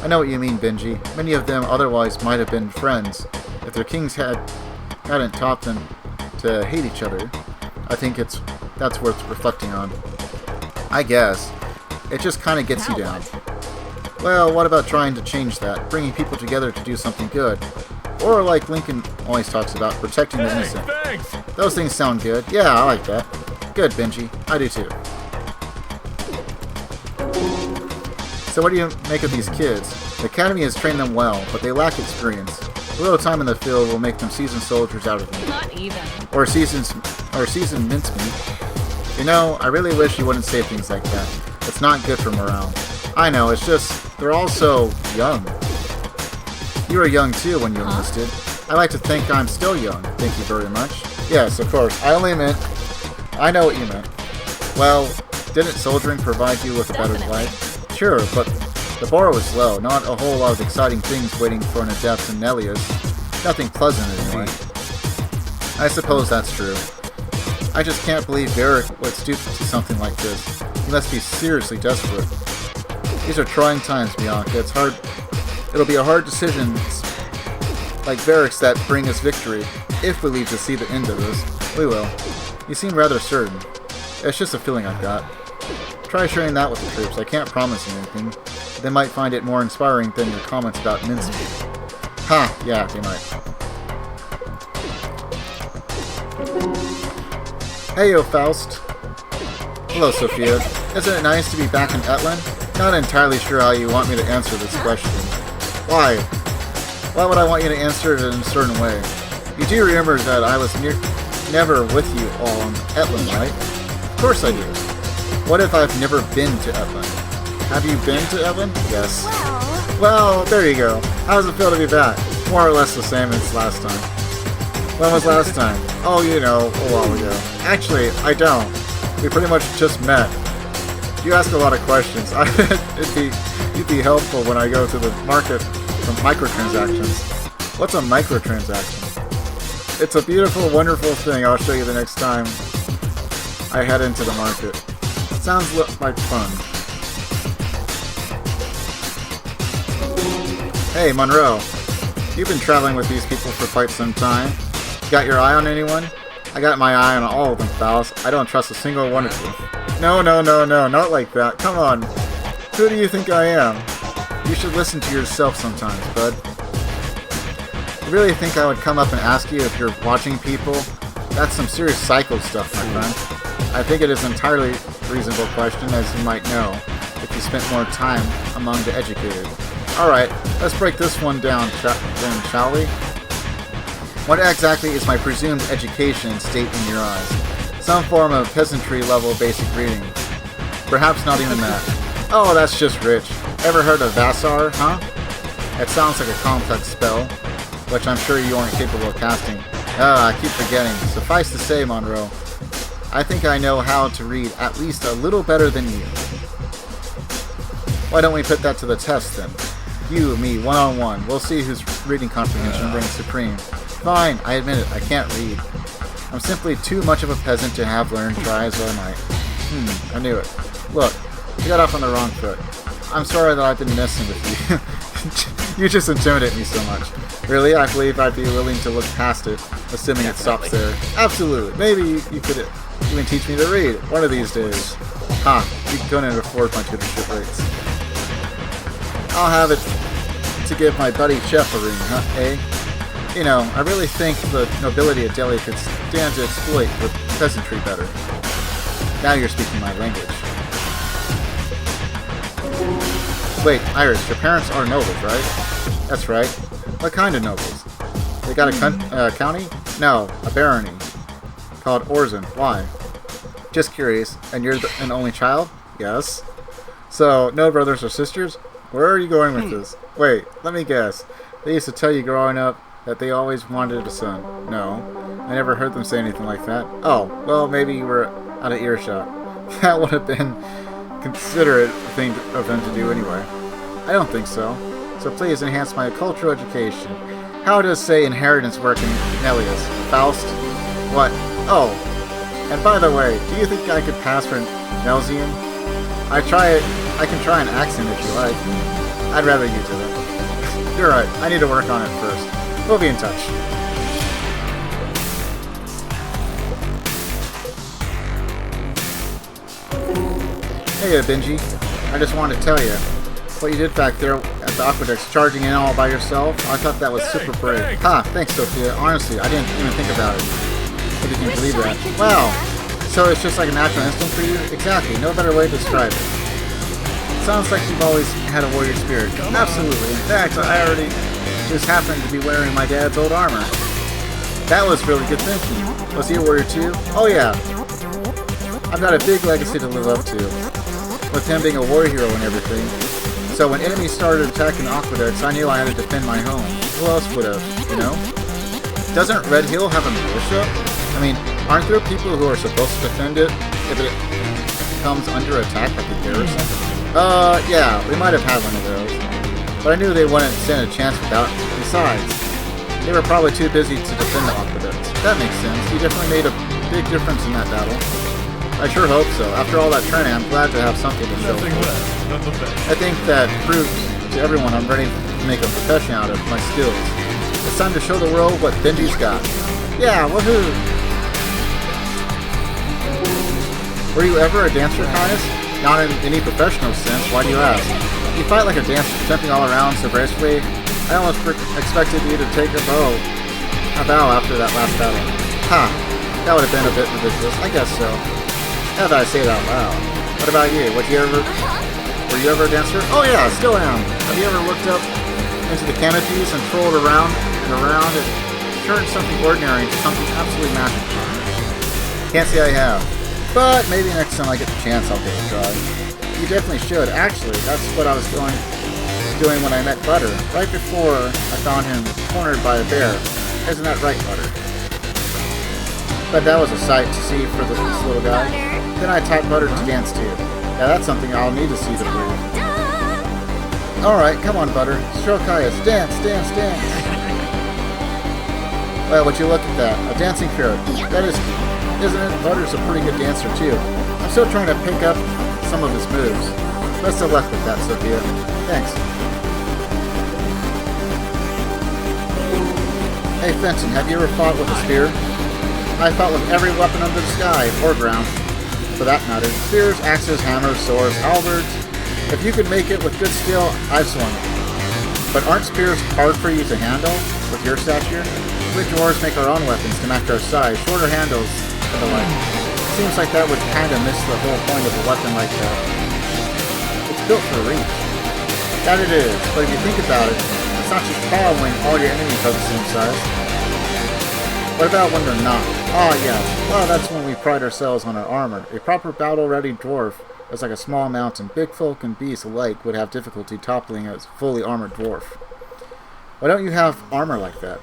I know what you mean, Benji. Many of them otherwise might have been friends if their kings hadn't taught them to hate each other. I think that's worth reflecting on. I guess. It just kind of gets you down. Well, what about trying to change that? Bringing people together to do something good. Or like Lincoln always talks about, protecting the innocent. Thanks. Those things sound good. Yeah, I like that. Good, Benji. I do too. So what do you make of these kids? The Academy has trained them well, but they lack experience. A little time in the field will make them seasoned soldiers out of them. Not even. Or seasoned mincemeat. You know, I really wish you wouldn't say things like that. It's not good for morale. I know, it's just, they're all so young. You were young too when you enlisted. I like to think I'm still young. Thank you very much. Yes, of course. I know what you meant. Well, didn't soldiering provide you with a better life? Sure, but the bar was low. Not a whole lot of exciting things waiting for an adept in Nelius. Nothing pleasant anyway. I suppose that's true. I just can't believe Varric would stoop to something like this. He must be seriously desperate. These are trying times, Bianca. It'll be a hard decision like Varric's that bring us victory. If we leave to see the end of this, we will. You seem rather certain. It's just a feeling I've got. Try sharing that with the troops. I can't promise you anything. They might find it more inspiring than your comments about Minsky. Ha! Yeah, they might. Hey, yo, Faust. Hello, Sophia. Isn't it nice to be back in Etland? Not entirely sure how you want me to answer this question. Why? Why would I want you to answer it in a certain way? You do remember that I was never with you all in Etland, right? Of course I do. What if I've never been to Etland? Have you been to Etland? Yes. Well, there you go. How does it feel to be back? More or less the same as last time. When was last time? Oh, you know, a while ago. Actually, I don't. We pretty much just met. You ask a lot of questions. It'd be helpful when I go to the market for microtransactions. What's a microtransaction? It's a beautiful, wonderful thing. I'll show you the next time I head into the market. Sounds like fun. Hey, Monroe. You've been traveling with these people for quite some time. Got your eye on anyone? I got my eye on all of them, Faust. I don't trust a single one of you. No, not like that. Come on. Who do you think I am? You should listen to yourself sometimes, bud. You really think I would come up and ask you if you're watching people? That's some serious psycho stuff, my friend. I think it is an entirely reasonable question, as you might know, if you spent more time among the educated. Alright, let's break this one down, then, shall we? What exactly is my presumed education state in your eyes? Some form of peasantry-level basic reading. Perhaps not even that. Oh, that's just rich. Ever heard of Vassar, huh? It sounds like a complex spell, which I'm sure you aren't capable of casting. I keep forgetting. Suffice to say, Monroe, I think I know how to read at least a little better than you. Why don't we put that to the test, then? You, me, one-on-one. We'll see whose reading comprehension reigns supreme. Fine, I admit it, I can't read. I'm simply too much of a peasant to have learned, try as I might. I knew it. Look, you got off on the wrong foot. I'm sorry that I've been messing with you. You just intimidate me so much. Really, I believe I'd be willing to look past it, assuming it stops there. Absolutely. Maybe you could even teach me to read, one of these days. You couldn't afford my tutorship rates. I'll have it to give my buddy Chef a ring, huh, eh? You know, I really think the nobility of Delhi could stand to exploit the peasantry better. Now you're speaking my language. Wait, Iris, your parents are nobles, right? That's right. What kind of nobles? They got a county? No, a barony. Called Orzen. Why? Just curious. And you're an only child? Yes. So, no brothers or sisters? Where are you going with this? Wait, let me guess. They used to tell you growing up that they always wanted a son. No, I never heard them say anything like that. Oh, well, maybe you were out of earshot. That would have been considerate thing of them to do anyway. I don't think so. So please enhance my cultural education. How does, say, inheritance work in Nelius? Faust? What? Oh, and by the way, do you think I could pass for Nelsian? I can try an accent if you like. I'd rather you do it. You're right, I need to work on it first. We'll be in touch. Hey, Benji. I just wanted to tell you, what you did back there at the aqueducts, charging in all by yourself, I thought that was super brave. Thanks, Sophia. Honestly, I didn't even think about it. I didn't even believe that. Wow. So it's just like a natural instinct for you? Exactly. No better way to describe it. Sounds like you've always had a warrior spirit. Absolutely. In fact, I already just happened to be wearing my dad's old armor. That was really good thinking. Was he a warrior too? Oh yeah. I've got a big legacy to live up to, with him being a war hero and everything. So when enemies started attacking the aqueducts, I knew I had to defend my home. Who else would have, you know? Doesn't Red Hill have a militia? I mean, aren't there people who are supposed to defend it if it comes under attack like a garrison? Yeah, we might have had one of those. But I knew they wouldn't stand a chance without. Besides, they were probably too busy to defend the aqueducts. That makes sense. You definitely made a big difference in that battle. I sure hope so. After all that training, I'm glad to have something to show for it. I think that proves to everyone I'm ready to make a profession out of my skills. It's time to show the world what Benji's got. Yeah, woohoo! Were you ever a dancer, Caius? Not in any professional sense, why do you ask? You fight like a dancer, jumping all around so gracefully. I almost expected you to take a bow after that last battle. Ha! That would have been a bit ridiculous. I guess so. Now that I say it out loud. What about you? Were you ever a dancer? Oh yeah, still am. Have you ever looked up into the canopies and trolled around and around and turned something ordinary into something absolutely magical? Can't say I have. But maybe next time I get the chance I'll give it a try. You definitely should. Actually, that's what I was doing when I met Butter. Right before I found him cornered by a bear. Isn't that right, Butter? But that was a sight to see for this little guy. Then I taught Butter to dance too. Yeah, that's something I'll need to see to prove. Alright, come on, Butter. Show Caius. Dance, dance, dance. Well, would you look at that? A dancing ferret. That is cute, isn't it? Butter's a pretty good dancer too. I'm still trying to pick up some of his moves. Best of luck with that, Sophia. Thanks. Hey, Fenton, have you ever fought with a spear? I fought with every weapon under the sky, or ground, for that matter. Spears, axes, hammers, swords, halberds. If you could make it with good skill, I've swung it. But aren't spears hard for you to handle, with your stature? We dwarves make our own weapons to match our size, shorter handles, and the like. Seems like that would kind of miss the whole point of a weapon like that. It's built for reach. That it is, but if you think about it, it's not just following all your enemies are the same size. What about when they're not? Ah, yes. Well, that's when we pride ourselves on our armor. A proper battle-ready dwarf is like a small mountain. Big folk and beasts alike would have difficulty toppling a fully armored dwarf. Why don't you have armor like that?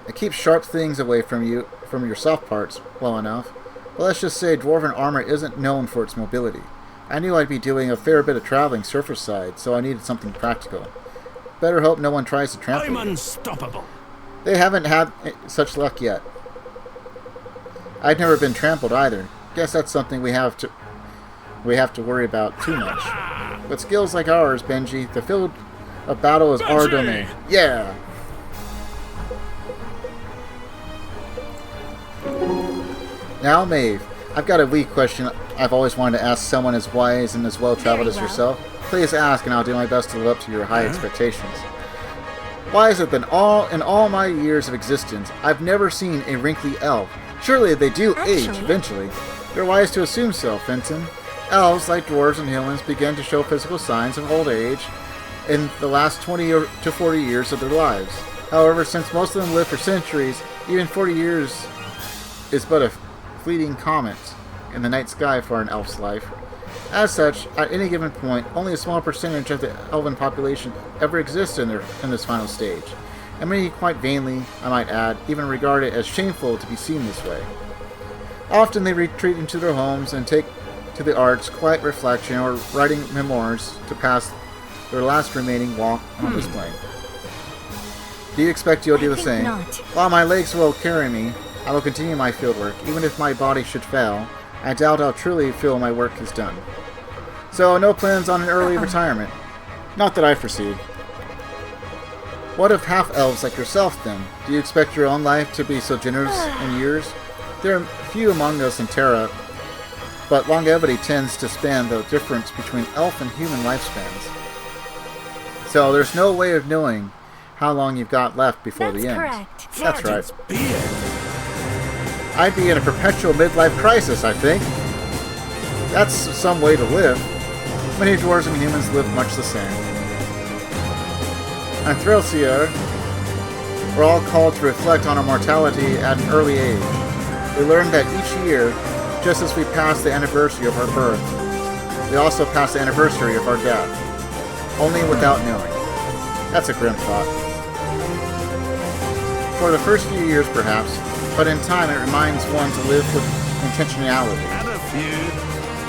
It keeps sharp things away from your soft parts well enough. But let's just say dwarven armor isn't known for its mobility. I knew I'd be doing a fair bit of traveling surface side, so I needed something practical. Better hope no one tries to trample. I'm unstoppable. They haven't had such luck yet. I've never been trampled either. Guess that's something we have to worry about too much. But skills like ours, Benji, the field of battle is our domain. Yeah. Now, Maeve, I've got a weak question I've always wanted to ask someone as wise and as well-traveled as yourself. Please ask, and I'll do my best to live up to your high expectations. Why is it that in all my years of existence, I've never seen a wrinkly elf? Surely they do age eventually. They're wise to assume so, Fenton. Elves, like dwarves and humans, begin to show physical signs of old age in the last 20 to 40 years of their lives. However, since most of them live for centuries, even 40 years is but a fleeting comment in the night sky for an elf's life. As such, at any given point, only a small percentage of the elven population ever exists in this final stage, and many quite vainly, I might add, even regard it as shameful to be seen this way. Often they retreat into their homes and take to the arts, quiet reflection, or writing memoirs to pass their last remaining walk on this plane. Do you expect you'll do the same? Not. While my legs will carry me, I will continue my fieldwork, even if my body should fail. I doubt I'll truly feel my work is done. So, no plans on an early retirement. Not that I foresee. What of half-elves like yourself, then? Do you expect your own life to be so generous in years? There are few among us in Terra, but longevity tends to span the difference between elf and human lifespans. So, there's no way of knowing how long you've got left before the end. Correct. That's right. I'd be in a perpetual midlife crisis, I think. That's some way to live. Many dwarves and humans live much the same. On Threlsia, we're all called to reflect on our mortality at an early age. We learn that each year, just as we pass the anniversary of our birth, we also pass the anniversary of our death. Only without knowing. That's a grim thought. For the first few years, perhaps, but in time it reminds one to live with intentionality.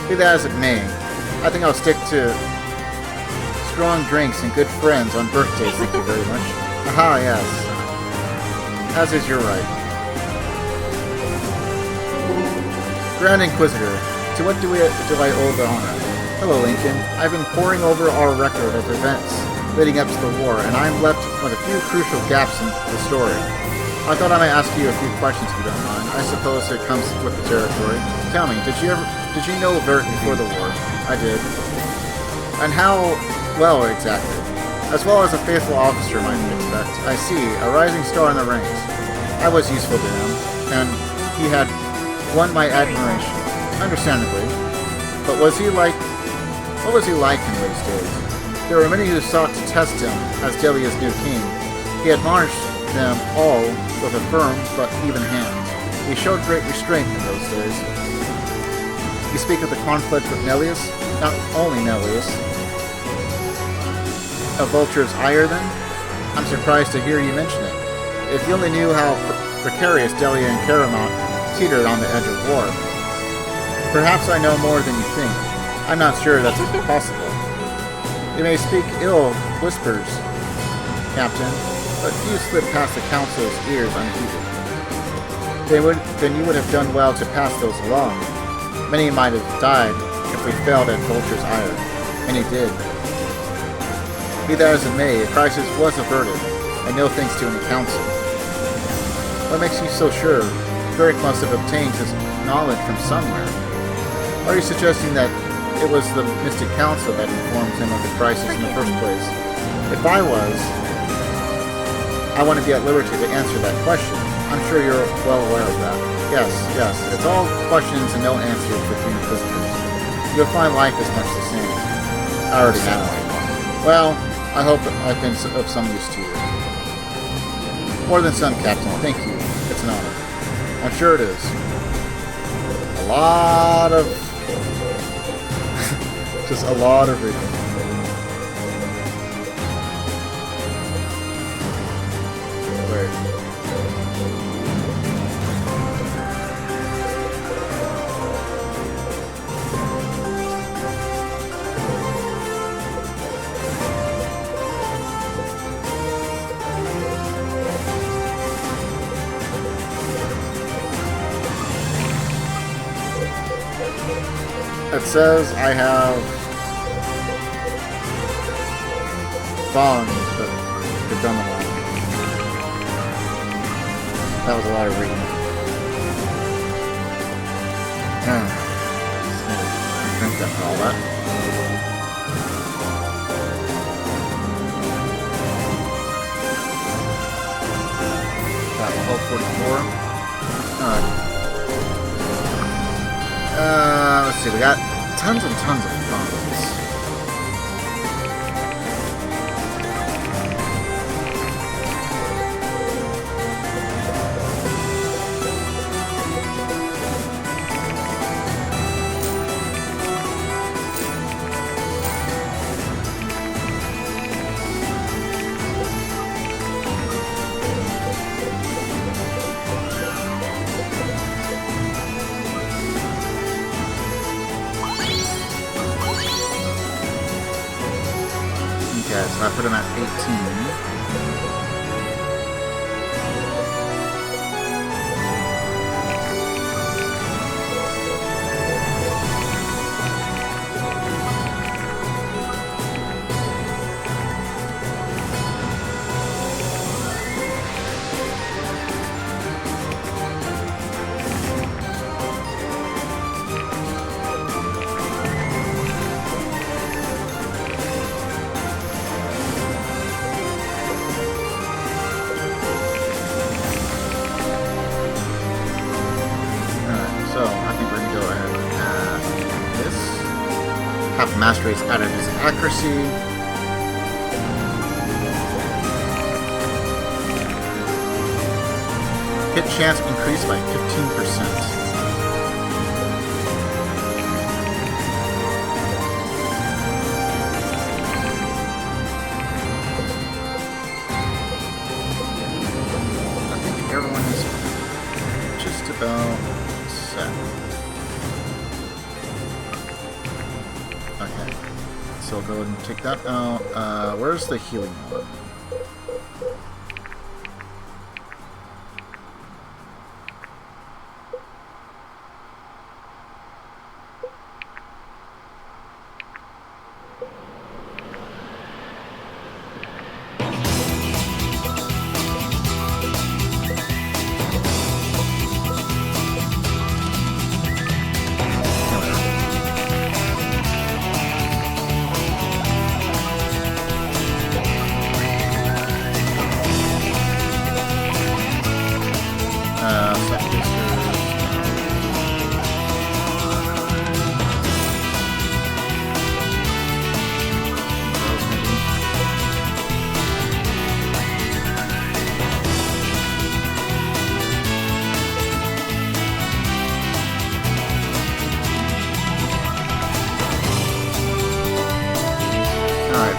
Be that as it may, I think I'll stick to strong drinks and good friends on birthdays, thank you very much. Aha, yes. As is your right. Grand Inquisitor, to what do I owe the honor? Hello, Lincoln. I've been poring over our record of events leading up to the war, and I'm left with a few crucial gaps in the story. I thought I might ask you a few questions if you don't mind. I suppose it comes with the territory. Tell me, did you know Vert before the war? I did. And how well exactly? As well as a faithful officer might expect. I see, a rising star in the ranks. I was useful to him, and he had won my admiration, understandably. But what was he like in those days? There were many who sought to test him as Delia's new king. He admonished them all with a firm but even hand. He showed great restraint in those days. You speak of the conflict with Nellius? Not only Nellius. A vulture's ire, then? I'm surprised to hear you mention it. If you only knew how precarious Delia and Caramount teetered on the edge of war. Perhaps I know more than you think. I'm not sure that's possible. You may speak ill whispers, Captain, but few slip past the Council's ears unheeded. Then you would have done well to pass those along. Many might have died if we failed at Vulture's ire, and he did. Be that as it may, a crisis was averted, and no thanks to any council. What makes you so sure? Beric must have obtained his knowledge from somewhere. Are you suggesting that it was the Mystic Council that informed him of the crisis in the first place? If I was, I want to be at liberty to answer that question. I'm sure you're well aware of that. Yes. It's all questions and no answers between visitors. You'll find life is much the same. I already know. Well, I hope I've been of some use to you. More than some, Captain. Thank you. It's an honor. I'm sure it is. A lot of... just a lot of reading. It says I have bonds, but they've done them all. That was a lot of reading. Drink that and all that. Got 1244. Alright. Let's see, we got tons and tons of funds. So I put him at 18. Half mastery is added his accuracy. Hit chance increased by 15%. I think everyone is just about set. So I'll go ahead and take that out. Where's the healing one?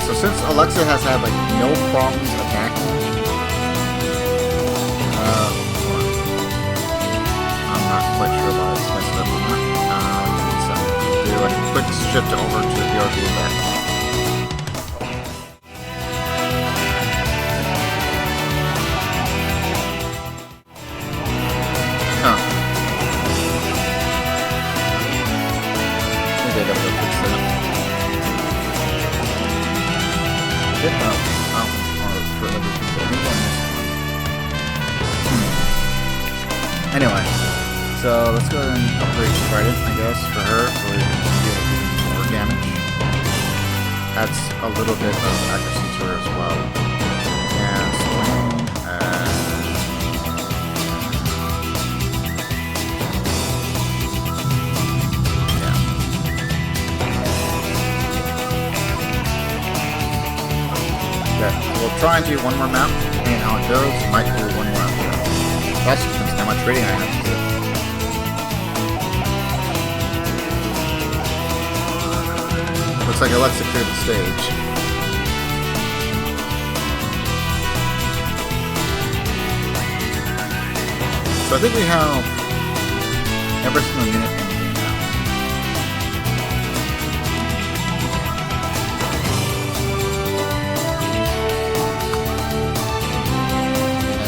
So since Alexa has had like no problems attacking, I'm not quite sure why it's messed up or not. So do a quick shift over to the RV back. Anyway, so let's go ahead and upgrade Trident, I guess, for her, so we can deal with even more damage. Adds a little bit of accuracy to her as well. And swing, yeah. Okay, we'll try and do one more map, and how it goes, might do one more after that. That's depends on how much rating I have to do. Looks like Alexa cleared the stage. So I think we have every single unit in the game now.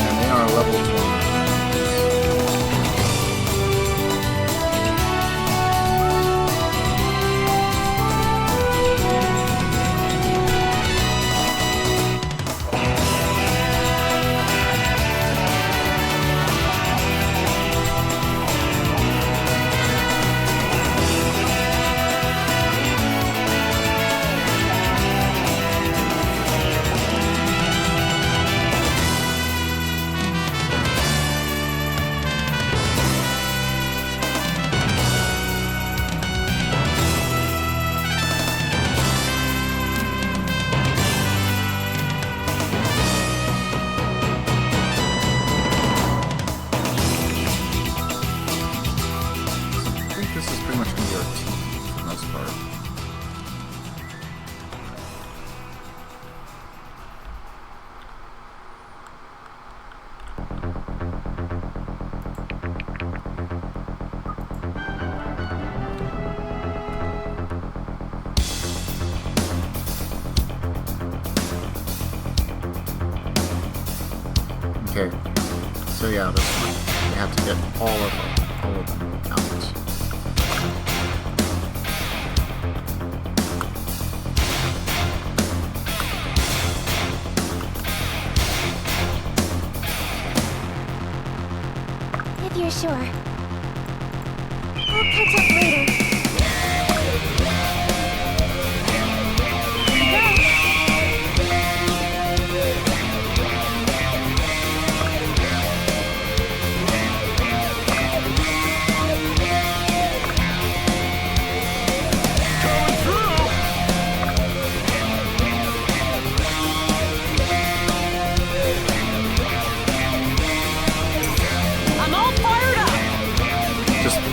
And they are level 20. Okay, so yeah, this one, we have to get all of them out. If you're sure. I'll catch up later.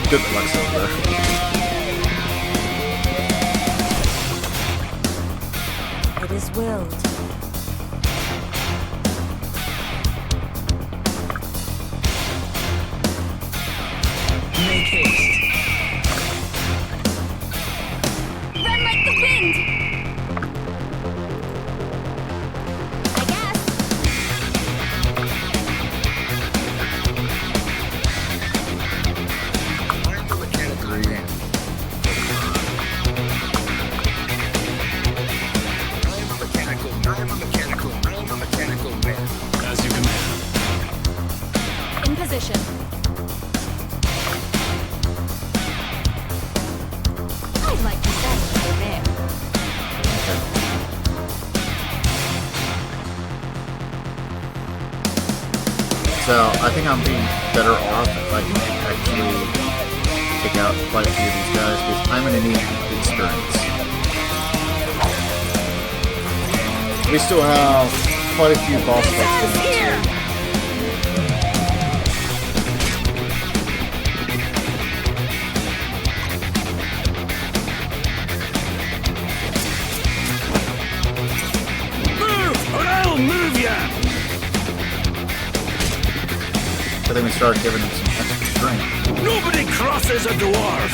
Good flex over there. It is willed. Make haste. Run like the wind! I guess. As you command. In position. I'd like to bet over there. So I think I'm being better off if I can actually take out quite a few of these guys, because I'm gonna need the experience. We still have quite a few boss fights to get to. then we started giving him some extra strength. Nobody crosses a dwarf!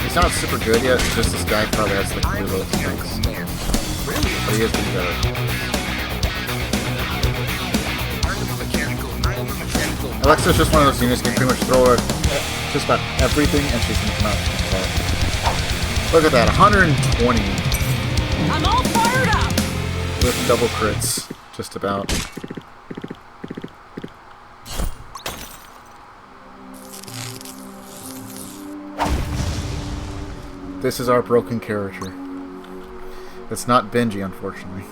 He's not super good yet, it's just this guy probably has the clue those things. But he is getting better. Alexa's just one of those units you can pretty much throw her at just about everything and she's gonna come out. Look at that, 120. I'm all fired up! With double crits, just about. This is our broken character. It's not Benji, unfortunately.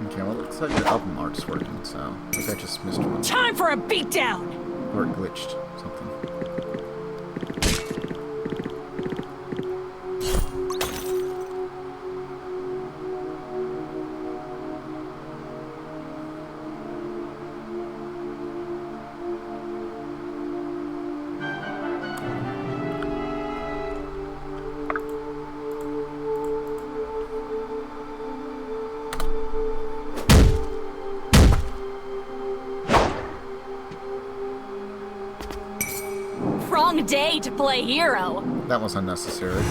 Okay, well, it looks like the album art's working, so I think I just missed one. Time for a beatdown! Or it glitched, something. Wrong day to play hero. That was unnecessary.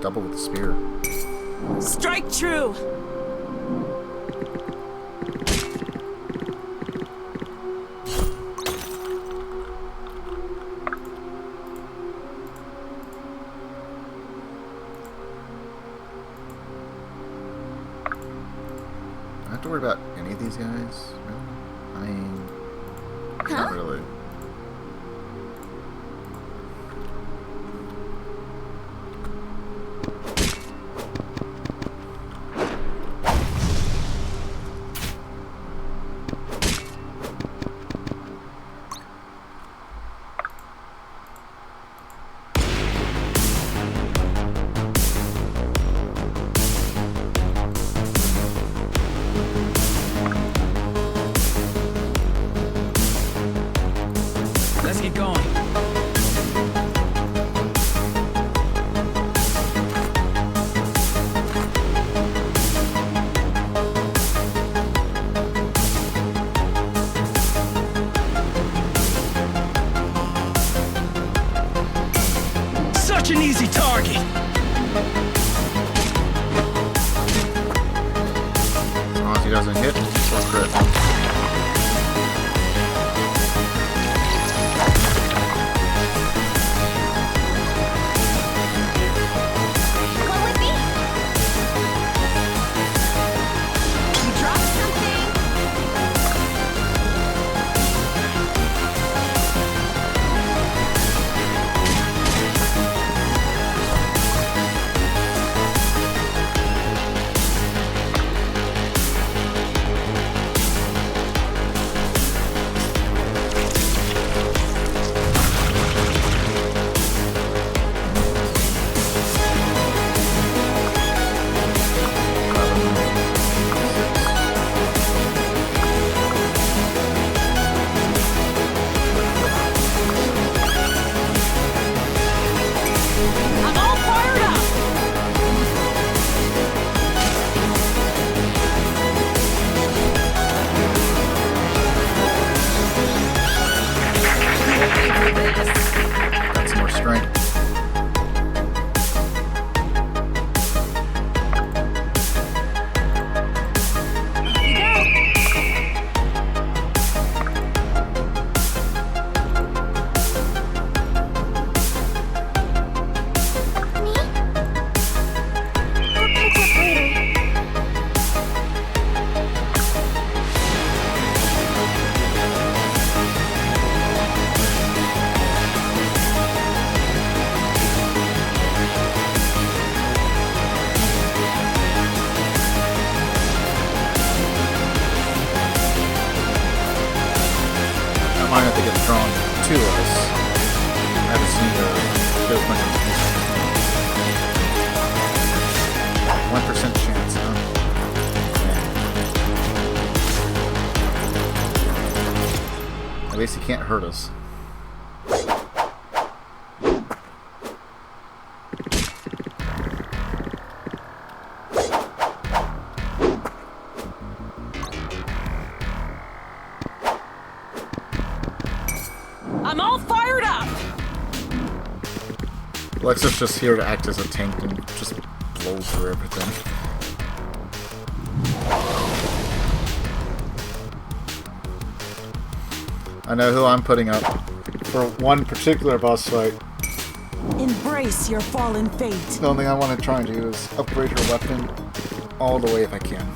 Double with the spear. Strike true! I have to worry about any of these guys? I mean, not really. Let's get going. Such an easy target. As long as he doesn't hit, it's crit. least he can't hurt us. I'm all fired up! Alexa's just here to act as a tank and just blow through everything. I know who I'm putting up for one particular boss fight. Embrace your fallen fate. The only thing I want to try and do is upgrade her weapon all the way if I can.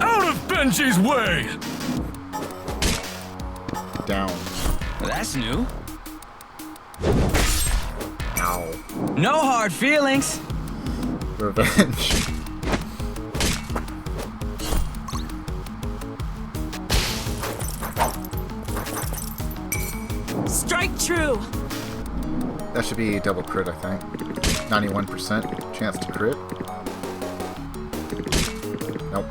Out of Benji's way! Down. That's new. Ow. No hard feelings. Revenge. Strike true. That should be double crit, I think. 91% chance to crit. Nope.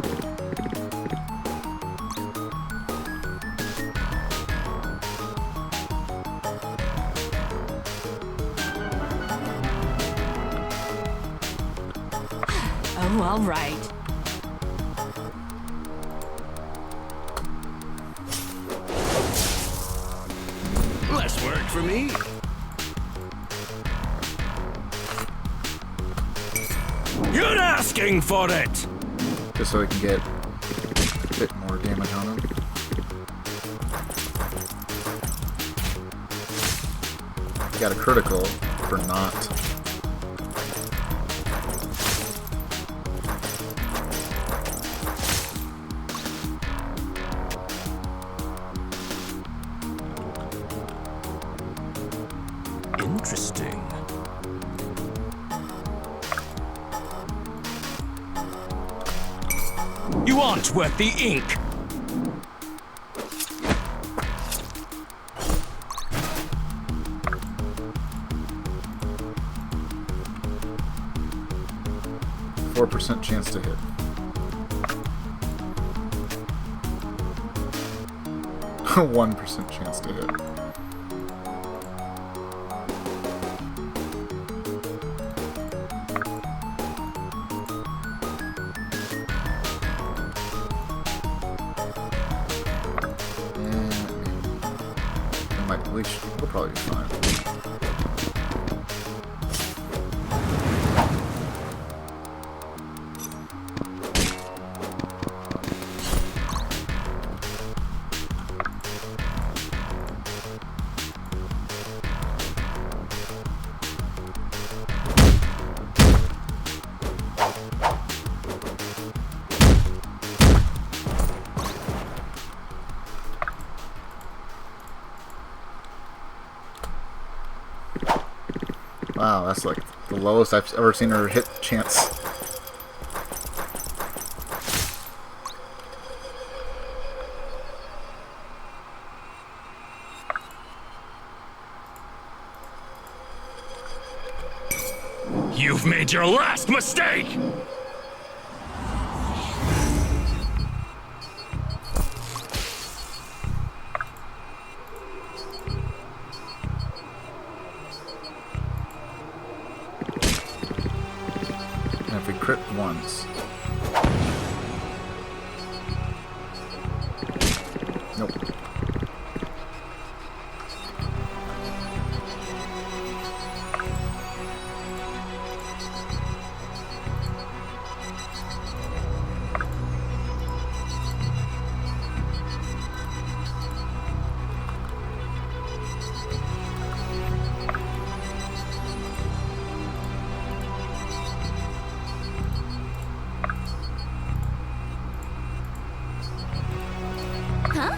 Oh, all right. Less work for me. You're asking for it! Just so we can get a bit more damage on him. Got a critical for not. Interesting. You aren't worth the ink! % chance to hit. 1% chance to hit. We'll probably be fine. Wow, that's like the lowest I've ever seen her hit chance. You've made your last mistake! And if we crit once. Nope. Huh?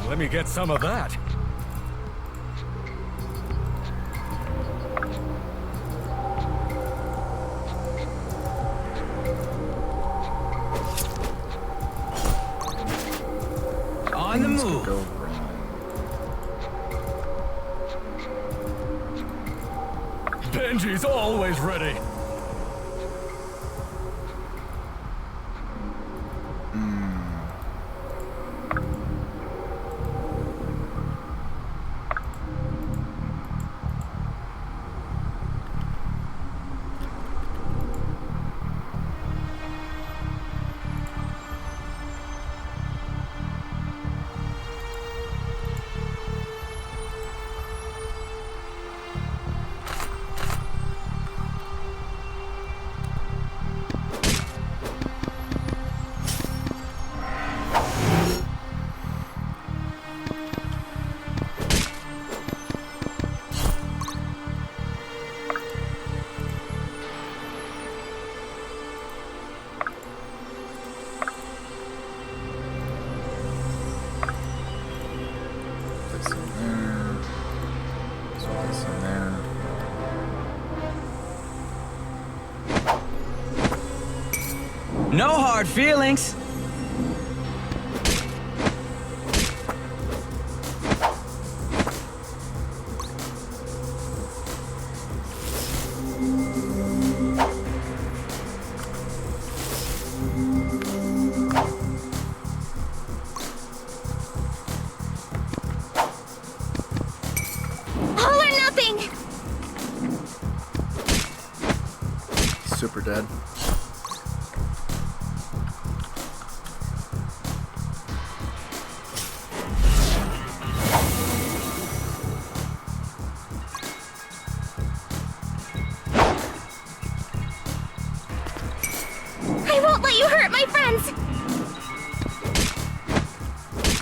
Let me get some of that. On the move. Go wrong. Benji's always ready. This in there. So this in there. No hard feelings. All or nothing! Super dead. I won't let you hurt my friends!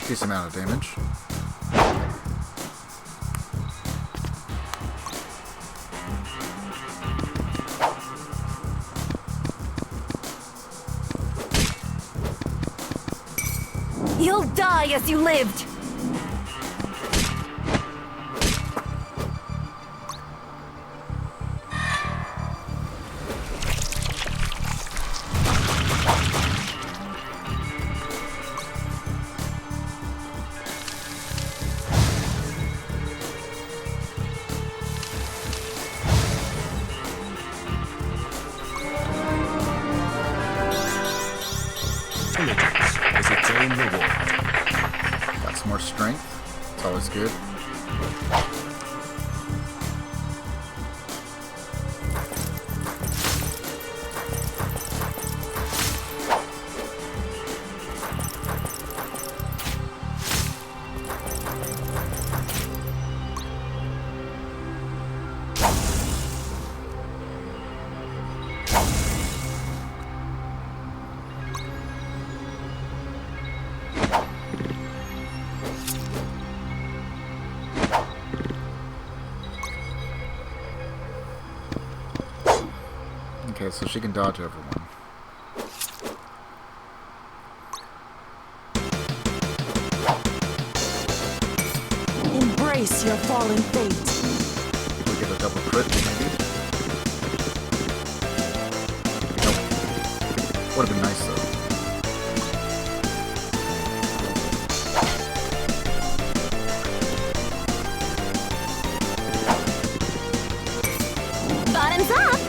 Decent amount of damage. You'll die as you lived! Diligence has its own reward. Got some more strength. It's always good. Okay, so she can dodge everyone. Embrace your fallen fate. We get a double crit, maybe? Nope. Would have been nice, though. Bottoms up!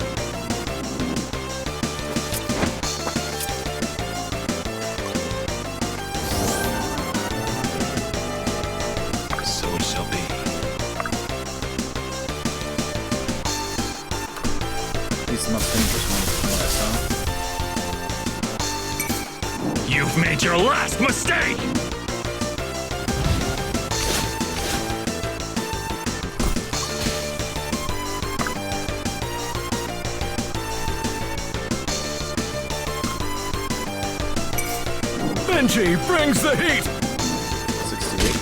So it shall be. He's the most dangerous one from what I saw. You've made your last mistake! Benji brings the heat! 68.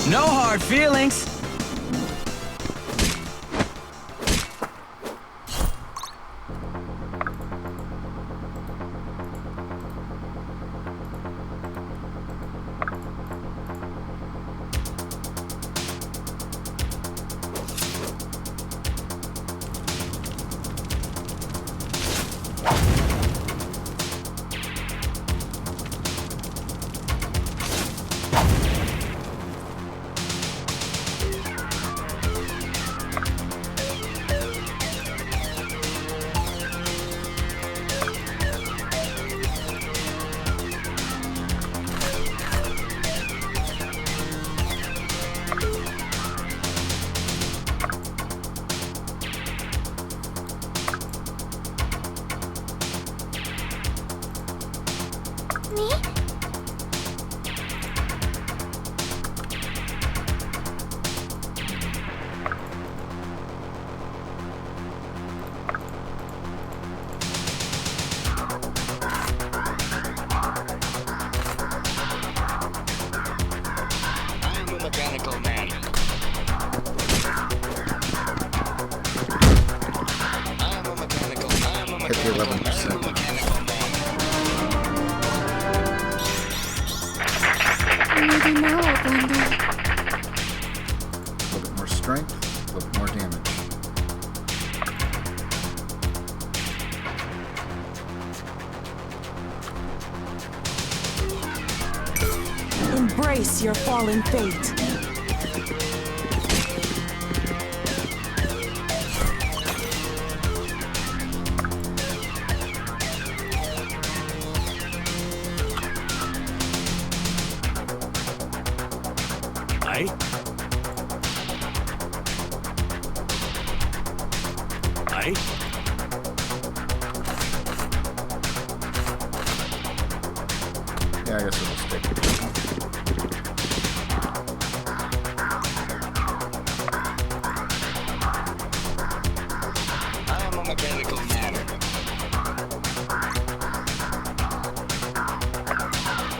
No hard feelings. Me? I'm a mechanical man. I'm a mechanical. I'm a Hit the 11%. Maybe now I'll blend in. A little bit more strength, a little bit more damage. Embrace your fallen fate. Aye. Aye. Yeah, I guess it'll stick. I'm a mechanical man.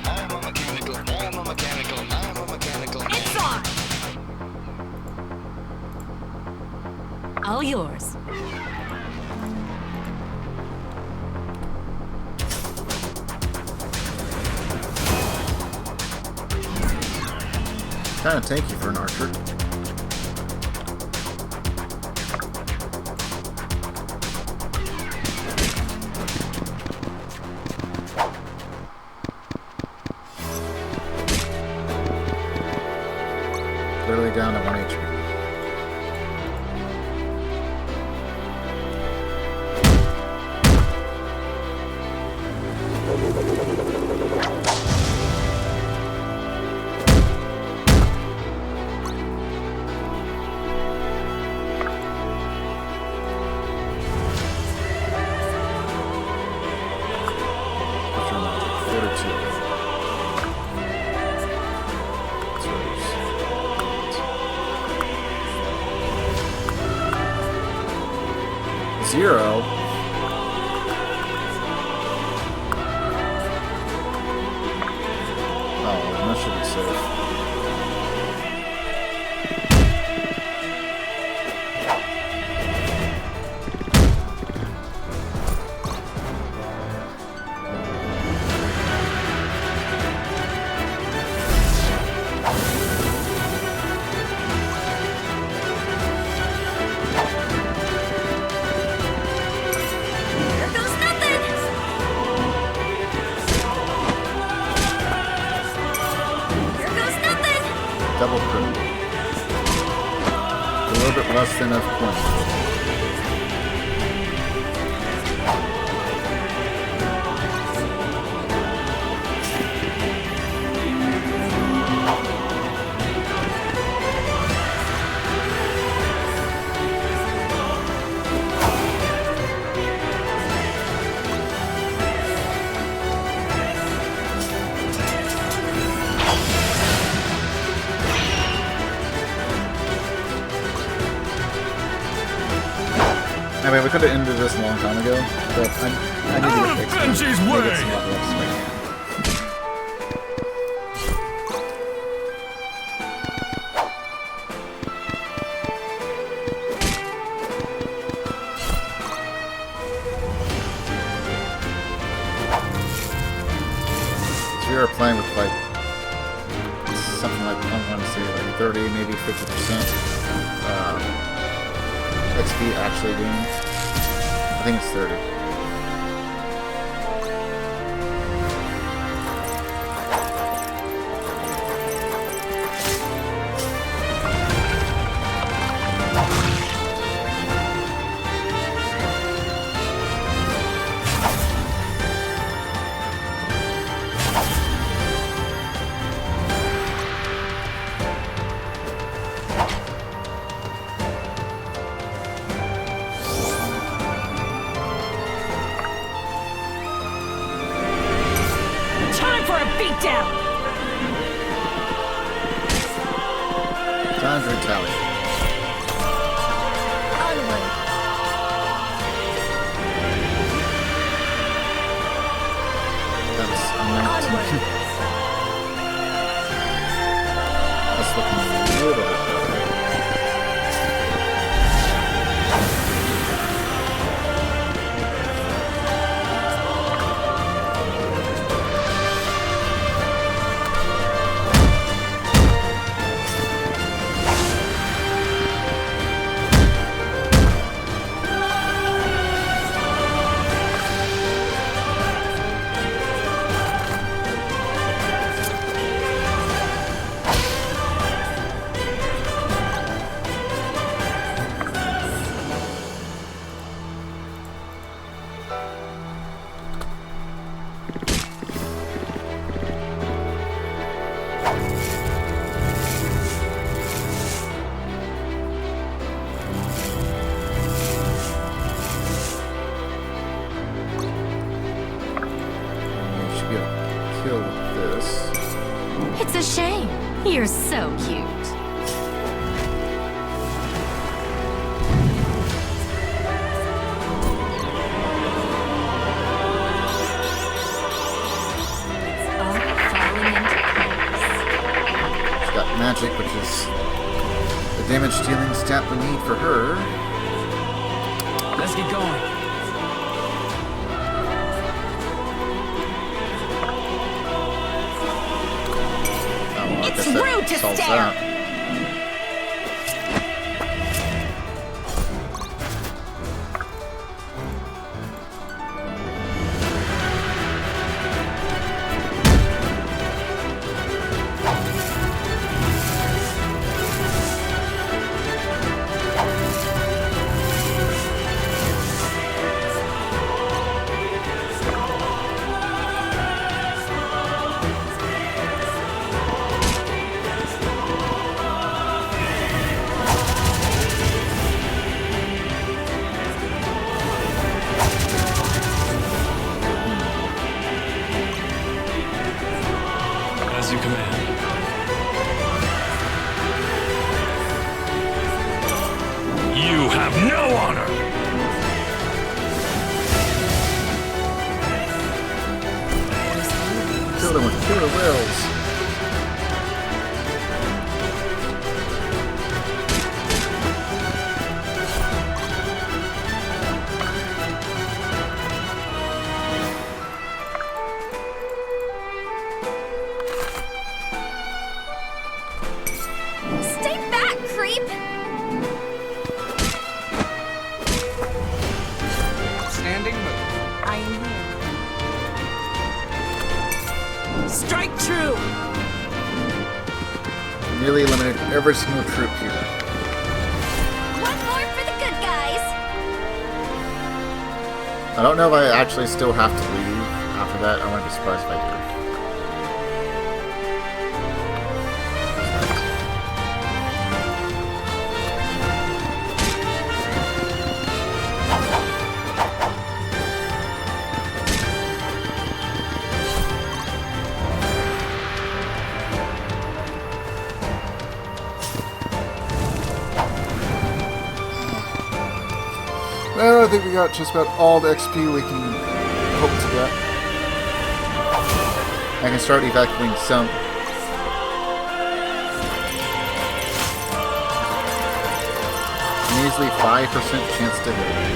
I'm a mechanical. I'm a mechanical. I'm a mechanical man. It's on! All yours. Kind of tanky for an archer. Literally down to 1 HP. Zero. Oh, that should be safe. Double crit. A little bit less than a point. I mean, we could have ended this a long time ago, but I need to get fixed. Benji's way! we were playing with like something like, I want to say like 30, maybe 50% XP actually gained. I think it's 30. Time to retaliate. Onward. That's That's looking a little bit better. It's a shame. You're so cute. She's got magic, which is the damage dealing stat we need for her. Let's get going. It's rude to stare! As you command. You have no honor! Kill them with killer wills. Stay back, creep! Standing move. I am here. Strike true! Nearly eliminated every single troop here. One more for the good guys! I don't know if I actually still have to leave after that. I wouldn't be surprised if I do. Well, I think we got just about all the XP we can hope to get. I can start evacuating some. Measly 5% chance to hit.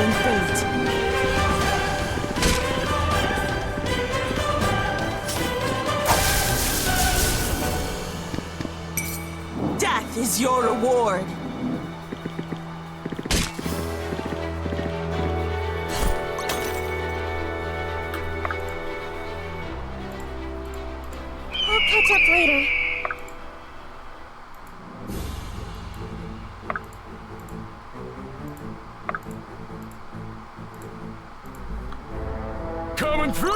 fallen fate. Death is your reward. I'll catch up later. Coming through!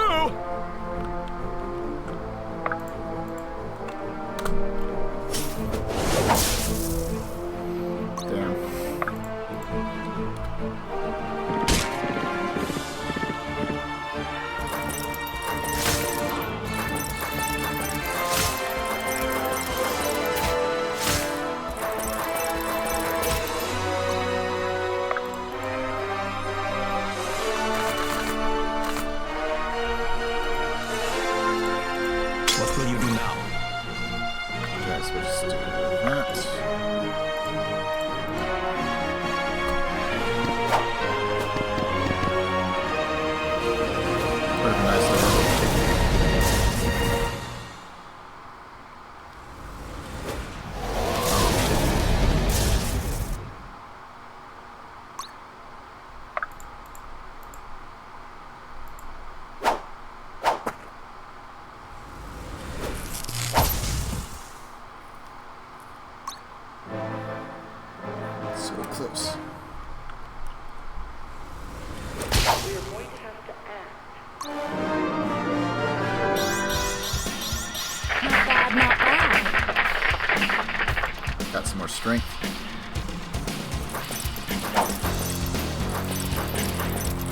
What will you do now? Guess we'll just do that. What a nice little. So close. We are going to have to act. Not bad, not bad. Got some more strength.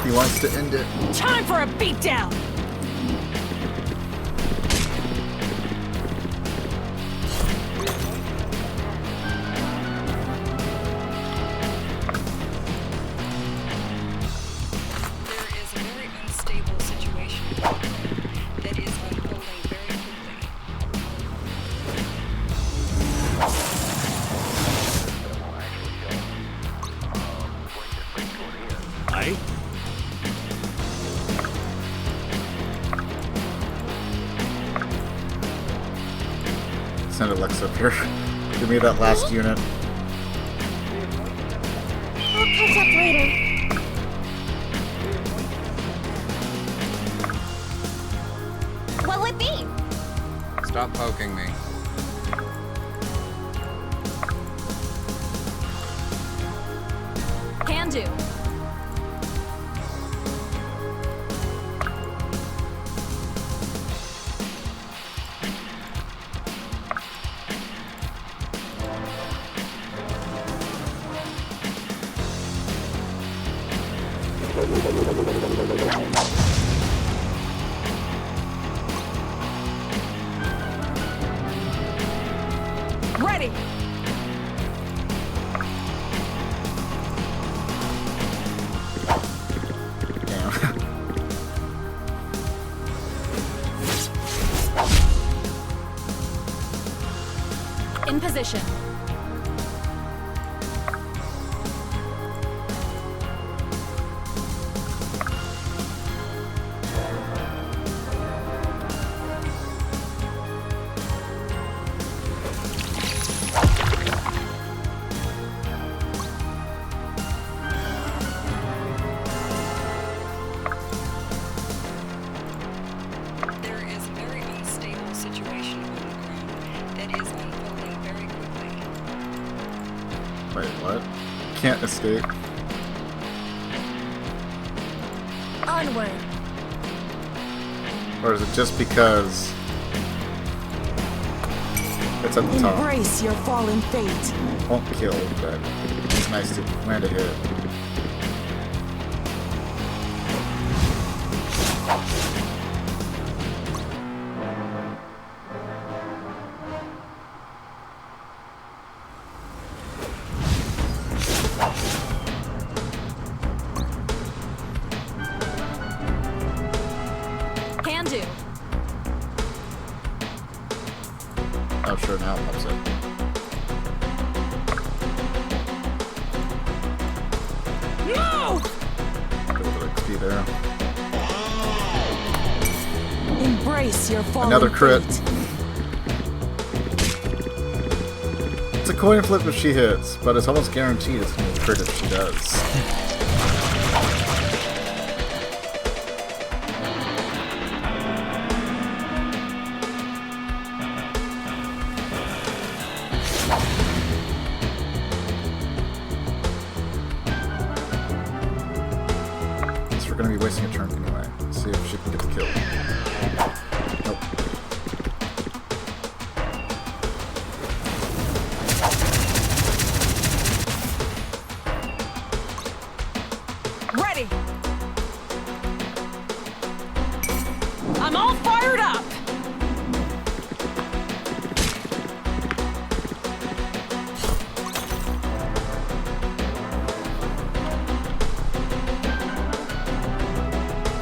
He wants to end it. Time for a beatdown! There is a very unstable situation that is unfolding very quickly. Aye? Send Alexa up here. Give me that last unit. I'll catch up later. What'll it be? Stop poking me. Can do. Ready! Damn. In position. There is a very unstable situation on the ground that is unfolding very quickly. Wait, what? Can't escape. Onward. Or is it just because it's at the top? Embrace your fallen fate. Won't kill, but it's nice to land a hit. Can do. Oh, sure, now it pops up. Move! Face your fallen Another crit. fate. It's a coin flip if she hits, but it's almost guaranteed it's going to be a crit if she does. Guess we're going to be wasting a turn anyway. Let's see if she can get the kill. Nope. Ready. I'm all fired up.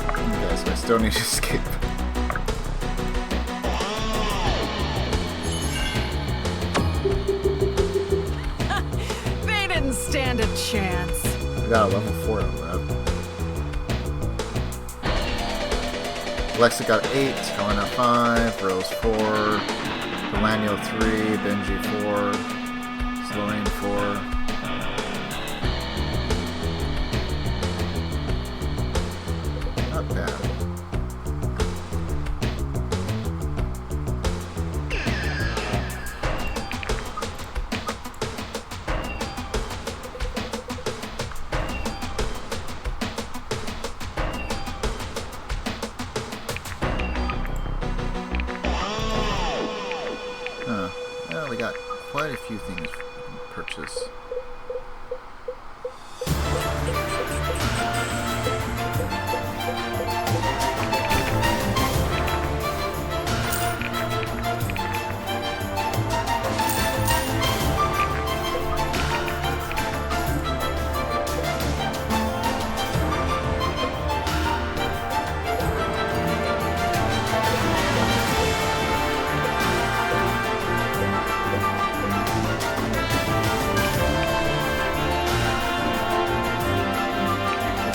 Okay, so I still need to escape. They didn't stand a chance. I got a level 4 on that. Alexa got 8, Helena 5, Rose 4, Delanio 3, Benji 4, Sloane 4. Not bad. Huh. Well, we got quite a few things we can purchase.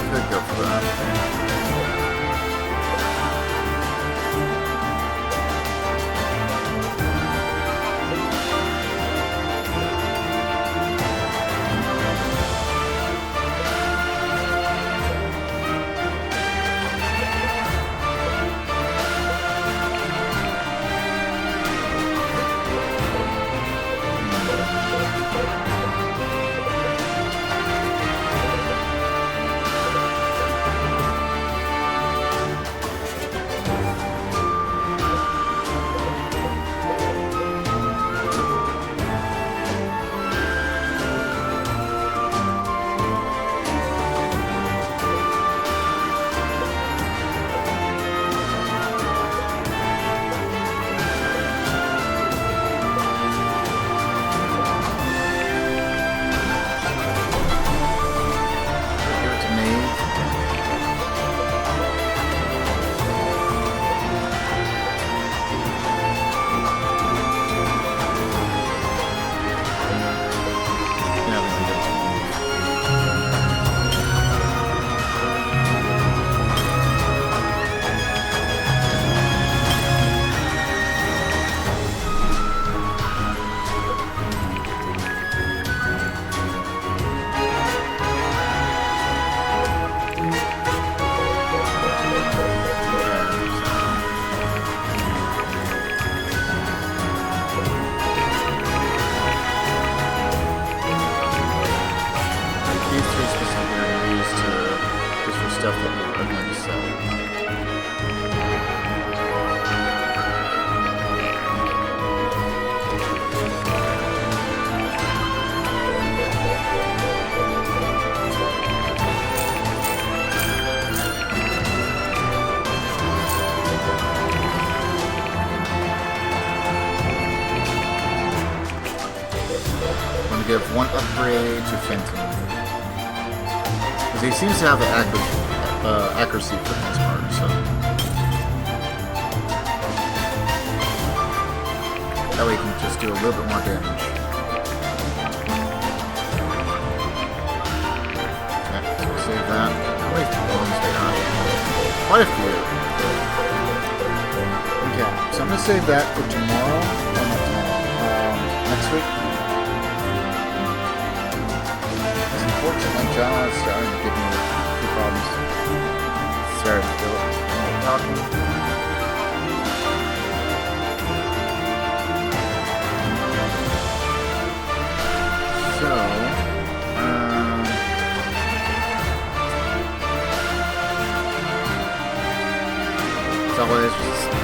Could go for that. Give it to me. Yeah, we can give it to me. These three specifically are used to just for stuff that we are going to sell. I'm going to give one upgrade to Fenton. Because he seems to have the accuracy for the most part, so. That way he can just do a little bit more damage. Okay, so we'll save that. How many bones do I have? Quite a few. Yeah, so I'm gonna save that for tomorrow. Or not tomorrow. Next week. Because unfortunately, John's starting to give me a few problems. Sorry, I'm talking. So,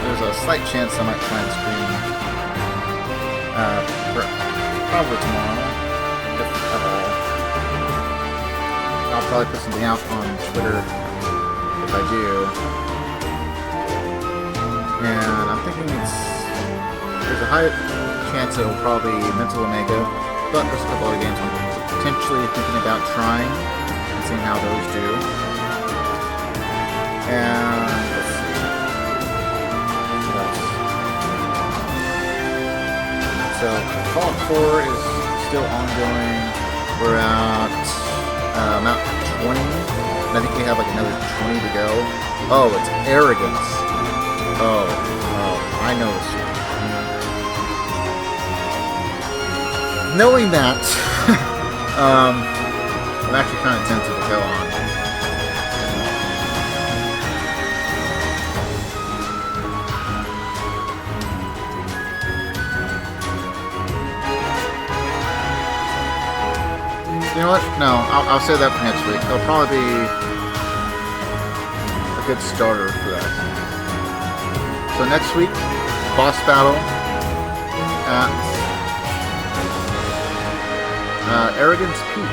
there's a slight chance I might try and stream probably tomorrow, if at all. I'll probably put something out on Twitter if I do. And I'm thinking there's a high chance it'll probably Mental Omega, but there's a couple other games I'm potentially thinking about trying and seeing how those do. And let's see. So, Fallout 4 is still ongoing. We're at Mount 20, and I think we have like another 20 to go. Oh, it's Arrogance. Oh, I know this one. Knowing that, I'm actually kind of tempted to go on. You know what? No, I'll save that for next week. It'll probably be a good starter for that. So next week, boss battle at Arrogance Peak.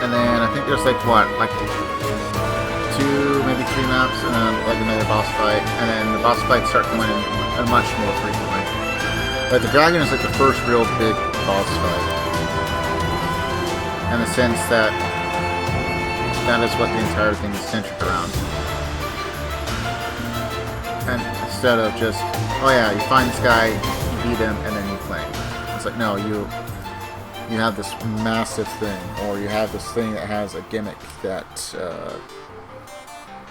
And then I think there's like 2, maybe 3 maps, and then like another boss fight. And then the boss fights start coming in much more frequently. But the dragon is like the first real big boss fight. In the sense that that is what the entire thing is centered around. And instead of just, oh yeah, you find this guy, you beat him, and then you claim. It's like, no, you have this massive thing, or you have this thing that has a gimmick that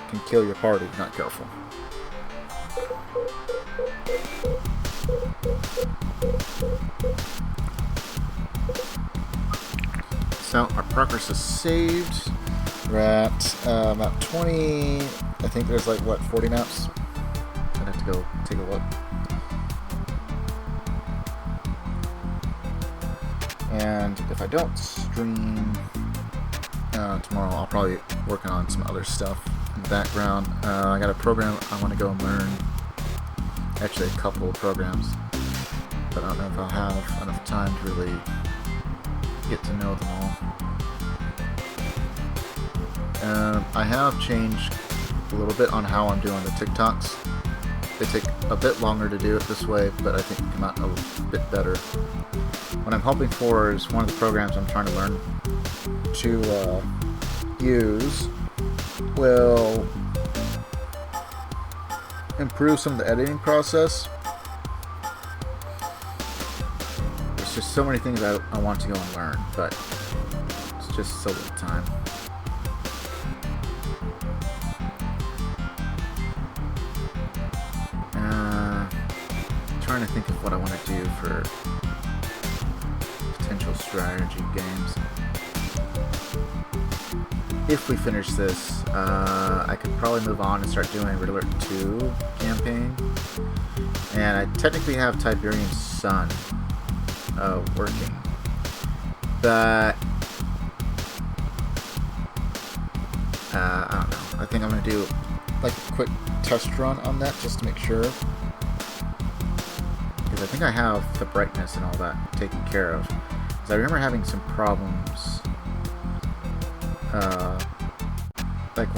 can kill your party if you're not careful. So our progress is saved. We're at map 20. I think there's like, what, 40 maps? I'd have to go take a look. And if I don't stream tomorrow, I'll probably be working on some other stuff in the background. I got a program I want to go and learn. Actually, a couple of programs. But I don't know if I'll have enough time to really get to know them all. I have changed a little bit on how I'm doing the TikToks. They take a bit longer to do it this way, but I think it come out a bit better. What I'm hoping for is one of the programs I'm trying to learn to use will improve some of the editing process. There's just so many things I want to go and learn, but it's just so little time. Trying to think of what I want to do for potential strategy games. If we finish this, I could probably move on and start doing Red Alert 2 campaign. And I technically have Tiberium Sun working. But I don't know. I think I'm going to do like a quick test run on that just to make sure. I think I have the brightness and all that taken care of. Because I remember having some problems, like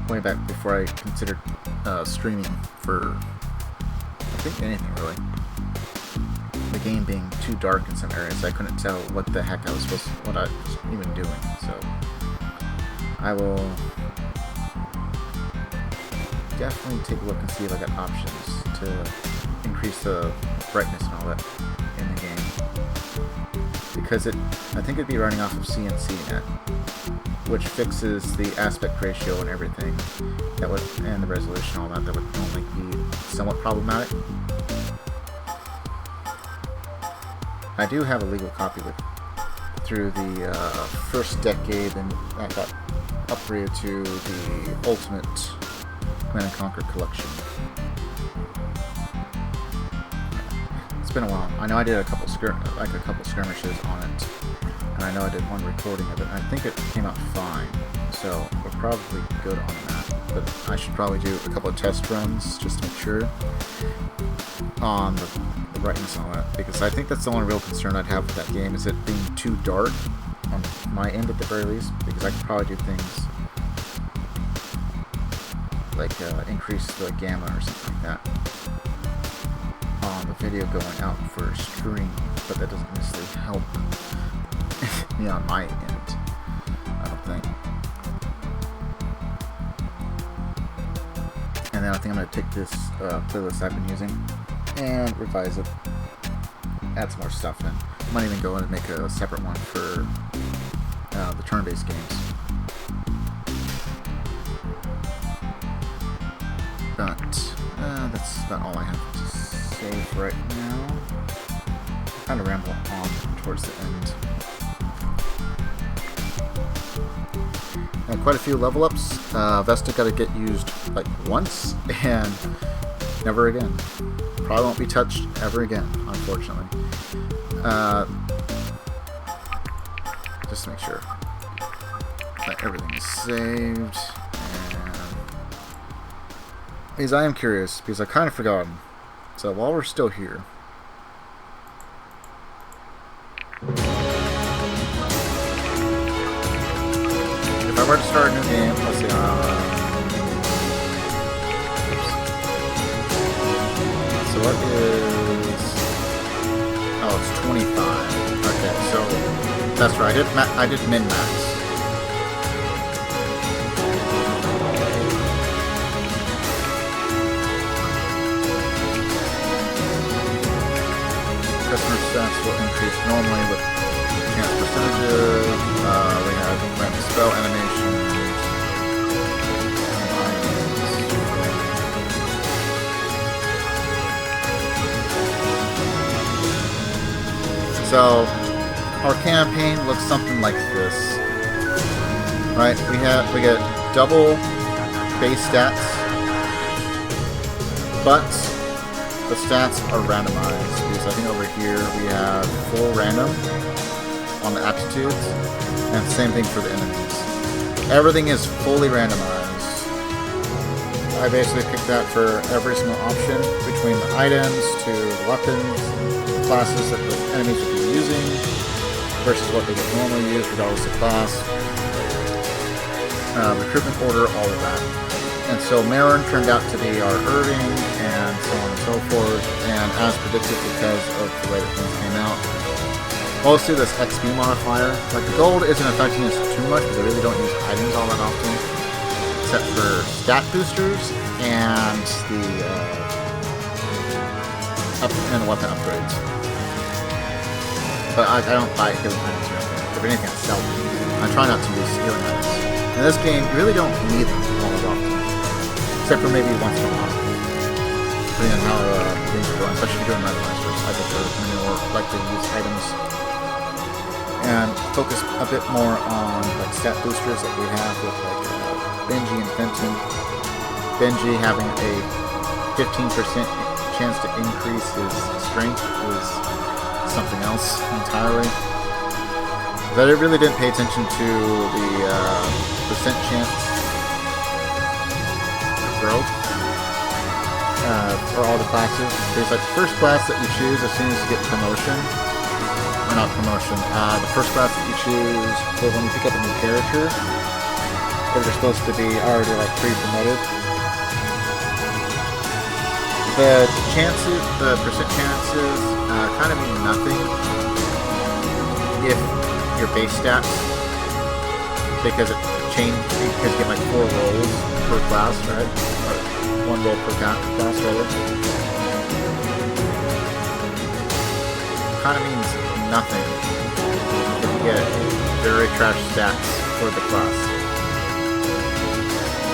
way back before I considered streaming for, I think, anything really. The game being too dark in some areas, I couldn't tell what the heck what I was even doing. So I will definitely take a look and see if I got options to increase the brightness and all that in the game, because I think it'd be running off of CNC net, which fixes the aspect ratio and everything, that would, and the resolution, all that, that would only be somewhat problematic. I do have a legal copy with through the first decade, and that got upgraded to the Ultimate Command & Conquer Collection. It's been a while. I know I did a couple skirmishes on it, and I know I did one recording of it. I think it came out fine, so we're probably good on that. But I should probably do a couple of test runs just to make sure on the brightness and all that, because I think that's the only real concern I'd have with that game, is it being too dark on my end at the very least, because I could probably do things like increase the gamma or something like that on the video going out for stream, but that doesn't necessarily help me on my end, I don't think. And then I think I'm going to take this playlist I've been using and revise it, add some more stuff in. I might even go in and make a separate one for the turn-based games. But that's about all I have to say for right now. I'll kind of ramble on towards the end. Quite a few level ups. Vesta got to get used like once and never again. Probably won't be touched ever again, unfortunately. Just to make sure that everything is saved. And because I am curious, because I've kind of forgotten. So while we're still here, if I were to start a new game, let's see. So what is? Oh, it's 25. Okay, so that's right. I did min max. Customer stats will increase normally with chance percentages. We have random spell animations. So our campaign looks something like this, right? We get double base stats, but the stats are randomized, because I think over here we have full random on the aptitudes, and same thing for the enemies. Everything is fully randomized. I basically picked that for every single option, between the items to the weapons, classes that the enemies would be using versus what they would normally use regardless of class, recruitment order, all of that. And so Marin turned out to be our Irving, and so on and so forth, and as predicted because of the way that things came out. Mostly this XP modifier, like the gold isn't affecting us too much because I really don't use items all that often, except for stat boosters and the weapon upgrades. But I don't buy healing items or anything. If anything, I sell them. I try not to use healing items. In this game, you really don't need them all that often. Except for maybe once in a while. Depending on how things are going, especially if you're doing randomizers. I prefer more likely to use items. And focus a bit more on like stat boosters that we have with like Benji and Fenton. Benji having a 15% chance to increase his strength is something else entirely. But I really didn't pay attention to the percent chance of growth for all the classes. There's like the first class that you choose as soon as you get promotion. Or not promotion. The first class that you choose for when you pick up a new character. If they're supposed to be already like pre-promoted. The chances, the percent chances, kind of mean nothing if your base stats, because it changed, because you get like 4 rolls per class, right? Or 1 roll per class, rather. Kind of means nothing if you get very trash stats for the class.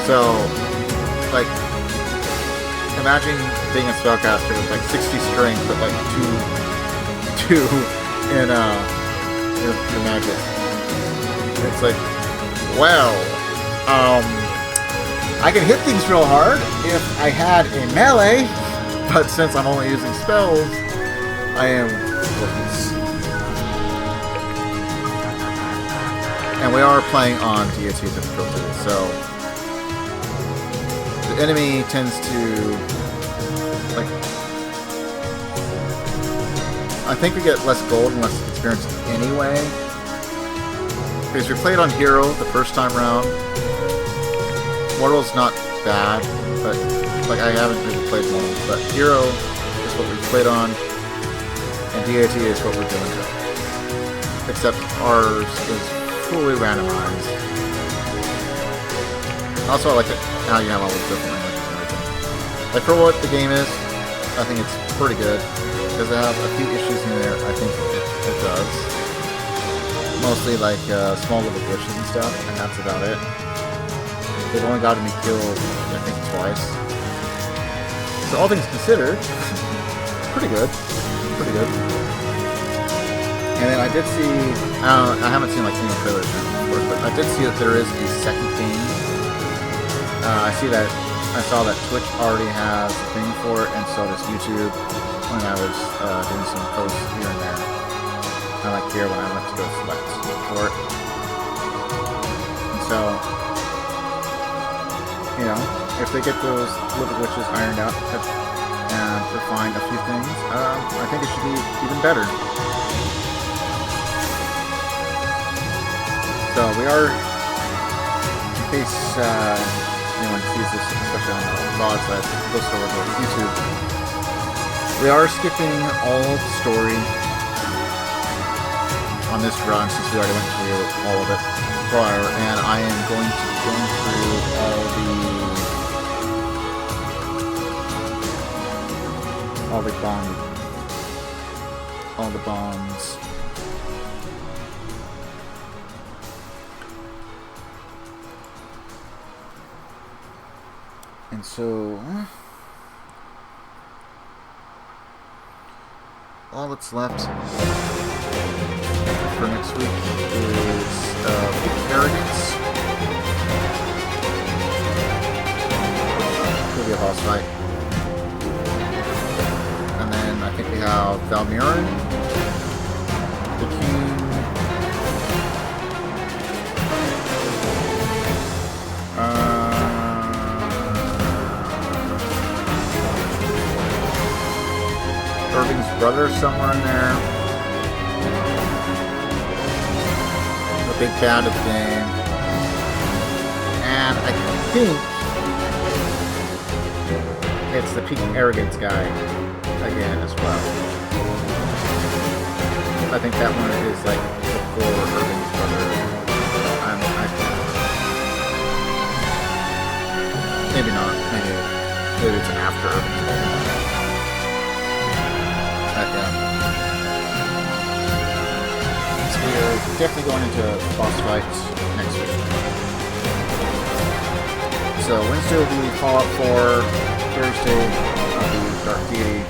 So, like, imagine being a spellcaster with like 60 strength, but like two in your magic. It's like, well, I can hit things real hard if I had a melee, but since I'm only using spells, I am worthless. And we are playing on DAT difficulty, so the enemy tends to, like, I think we get less gold and less experience anyway. Because we played on Hero the first time round. Mortal's not bad, but like I haven't really played Mortal. But Hero is what we played on, and DAT is what we're doing now. Except ours is fully randomized. Also, I like it how you have all these different languages and everything. Like for what the game is, I think it's pretty good. Does it have a few issues in there? I think it does. Mostly like small little glitches and stuff, and that's about it. They've only gotten me killed, I think, twice. So all things considered, pretty good. Pretty good. And then I did see, I haven't seen like any trailers for it, but I did see that there is a second game. I saw that Twitch already has a thing for it, and so does YouTube when I was doing some posts here and there. Kind of like here when I went to go select for it. And so, you know, if they get those little glitches ironed out and refine a few things, I think it should be even better. So we are, in case anyone sees this, especially on the VOD side, post over to YouTube, we are skipping all of the story on this run since we already went through all of it prior, and I am going to be going through all the bonds. And so all that's left for next week is Arrogance. Could be a boss fight. And then I think we have Valmiran, the King, Irving's brother somewhere in there. The big bad of the game. And I think it's the peak arrogance guy again as well. I think that one is like before Irving's brother. Maybe not. Maybe it's after Irving's brother. So we're definitely going into boss fights next week. So Wednesday will be Fallout 4, Thursday will be Dark Deity,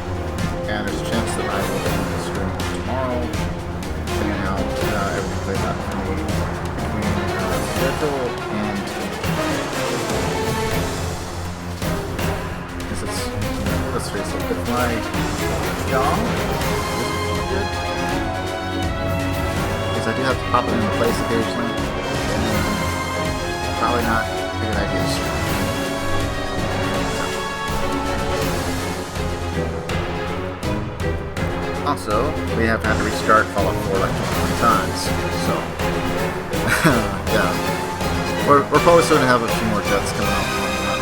and there's a chance that I will be streaming tomorrow, depending on how everything plays out for me between schedule and let's face it, with my job, this is really good. Because I do have to pop it into place occasionally, and probably not a good idea to stream. Also, we have had to restart Fallout 4 like 20 times, so yeah. We're probably still going to have a few more deaths coming up on that.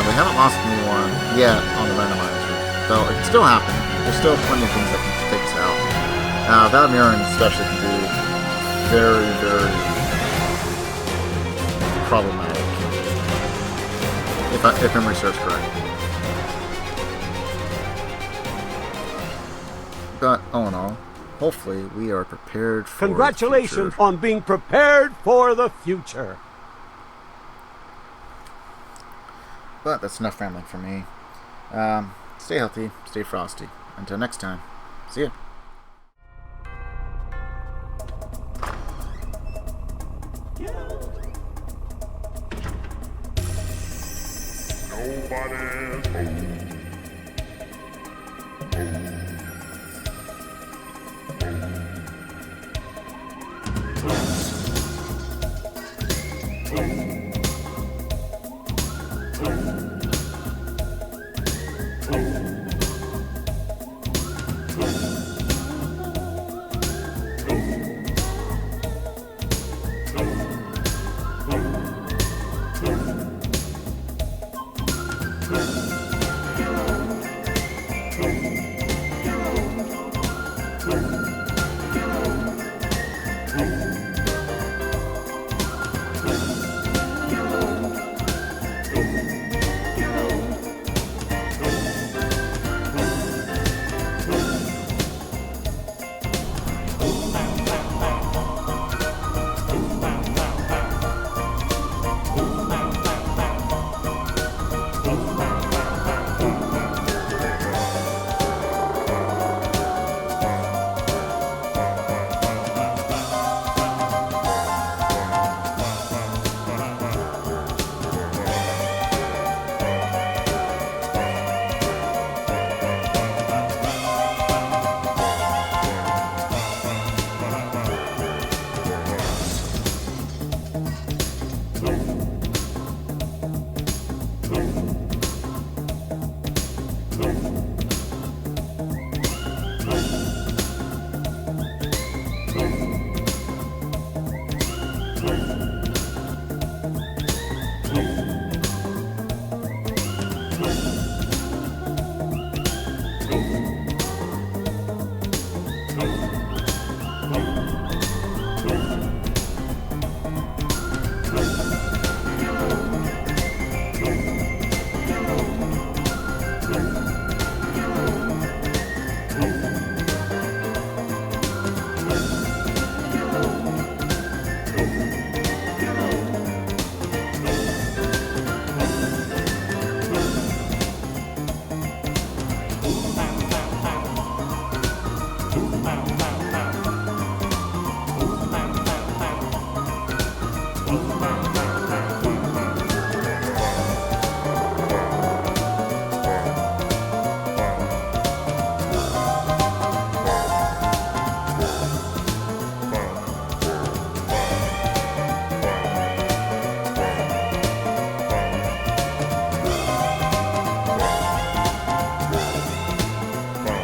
We haven't lost anyone yet on the randomizer, though it can still happen. There's still plenty of things that can take us out. Valmiran especially can be very, very problematic, if memory serves correct. But all in all, Hopefully, we are prepared for Congratulations the future. on being prepared for the future. But that's enough rambling for me. Stay healthy, stay frosty. Until next time, see ya. Nobody's home. Nobody's